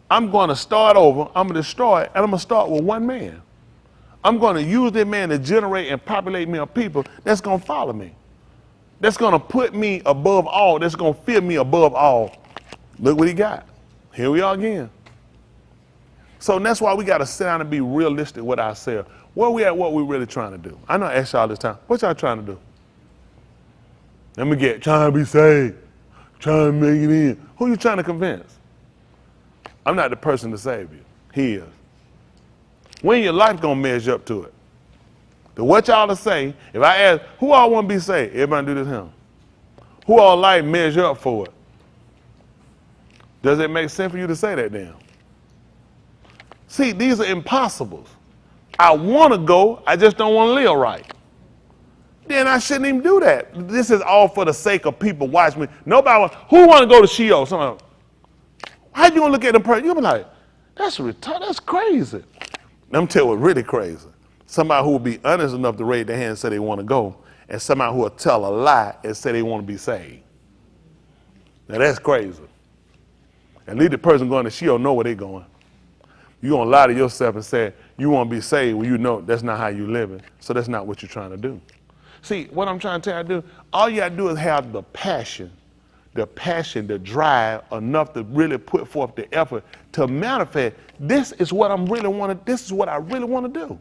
I'm going to start over. I'm going to destroy it, and I'm going to start with one man. I'm going to use that man to generate and populate me a people that's going to follow me. That's going to put me above all. That's going to fill me above all. Look what he got. Here we are again. So that's why we got to sit down and be realistic with ourselves. Where we at, what we really trying to do? I know I ask y'all this time. What y'all trying to do? Let me get trying to be saved. Trying to make it in. Who you trying to convince? I'm not the person to save you. He is. When your life going to measure up to it? To what y'all to say, if I ask, who all want to be saved? Everybody do this him. Who all life measure up for it? Does it make sense for you to say that then? See, these are impossibles. I want to go, I just don't want to live right. Then I shouldn't even do that. This is all for the sake of people watching me. Nobody, who want to go to Sheol? Somebody, how you going to look at them person? You'll be like, that's retarded, that's crazy. Let me tell you what's really crazy. Somebody who will be honest enough to raise their hand and say they want to go, and somebody who will tell a lie and say they want to be saved. Now that's crazy. At least the person going to Sheol know where they're going. You're going to lie to yourself and say you want to be saved when you know that's not how you're living. So that's not what you're trying to do. See, what I'm trying to tell you to do, all you got to do is have the passion, the drive enough to really put forth the effort to manifest. This is what I'm really want to, this is what I really want to do.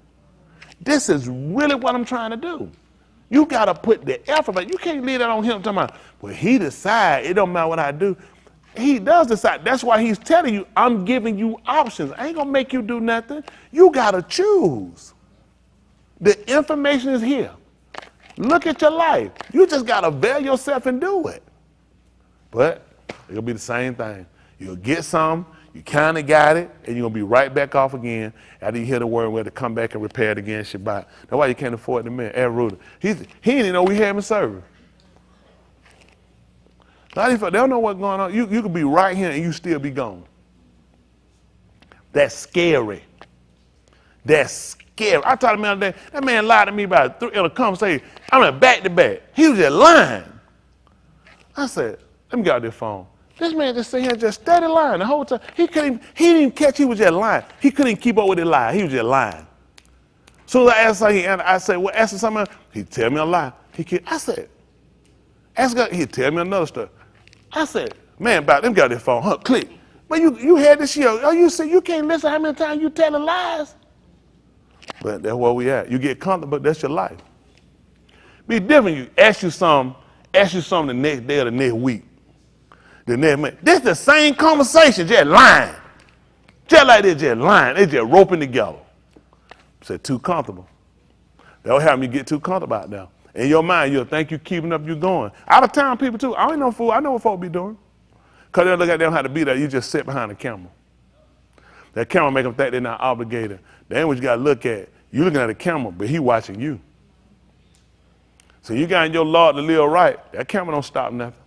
This is really what I'm trying to do. You got to put the effort, but you can't leave that on him talking about, well, he decide, it don't matter what I do. He does decide. That's why he's telling you, I'm giving you options. I ain't going to make you do nothing. You got to choose. The information is here. Look at your life. You just got to avail yourself and do it. But it'll be the same thing. You'll get some, you kind of got it, and you're going to be right back off again after you hear the word where to come back and repair it again, Shabbat. That's why you can't afford the man. Ed Ruder. He didn't even know we had him serving. They don't know what's going on. You could be right here and you still be gone. That's scary. That's scary. I told him the other day, that man lied to me about in a conversation. I went back to back. He was just lying. I said, let me get out this phone. This man just sitting here just steady lying the whole time. He didn't even catch he was just lying. He couldn't even keep up with the lie. He was just lying. So I asked him, I said, well, ask him something. He'd tell me a lie. I said, ask God, he'd tell me another story. I said, man, about them got this phone, huh? Click. But you had this shit. Oh, you say you can't listen how many times you telling lies. But that's where we at. You get comfortable, that's your life. Be different. You ask you something the next day or the next week. The next minute. This the same conversation, just lying. Just like this, just lying. They just roping together. Said too comfortable. That'll have me get too comfortable out there. In your mind, you'll think you're keeping up, you're going. Out of town people too. I ain't no fool. I know what folk be doing. Because they'll look at them how to be there. You just sit behind the camera. That camera make them think they're not obligated. That ain't what you got to look at. You looking at the camera, but he watching you. So you got in your law to live right. That camera don't stop nothing.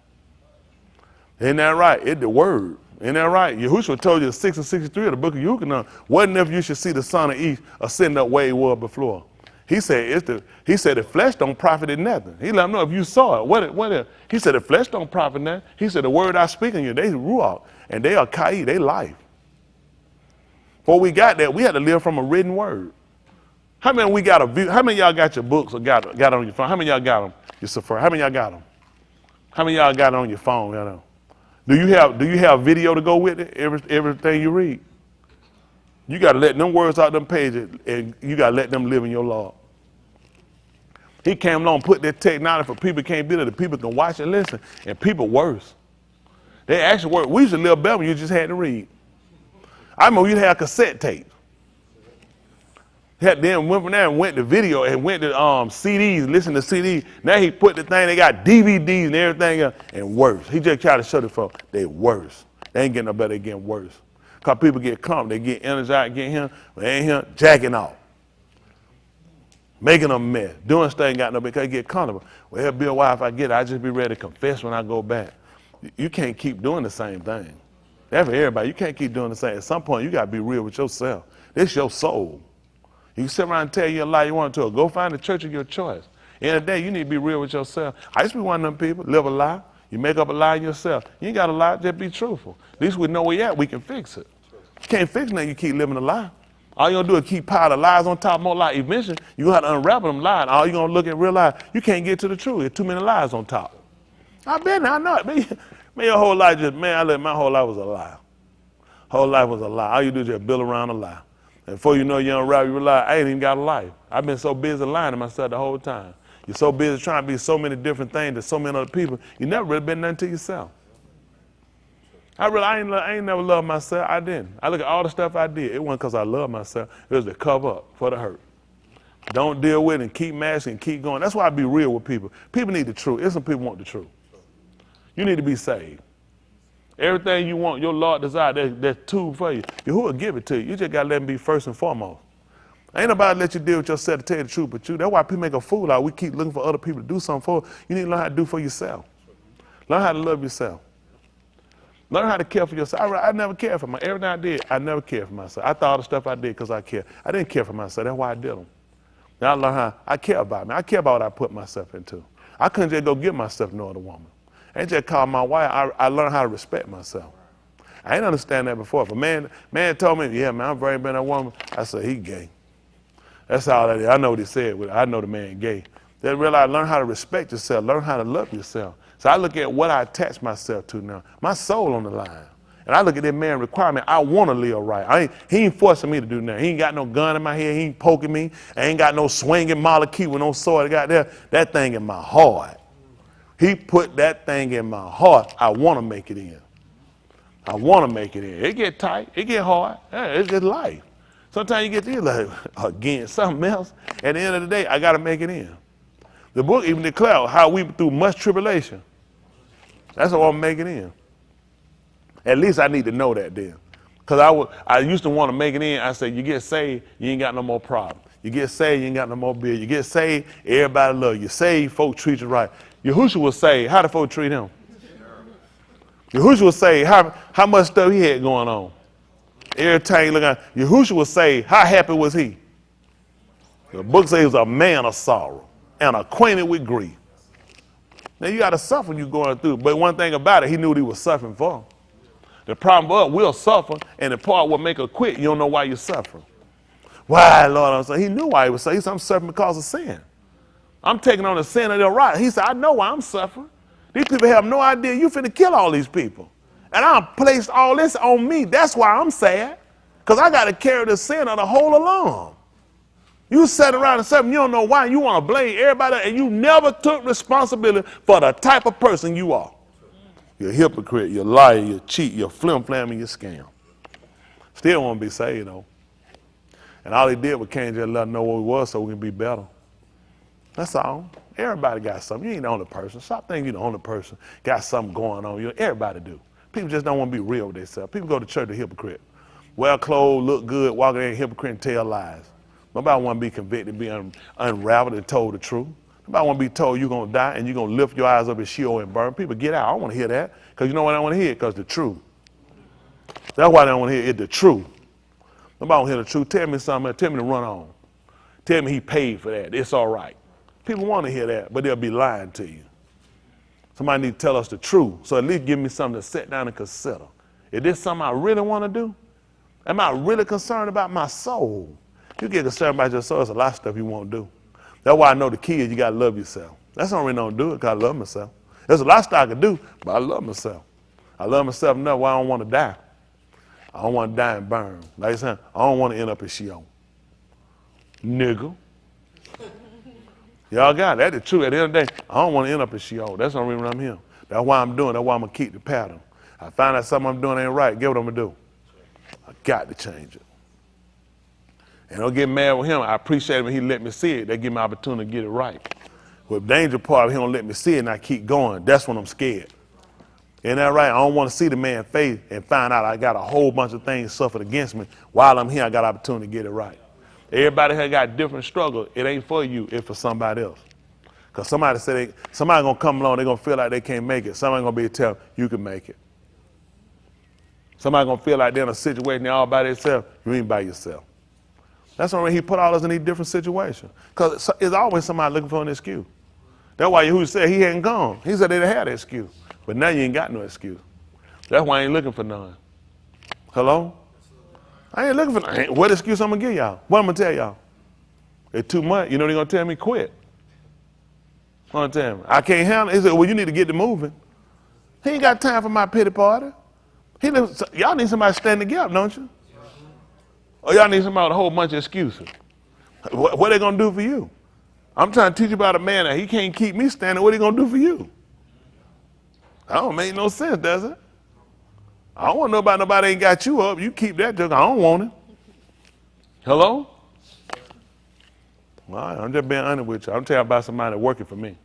Isn't that right? It's the word. Isn't that right? Yahushua told you 6 and 63 of the book of Yuchanan. Wasn't if you should see the sun of east ascend up where he was before. He said the flesh don't profit in nothing. He let them know if you saw it. He said the flesh don't profit nothing. He said the word I speak in you, they ruach, and they are kai, they life. Before we got that, we had to live from a written word. How many we got a view? How many y'all got your books or got on your phone? How many y'all got them? Your Sephora. How many y'all got them? How many y'all got it on your phone? You know? Do you have video to go with it? Everything you read. You got to let them words out them pages, and you got to let them live in your law. He came along, put that technology for people can't be there. The people can watch and listen, and people worse. They actually work. We used to live better when you just had to read. I remember you'd have cassette tapes. Then went from there and went to video and went to CDs, listen to CDs. Now he put the thing, they got DVDs and everything else, and worse. He just tried to show the folks, they worse. They ain't getting no better, they getting worse. Because people get calm, they get energized, get him, but they ain't him jacking off. Making a mess, doing stuff ain't got no, because they get comfortable. Well, it'll be a while if I get it, I just be ready to confess when I go back. You can't keep doing the same thing. That's for everybody. You can't keep doing the same. At some point, you got to be real with yourself. This your soul. You can sit around and tell you a lie you want to. Go find a church of your choice. In the day, you need to be real with yourself. I used to be one of them people, live a lie. You make up a lie yourself. You ain't got to lie, just be truthful. At least we know where you at, we can fix it. You can't fix nothing, you keep living a lie. All you're going to do is keep piling lies on top of more lies. Eventually, you're going to have to unravel them lies. All you're going to look and realize, you can't get to the truth. There's too many lies on top. I've been there, I know it. Man, your whole life my whole life was a lie. Whole life was a lie. All you do is just build around a lie. And before you know you unravel, you realize, I ain't even got a life. I've been so busy lying to myself the whole time. You're so busy trying to be so many different things to so many other people, you never really been nothing to yourself. I ain't never loved myself. I didn't. I look at all the stuff I did. It wasn't because I loved myself. It was to cover up for the hurt. Don't deal with it and keep masking and keep going. That's why I be real with people. People need the truth. There's some people want the truth. You need to be saved. Everything you want, your Lord desire, that's tool for you. Who will give it to you? You just got to let him be first and foremost. Ain't nobody let you deal with yourself to tell you the truth but you. That's why people make a fool out. We keep looking for other people to do something for. You need to learn how to do for yourself. Learn how to love yourself. Learn how to care for yourself. I never cared for myself. Everything I did, I never cared for myself. I thought all the stuff I did because I cared. I didn't care for myself. That's why I did them. Now I learned how I care about me. I care about what I put myself into. I couldn't just go get myself no other woman. I ain't just call my wife. I learned how to respect myself. I ain't understand that before. If a man told me, yeah, man, I'm very been a woman, I said, he gay. That's all that is. I know what he said. I know the man gay. They realize, learn how to respect yourself. Learn how to love yourself. So I look at what I attach myself to now. My soul on the line. And I look at that man requirement. I want to live right. He ain't forcing me to do nothing. He ain't got no gun in my head. He ain't poking me. I ain't got no swinging molecule with no sword. I got there. That thing in my heart. He put that thing in my heart. I want to make it in. I want to make it in. It get tight. It get hard. It's just life. Sometimes you get to like, again, something else. At the end of the day, I got to make it in. The book even declares how we through much tribulation. That's what I'm making in. At least I need to know that then. Because I used to want to make it in. I said, you get saved, you ain't got no more problem. You get saved, you ain't got no more bill. You get saved, everybody love you. Saved, folk treat you right. Yahushua was saved. How did folk treat him? Yahushua was saved. How much stuff he had going on? Every time you look at Yahushua was saved. How happy was he? The book says he was a man of sorrow and acquainted with grief. Now you got to suffer when you're going through. But one thing about it, he knew what he was suffering for. The problem for us, we'll suffer, and the part will make us quit. You don't know why you're suffering. Why, Lord? I'm saying he knew why he was suffering. He said, I'm suffering because of sin. I'm taking on the sin of their right. He said, I know why I'm suffering. These people have no idea you finna kill all these people. And I placed all this on me. That's why I'm sad. Because I got to carry the sin of the whole along. You sat around and said, you don't know why. You want to blame everybody, and you never took responsibility for the type of person you are. You're a hypocrite, you're a liar, you cheat, you're flim-flam, and you scam. Still want to be saved, though. And all he did was came just let us know what we was so we can be better. That's all. Everybody got something. You ain't the only person. Stop thinking you're the only person. Got something going on. Everybody do. People just don't want to be real with themselves. People go to church, they're hypocrite. Well clothed, look good, walk in hypocrite and tell lies. Nobody want to be convicted, be unraveled and told the truth. Nobody want to be told you're going to die and you're going to lift your eyes up in Sheol and burn. People get out. I don't want to hear that. Because you know what I want to hear? Because the truth. That's why I don't want to hear it, the truth. Nobody want to hear the truth. Tell me something. Tell me to run on. Tell me he paid for that. It's all right. People want to hear that, but they'll be lying to you. Somebody need to tell us the truth. So at least give me something to sit down and consider. Is this something I really want to do? Am I really concerned about my soul? You get concerned about your soul, there's a lot of stuff you won't do. That's why I know the key is you got to love yourself. That's the only reason I don't do it, because I love myself. There's a lot of stuff I can do, but I love myself. I love myself enough why I don't want to die. I don't want to die and burn. Like I said, I don't want to end up in Sheol. Nigga. Y'all got it. That's the truth. At the end of the day, I don't want to end up in Sheol. That's the only reason I'm here. That's why I'm doing it. That's why I'm going to keep the pattern. I find out something I'm doing ain't right. Guess what I'm going to do? I got to change it. And don't get mad with him. I appreciate him when he let me see it. They give me an opportunity to get it right. With the danger part, he don't let me see it and I keep going. That's when I'm scared. Isn't that right? I don't want to see the man's face and find out I got a whole bunch of things suffered against me. While I'm here, I got an opportunity to get it right. Everybody has got different struggles. It ain't for you, it's for somebody else. Because somebody said somebody going to come along, they're going to feel like they can't make it. Somebody going to be able to tell you can make it. Somebody going to feel like they're in a situation they're all by themselves. You ain't by yourself. That's why he put all us in these different situations. Because it's always somebody looking for an excuse. That's why Yahuwah said he hadn't gone. He said they had an excuse. But now you ain't got no excuse. That's why I ain't looking for none. Hello? I ain't looking for none. What excuse I'm going to give y'all? What I'm going to tell y'all? It's too much. You know they're going to tell me quit. What tell me? I can't handle it. He said, well, you need to get to moving. He ain't got time for my pity party. Y'all need somebody standing together, don't you? Or y'all need somebody with a whole bunch of excuses. What they going to do for you? I'm trying to teach you about a man that he can't keep me standing. What he going to do for you? That don't make no sense, does it? I don't want nobody ain't got you up. You keep that joke. I don't want it. Hello? All right, I'm just being honest with you. I'm telling you about somebody that's working for me.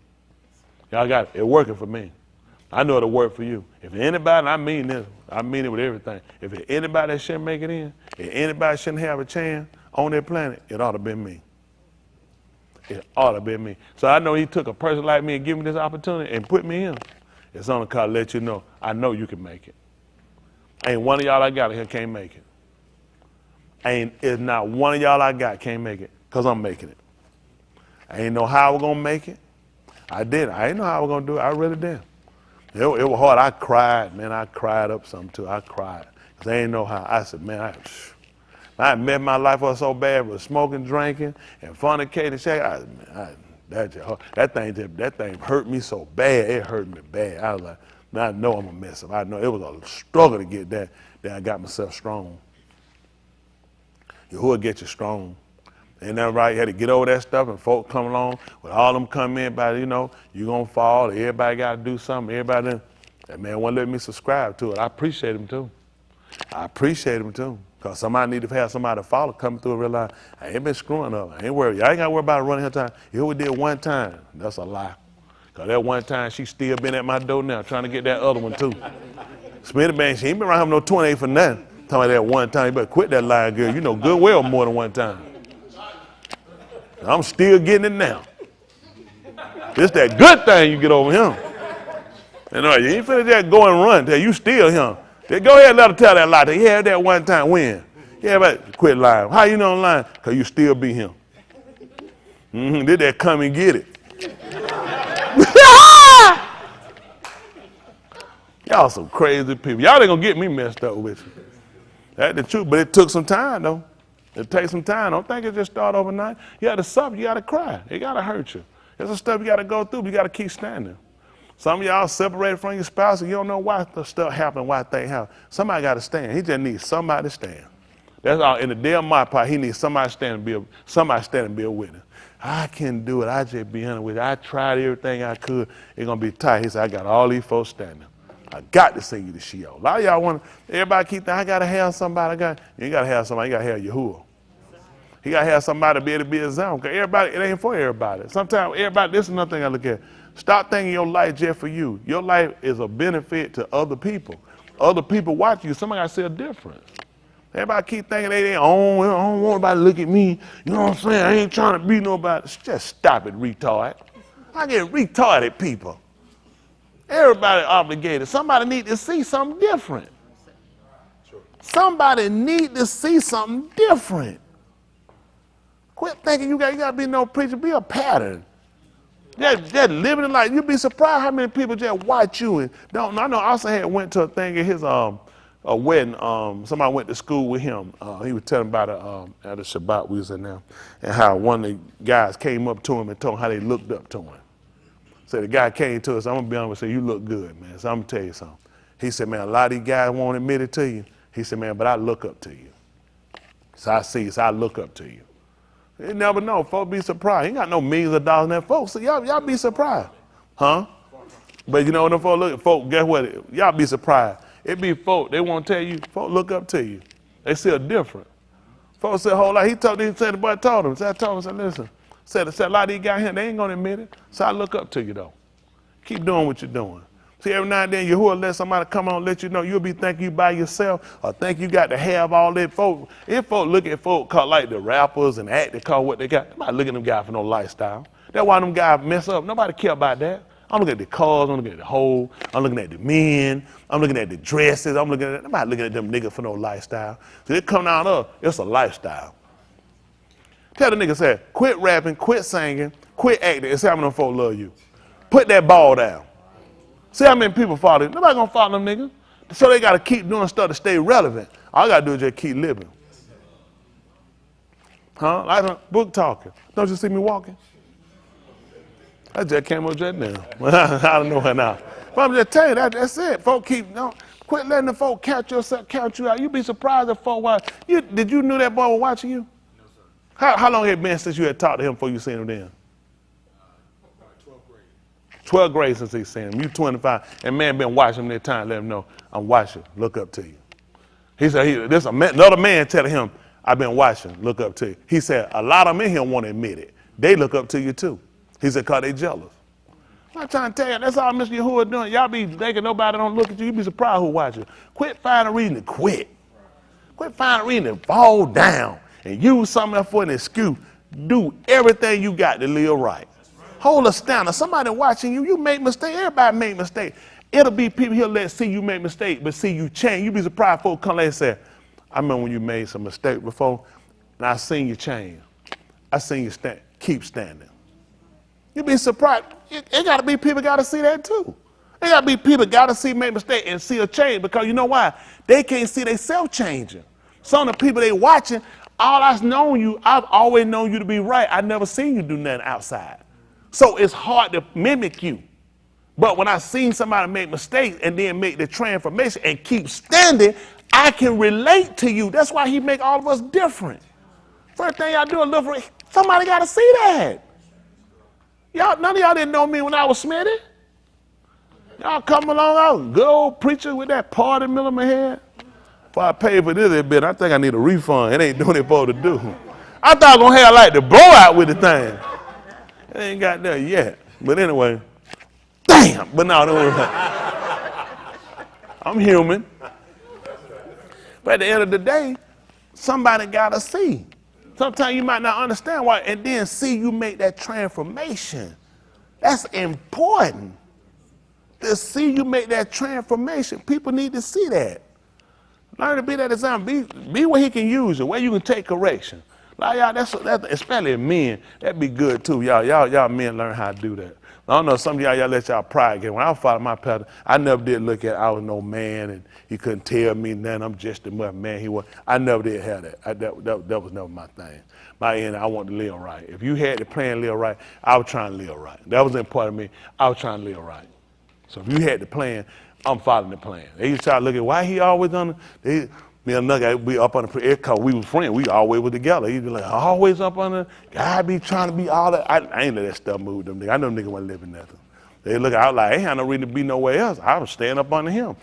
Y'all got it. It's working for me. I know it'll work for you. If anybody, I mean this, I mean it with everything. If it's anybody that shouldn't make it in, if anybody shouldn't have a chance on their planet, it ought to be me. It ought to be me. So I know he took a person like me and gave me this opportunity and put me in. It's on the call to let you know, I know you can make it. Ain't one of y'all I got here can't make it. It's not one of y'all I got can't make it, because I'm making it. I ain't know how we're going to make it. I did. I didn't know how we're going to do it. I really did. It was hard. I cried, man. I cried up something too. I cried. Because I didn't know how. I said, man, I met my life was so bad with smoking, drinking, and fornicating. That thing hurt me so bad. It hurt me bad. I was like, man, I know I'm a mess up. I know it was a struggle to get that. Then I got myself strong. Yahuwah get you strong. Ain't that right? You had to get over that stuff, and folk come along with all them come in by, you know, you gonna fall. Everybody got to do something. Everybody, that man won't let me subscribe to it. I appreciate him too. I appreciate him too. Because somebody need to have somebody to follow, come through and realize, I ain't been screwing up. I ain't worried. Y'all ain't got to worry about running her time. You what we did one time. That's a lie. Because that one time, she still been at my door now trying to get that other one too. Smitty Bang, she ain't been around having no 28 for nothing. Talking about that one time. You better quit that lie, girl. You know good well more than one time. I'm still getting it now. It's that good thing you get over him. You know, you ain't finna just go and run till you still him. Just go ahead and let her tell that lie. He had that one time when. Yeah, but quit lying. How you know I'm lying? Because you still be him. Did that come and get it? Y'all some crazy people. Y'all ain't gonna get me messed up with you. That's the truth, but it took some time though. It takes some time. Don't think it just start overnight. You gotta suffer, you gotta cry. It gotta hurt you. There's some stuff you gotta go through, but you gotta keep standing. Some of y'all separated from your spouse and you don't know why the stuff happened, why things happen. Somebody gotta stand. He just needs somebody to stand. That's all. In the damn my part, he needs somebody to stand and be a witness. I can't do it. I just be honest with you. I tried everything I could. It's gonna be tight. He said, I got all these folks standing. I got to send you to Sheol. A lot of y'all want everybody keep thinking, I gotta have somebody. You gotta have somebody. You gotta have Yahuwah. He gotta have somebody to be able to be a example. Because everybody, it ain't for everybody. Sometimes everybody, this is another thing I look at. Stop thinking your life just for you. Your life is a benefit to other people. Other people watch you. Somebody gotta see a difference. Everybody keep thinking I don't want nobody to look at me. You know what I'm saying? I ain't trying to be nobody. Just stop it, retard. I get retarded people. Everybody obligated. Somebody need to see something different. Somebody need to see something different. Quit thinking you gotta be no preacher. Be a pattern. Just living life. You'd be surprised how many people just watch you and don't. I know Austin had went to a thing at his a wedding. Somebody went to school with him. He was telling about at the Shabbat we was in there, and how one of the guys came up to him and told him how they looked up to him. So the guy came to us. I'm gonna be honest and say, you look good, man. So I'm gonna tell you something. He said, man, a lot of these guys won't admit it to you. He said, man, but I look up to you. So I see you, so I look up to you. You never know. Folks be surprised. He ain't got no millions of dollars in that folks. So y'all be surprised. Huh? But you know when them folks, guess what? Y'all be surprised. It be folk, they won't tell you, folk look up to you. They see a difference. Folks said, hold on. He said the boy told him. So I told him, said, listen. Said a lot of these guys here, they ain't gonna admit it. So I look up to you though. Keep doing what you're doing. See, every now and then Yahuwah let somebody come on and let you know you'll be thinking you by yourself or think you got to have all that folk. If folk look at folk called like the rappers and actors call what they got, nobody look at them guys for no lifestyle. That's why them guys mess up. Nobody care about that. I'm looking at the cars, I'm looking at the hole, I'm looking at the men, I'm looking at the dresses, nobody looking at them niggas for no lifestyle. So they come down up, it's a lifestyle. Tell the nigga, say, quit rapping, quit singing, quit acting, and see how many folk love you. Put that ball down. See how many people follow you. Nobody gonna follow them niggas. So they gotta keep doing stuff to stay relevant. All I gotta do is just keep living. Huh? Like a book talking. Don't you see me walking? I just came up just now. I don't know her now. But I'm just telling you, that's it. Folk quit letting the folk count you out. You'd be surprised if folk watch. Did you knew that boy was watching you? No, sir. How long had it been since you had talked to him before you seen him then? 12th grade. 12th grade since he seen him. You 25. And man been watching him that time, let him know, I'm watching, look up to you. He said, another man telling him, I've been watching, look up to you. He said, a lot of men here won't admit it. They look up to you too. He said, cause they jealous. I'm trying to tell you, that's all Mr. Yahuwah doing. Y'all be thinking nobody don't look at you. You be surprised who watch you. Quit finding a reason to quit. Quit finding a reason to fall down and use something else for an excuse. Do everything you got to live right. Hold a standard. Somebody watching you, you make mistakes. Everybody make mistakes. It'll be people he'll let see you make mistakes, but see you change. You be surprised folks come later and say, I remember when you made some mistake before, and I seen you change. I seen you keep standing. You be surprised. It got to be people got to see that too. It got to be people got to see make mistake and see a change because you know why? They can't see themselves changing. Some of the people they watching, all I've always known you to be right. I never seen you do nothing outside. So it's hard to mimic you. But when I seen somebody make mistakes and then make the transformation and keep standing, I can relate to you. That's why he make all of us different. First thing y'all do is look for somebody got to see that. None of y'all didn't know me when I was Smitty. Y'all come along, I was a good old preacher with that party mill in my head. If I pay for this a bit, I think I need a refund. It ain't doing it for to do. I thought I was going to have like the blowout with the thing. It ain't got there yet. But anyway, damn. But no, I'm human. But at the end of the day, somebody got to see. Sometimes you might not understand why, and then see you make that transformation. That's important. To see you make that transformation. People need to see that. Learn to be that example. Be where he can use you, where you can take correction. Like, y'all, that's especially men, that'd be good too. Y'all men learn how to do that. I don't know, some of y'all let y'all pride get. When I was following my pastor, I never did look at I was no man and he couldn't tell me nothing. I'm just as much man he was. I never did have that. That was never my thing. My end, I wanted to live right. If you had the plan to live right, I was trying to live right. That was important to me. I was trying to live right. So if you had the plan, I'm following the plan. They used to try to look at why he always on the, me and another guy, we up on the, because we were friends. We always were together. He'd be like, always up on the, God be trying to be all that. I ain't let that stuff move them niggas. I know niggas wasn't living nothing. They look out like, I ain't had no reason to be nowhere else. I was staying up under him.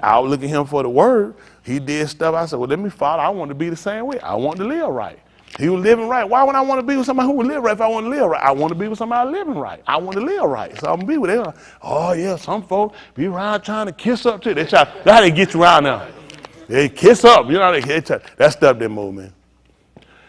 I was looking at him for the word. He did stuff. I said, well, let me follow. I want to be the same way. I want to live right. He was living right. Why would I want to be with somebody who would live right if I want to live right? I want to be with somebody living right. I want to live right. So I'm going to be with them. Oh, yeah, some folks be around trying to kiss up to you. That's how they get you around now. They kiss up. You know, that stuff didn't move, man.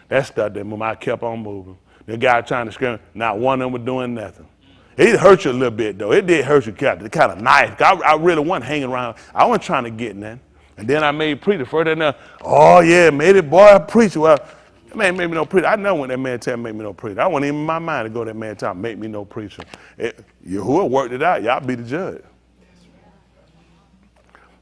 That stuff didn't move. I kept on moving. The guy trying to scream, not one of them was doing nothing. It hurt you a little bit, though. It did hurt you kind of nice. I really wasn't hanging around. I wasn't trying to get nothing. And then I made preacher. Further than that, oh, yeah, made it boy a preacher. Well, that man made me no preacher. I know when that man tell me make me no preacher. I wasn't even in my mind to go to that man tell me make me no preacher. Yahuwah worked it out. Y'all be the judge.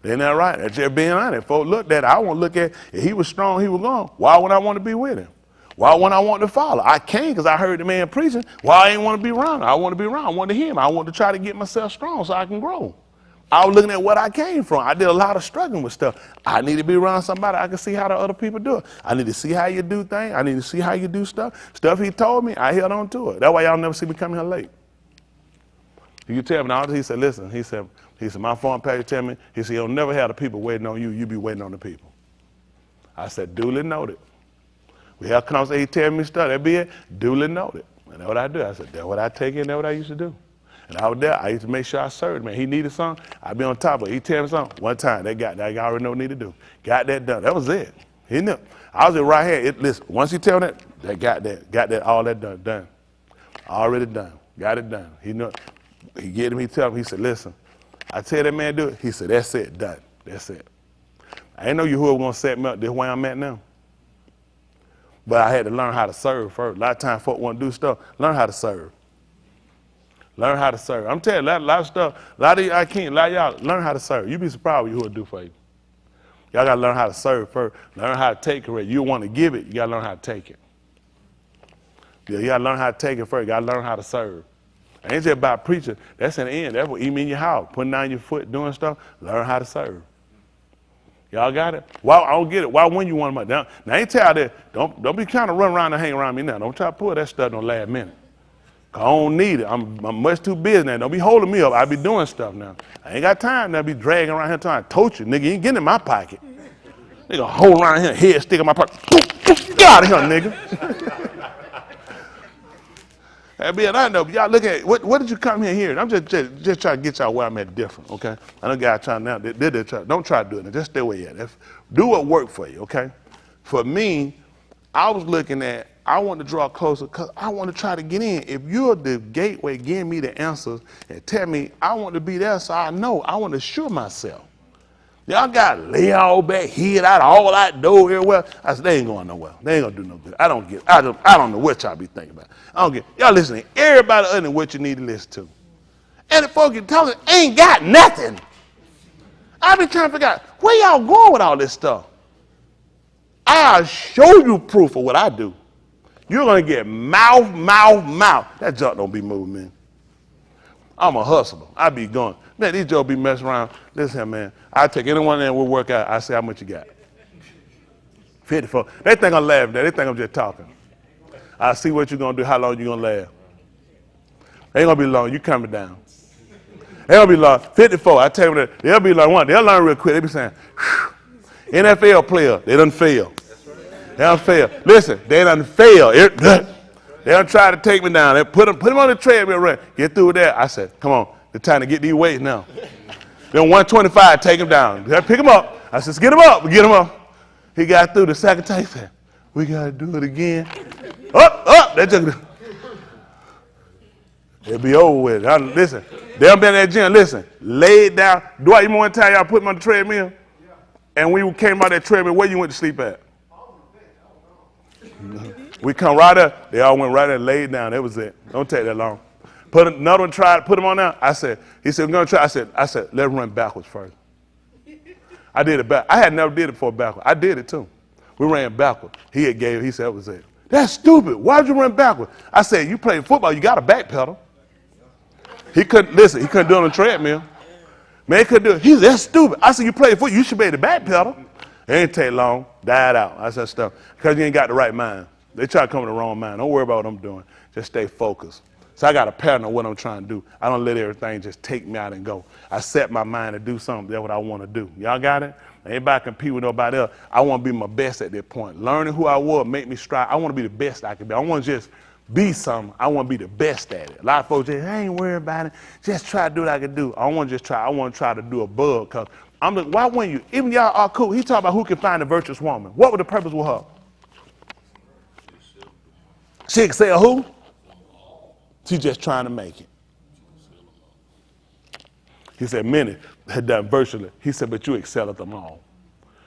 Isn't that right? That's just being honest. Folks looked at it. I want to look at if he was strong, he was gone. Why would I want to be with him? Why would I want to follow? I can't because I heard the man preaching. Why I ain't want to be around him? I want to be around. I want to hear him. I want to try to get myself strong so I can grow. I was looking at what I came from. I did a lot of struggling with stuff. I need to be around somebody I can see how the other people do it. I need to see how you do things. I need to see how you do stuff. Stuff he told me, I held on to it. That's why y'all never see me coming here late. You tell me, now, he said, listen, he said, my phone pastor tell me, he said, you'll never have the people waiting on you. You be waiting on the people. I said, duly noted. We have conversation, he tell me stuff, that be it, duly noted. And that's what I do. I said, that's what I take in, that's what I used to do. And I was there, I used to make sure I served, man. He needed something, I'd be on top of it. He tell me something, one time, they got that. I already know what I need to do. Got that done. That was it. He knew. I was in right here. Listen, once he tell me that, they got that, all that done. Already done. Got it done. He knew. He get him, he tell me, he said, listen, I tell that man do it. He said, that's it, done. That's it. I didn't know you who was going to set me up this way I'm at now. But I had to learn how to serve first. A lot of times folk want to do stuff. Learn how to serve. Learn how to serve. I'm telling you, a lot of stuff, a lot of y'all learn how to serve. You'd be surprised what Yahuwah do for you. Y'all got to learn how to serve first. Learn how to take it. You want to give it, you got to learn how to take it. Yeah, you got to learn how to take it first. You got to learn how to serve. It ain't just about preaching. That's in the end. That's what you mean your house. Putting down your foot, doing stuff. Learn how to serve. Y'all got it? Why I don't get it. Why when you want money? Now I ain't tell you that. Don't be trying to run around and hang around me now. Don't try to pull that stuff on the last minute. I don't need it. I'm much too busy now. Don't be holding me up. I be doing stuff now. I ain't got time to be dragging around here trying to tote you. Nigga, you ain't getting in my pocket. Nigga, hold around here, head stick in my pocket. Get out of here, nigga. I know, but y'all look at what did you come here hearing? I'm just trying to get y'all where I'm at different, okay? I know guys trying now, don't try to do it. Just stay where you at. Do what work for you, okay? For me, I was looking at, I want to draw closer because I want to try to get in. If you're the gateway giving me the answers and tell me I want to be there so I know, I want to assure myself. Y'all got to lay all back, head out, all out, door here. Well, I said, they ain't going nowhere. They ain't going to do no good. I don't know what y'all be thinking about. I don't get y'all listening. Everybody other than what you need to listen to. And the folks you talking ain't got nothing. I be trying to figure out where y'all going with all this stuff. I'll show you proof of what I do. You're going to get mouth. That junk don't be moving, man. I'm a hustler. I be going. Man, these jokes be messing around. Listen here, man. I take anyone that will work out. I say how much you got. 54. They think I'm laughing. They think I'm just talking. I see what you're going to do, how long you're going to laugh. Ain't going to be long. You coming down. Ain't going to be long. 54. I tell you that. They'll be like one. They'll learn real quick. They be saying, NFL player, they done fail. They done fail. Listen, they done fail. They done try to take me down. They put them on the treadmill, run. Get through with that. I said, come on. It's time to get these weights now. Then 125, take him down. Pick him up. I said, get him up. Get him up. He got through the second time. He said, we got to do it again. Up. It'll be over with. Listen, they done been at that gym. Listen, lay it down. Dwight, you remember one time y'all put him on the treadmill? And when you came out that treadmill, where you went to sleep at? We come right up. They all went right there and laid down. That was it. Don't take that long. Put another one, put him on there. He said, we're going to try. I said, let's run backwards first. I did it back. I had never did it before backwards. I did it too. We ran backwards. He said, that was it. That's stupid. Why'd you run backwards? I said, you play football, you got to back pedal. He couldn't do it on the treadmill. Man, he couldn't do it. He said, that's stupid. I said, you play football, you should be able to back pedal. It ain't take long. Died out. I said, stuff. Because you ain't got the right mind. They try to come with the wrong mind. Don't worry about what I'm doing. Just stay focused. So I got a pattern of what I'm trying to do. I don't let everything just take me out and go. I set my mind to do something. That's what I want to do. Y'all got it? Anybody compete with nobody else. I want to be my best at that point. Learning who I was make me strive. I want to be the best I can be. I want to just be something. I want to be the best at it. A lot of folks say, I ain't worried about it. Just try to do what I can do. I want to just try. I want to try to do above. Because I'm like, why wouldn't you? Even y'all are cool. He talking about who can find a virtuous woman. What was the purpose with her? She excel who? She's just trying to make it. He said, many had done virtually. He said, but you excel at them all.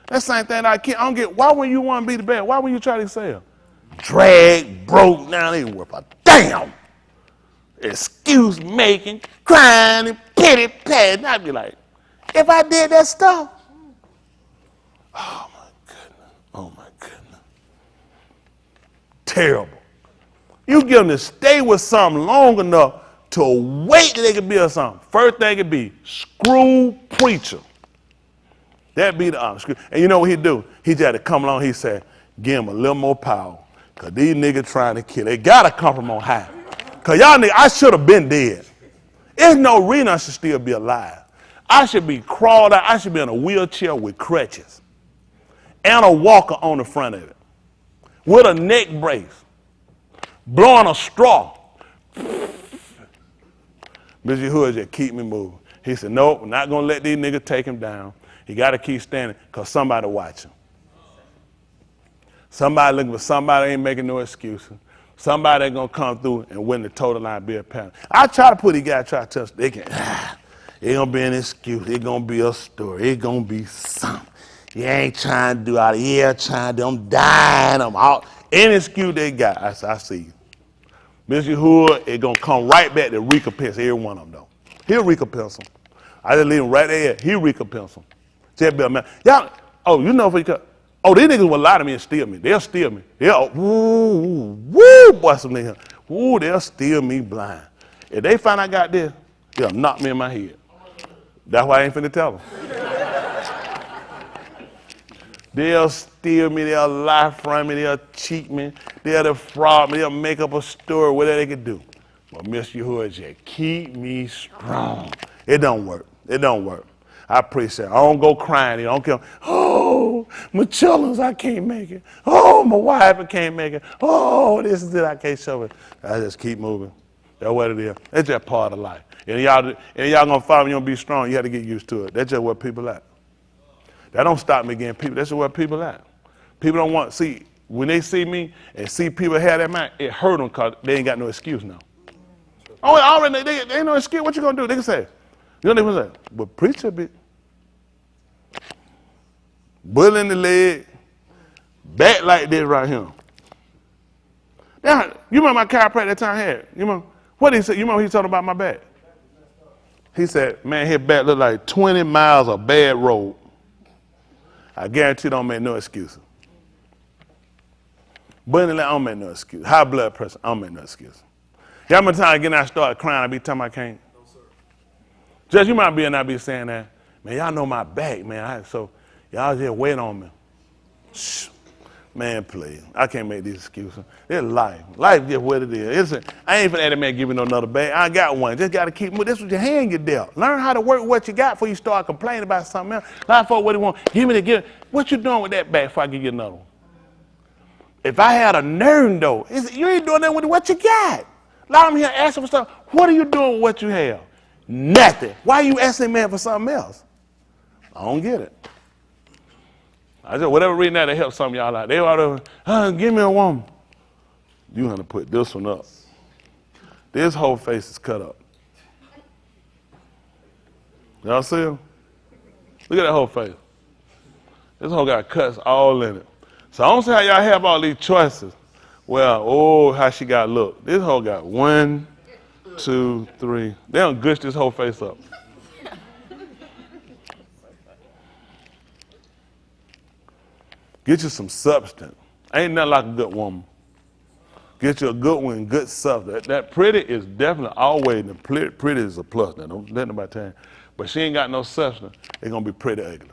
That same thing I don't get. Why wouldn't you want to be the best? Why wouldn't you try to excel? Drag, broke, now they ain't worth a damn. Excuse making, crying, and pity patting. I'd be like, if I did that stuff, oh my goodness. Terrible. You get them to stay with something long enough to wait till they can build something. First thing could be screw preacher. That'd be the honest. And you know what he'd do? He just had to come along. He said, give him a little more power. Because these niggas trying to kill. They got to come from on high. Because y'all niggas, I should have been dead. There's no reason I should still be alive. I should be crawled out. I should be in a wheelchair with crutches. And a walker on the front of it. With a neck brace. Blowing a straw. Mr. Hood just keep me moving. He said, nope, we're not going to let these niggas take him down. He got to keep standing because somebody watching. Somebody looking for somebody ain't making no excuses. Somebody going to come through and win the total line be a penalty. I try to put these guys, try to tell us, they can, it going to be an excuse. It going to be a story. It going to be something. You ain't trying to do out of here, trying to do, I'm dying, I'm out. Any excuse they got, I see you. Mr. Hood, it going to come right back to recompense every one of them, though. He'll recompense them. I just leave him right there. He'll recompense them. Just be a man. Y'all, oh, you know if he cut. Oh, these niggas will lie to me and steal me. They'll steal me. Woo, boy, some niggas. Woo, they'll steal me blind. If they find I got this, they'll knock me in my head. That's why I ain't finna tell them. They'll steal me, they'll lie from me, they'll cheat me, they'll defraud me, they'll make up a story, whatever they can do. But Mr. Hood just keep me strong. It don't work. It don't work. I appreciate it. I don't go crying. I don't care. Oh, my children, I can't make it. Oh, my wife, I can't make it. Oh, this is it, I can't show it. I just keep moving. That's what it is. It's just part of life. And y'all gonna follow me, you gonna be strong, you have to get used to it. That's just where people at. That don't stop me getting people. That's where people at. People don't want, see, when they see me and see people have that mind, it hurt them because they ain't got no excuse now. Oh, already, they ain't no excuse. What you gonna do? They can say, you know what they can say? But preacher be bullet in the leg, back like this right here. Now, you remember my chiropractor that time had? You remember what he said? You remember he talking about my back? He said, man, his back look like 20 miles of bad road. I guarantee don't make no excuses. Bullet in the leg, I don't make no excuse. High blood pressure, I don't make no excuse. Y'all remember the time again I started crying, I be telling I can't? No, sir. Judge, you might be and I be saying that. Man, y'all know my back, man. So y'all just wait on me. Shh. Man, please. I can't make these excuses. It's life. Life just what it is. I ain't finna let that man give me no another bag. I got one. Just got to keep moving. This was your hand you dealt. Learn how to work what you got before you start complaining about something else. A lot of folks, what they want, give me the gift. What you doing with that bag before I give you another one? If I had a nerve, though, you ain't doing that with what you got. A lot of them here asking for stuff. What are you doing with what you have? Nothing. Why are you asking man for something else? I don't get it. I just, whatever reason that help some of y'all out. They ought to, give me a woman. You want to put this one up. This whole face is cut up. Y'all see him? Look at that whole face. This whole got cuts all in it. So I don't see how y'all have all these choices Well, oh, how she got look. This hoe got 1, 2, 3. They done gushed this whole face up. Get you some substance. Ain't nothing like a good woman. Get you a good one, good substance. That pretty is definitely always, the pretty is a plus. Now, don't let nobody tell you. But she ain't got no substance, it's going to be pretty ugly.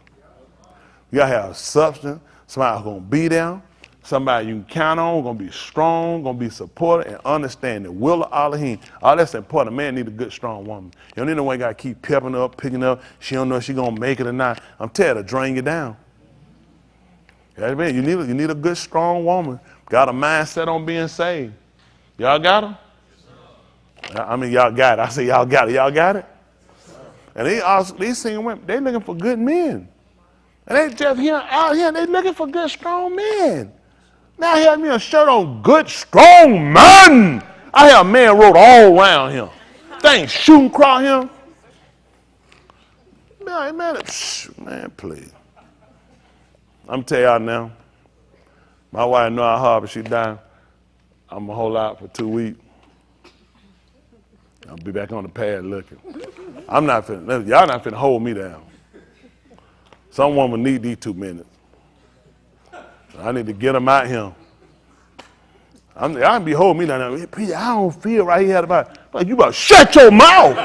You got to have substance, somebody who's going to be there, somebody you can count on, going to be strong, going to be supportive, and understand the will of Elohim. All that's important. A man need a good, strong woman. You don't need no one got to keep pepping her up, picking her up. She don't know if she's going to make it or not. I'm telling you, to drain you down. You know what I mean? You need a good, strong woman. Got a mindset on being saved. Y'all got her? I mean, y'all got it. I say y'all got it. Y'all got it? And these single women, they looking for good men. And they just out here, they looking for good, strong men. Now I have me a shirt on good, strong man. I have a man wrote all around him. Things shooting across him. Man, please. I'm tell y'all now, my wife know how hard, but she died. I'm going to hold out for 2 weeks. I'll be back on the pad looking. Y'all not finna hold me down. Some woman need these 2 minutes. I need to get them out here. Y'all be holding me down there. I don't feel right here about it. Like, you about to shut your mouth.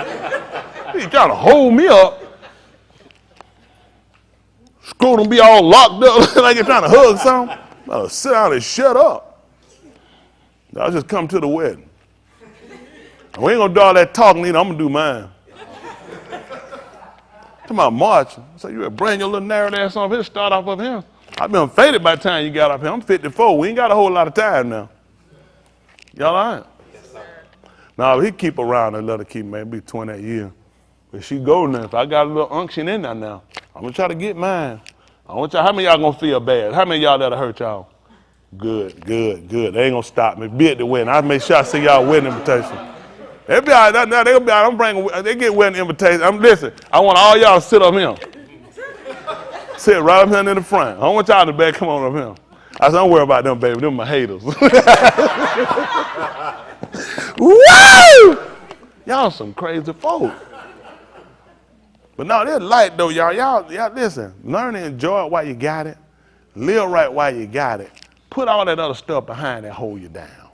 You trying to hold me up. Scrotum be all locked up like you're trying to hug something. Sit down and shut up. I'll just come to the wedding. We ain't gonna do all that talking either. I'm gonna do mine. Talking about marching. So you better bring your little narrow ass on here, start off of him. I've been faded by the time you got up here. I'm 54. We ain't got a whole lot of time now. Y'all all right? Yes, sir. Now, he keep around and let her keep maybe 28 years. But she go now. If I got a little unction in there now, I'm gonna try to get mine. I want y'all, how many of y'all gonna feel bad? How many of y'all that'll hurt y'all? Good. They ain't gonna stop me. Be at the wedding. I'll make sure I see y'all wedding invitation. They be all right. Now they gonna be all right. They get wedding invitation. Listen, I want all y'all to sit up here. Sit right up here in the front. I don't want y'all in the back. Come on up here. I said, don't worry about them, baby. Them my haters. Woo! Y'all some crazy folk. But no, they're light though, y'all. Y'all listen. Learn to enjoy it while you got it. Live right while you got it. Put all that other stuff behind that hold you down.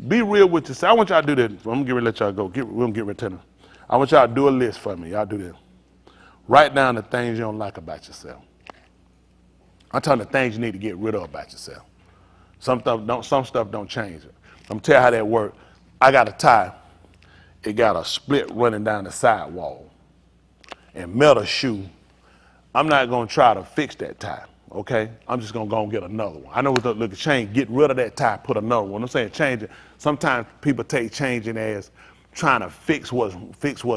Be real with yourself. I want y'all to do this. I'm going to get ready to let y'all go. We're going to get ready to tell them. I want y'all to do a list for me. Y'all do this. Write down the things you don't like about yourself. I'm telling you the things you need to get rid of about yourself. Some stuff don't change it. I'm going to tell you how that works. I got a tie. It got a split running down the sidewall. And metal shoe. I'm not going to try to fix that tie. Okay, I'm just gonna go and get another one. I know with the change, get rid of that tie, put another one. I'm saying change it. Sometimes people take changing as trying to fix what's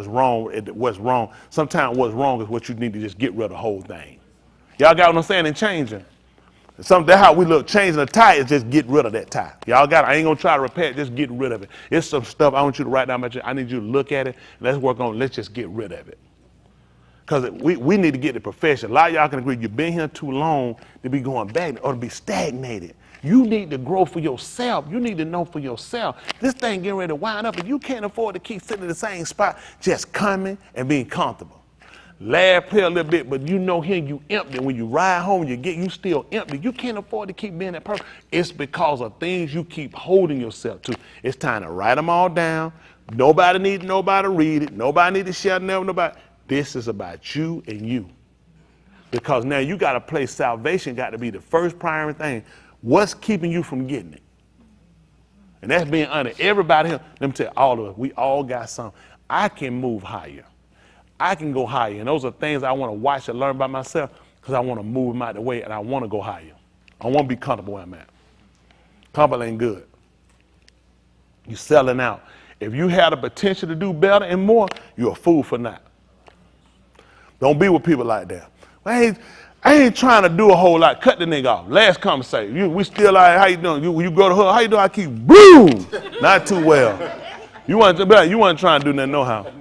wrong. Sometimes what's wrong is what you need to just get rid of the whole thing. Y'all got what I'm saying? And changing. That's how we look. Changing a tie is just get rid of that tie. Y'all got it. I ain't gonna try to repair it. Just get rid of it. It's some stuff I want you to write down about you. I need you to look at it. Let's work on it. Let's just get rid of it. Because we need to get the profession. A lot of y'all can agree, you've been here too long to be going back or to be stagnated. You need to grow for yourself. You need to know for yourself. This thing getting ready to wind up, and you can't afford to keep sitting in the same spot, just coming and being comfortable. Laugh, play a little bit, but you know here you empty. When you ride home, you still empty. You can't afford to keep being that person. It's because of things you keep holding yourself to. It's time to write them all down. Nobody needs nobody to read it. Nobody needs to share them with nobody. This is about you and you. Because now you got to place salvation, got to be the first primary thing. What's keeping you from getting it? And that's being honest. Everybody here, let me tell you, all of us, we all got something. I can move higher. I can go higher. And those are things I want to watch and learn about myself because I want to move them out the way and I want to go higher. I want to be comfortable where I'm at. Comfortable ain't good. You're selling out. If you had the potential to do better and more, you're a fool for not. Don't be with people like that. I ain't trying to do a whole lot. Cut the nigga off. Last conversation. We still like, how you doing? You go to her, how you doing? I keep boom. Not too well. You wasn't trying to do nothing no how.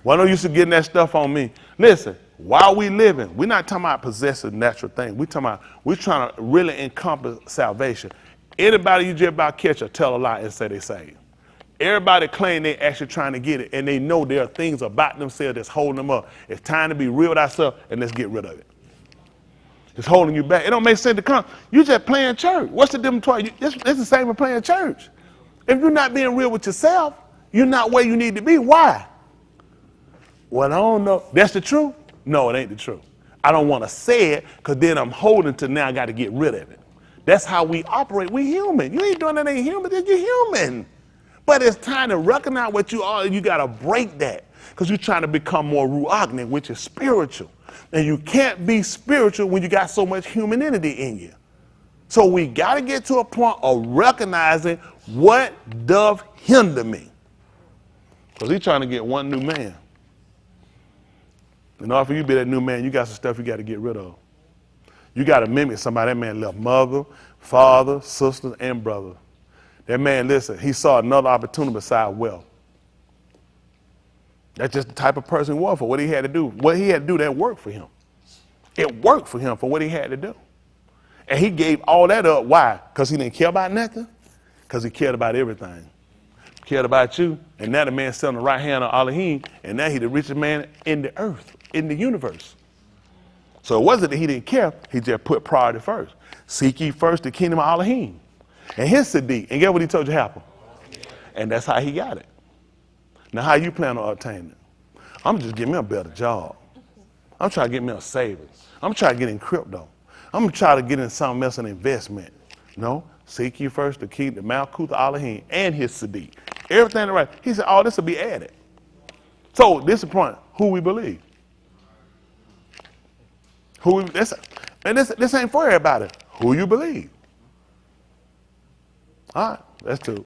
Well, I know you used to getting that stuff on me. Listen, while we living, we're not talking about possessing natural things. We're trying to really encompass salvation. Anybody you just about catch or tell a lie and say they saved. Everybody claim they actually trying to get it, and they know there are things about themselves that's holding them up. It's time to be real with ourselves, and let's get rid of it. It's holding you back. It don't make sense to come. You just playing church. What's the difference between you? It's the same as playing church. If you're not being real with yourself, you're not where you need to be. Why? Well, I don't know. That's the truth? No, it ain't the truth. I don't want to say it because then I'm holding to now I got to get rid of it. That's how we operate. We human. You ain't doing anything human. You're human. But it's time to recognize what you are. You got to break that because you're trying to become more ruachne, which is spiritual. And you can't be spiritual when you got so much humanity in you. So we got to get to a point of recognizing what doth hinder me. Because he's trying to get one new man. In order for you to be that new man, you got some stuff you got to get rid of. You got to mimic somebody. That man left mother, father, sisters, and brother. That man, listen, he saw another opportunity beside wealth. That's just the type of person he was for what he had to do. What he had to do, that worked for him. It worked for him for what he had to do. And he gave all that up. Why? Because he didn't care about nothing? Because he cared about everything. He cared about you. And now the man sat on the right hand of Elohim, and now he the richest man in the earth, in the universe. So it wasn't that he didn't care. He just put priority first. Seek ye first the kingdom of Elohim and his Sadiq. And get what he told you happened. And that's how he got it. Now, how you plan on obtaining it? I'm just getting me a better job. I'm trying to get me a savings. I'm trying to get in crypto. I'm trying to get in something else, an investment. No, seek ye first the kingdom, the Malkuth Elohim and his Sadiq. Everything right. He said, all this will be added. So this is the point. Who we believe. This ain't for everybody. Who you believe. All right, that's two.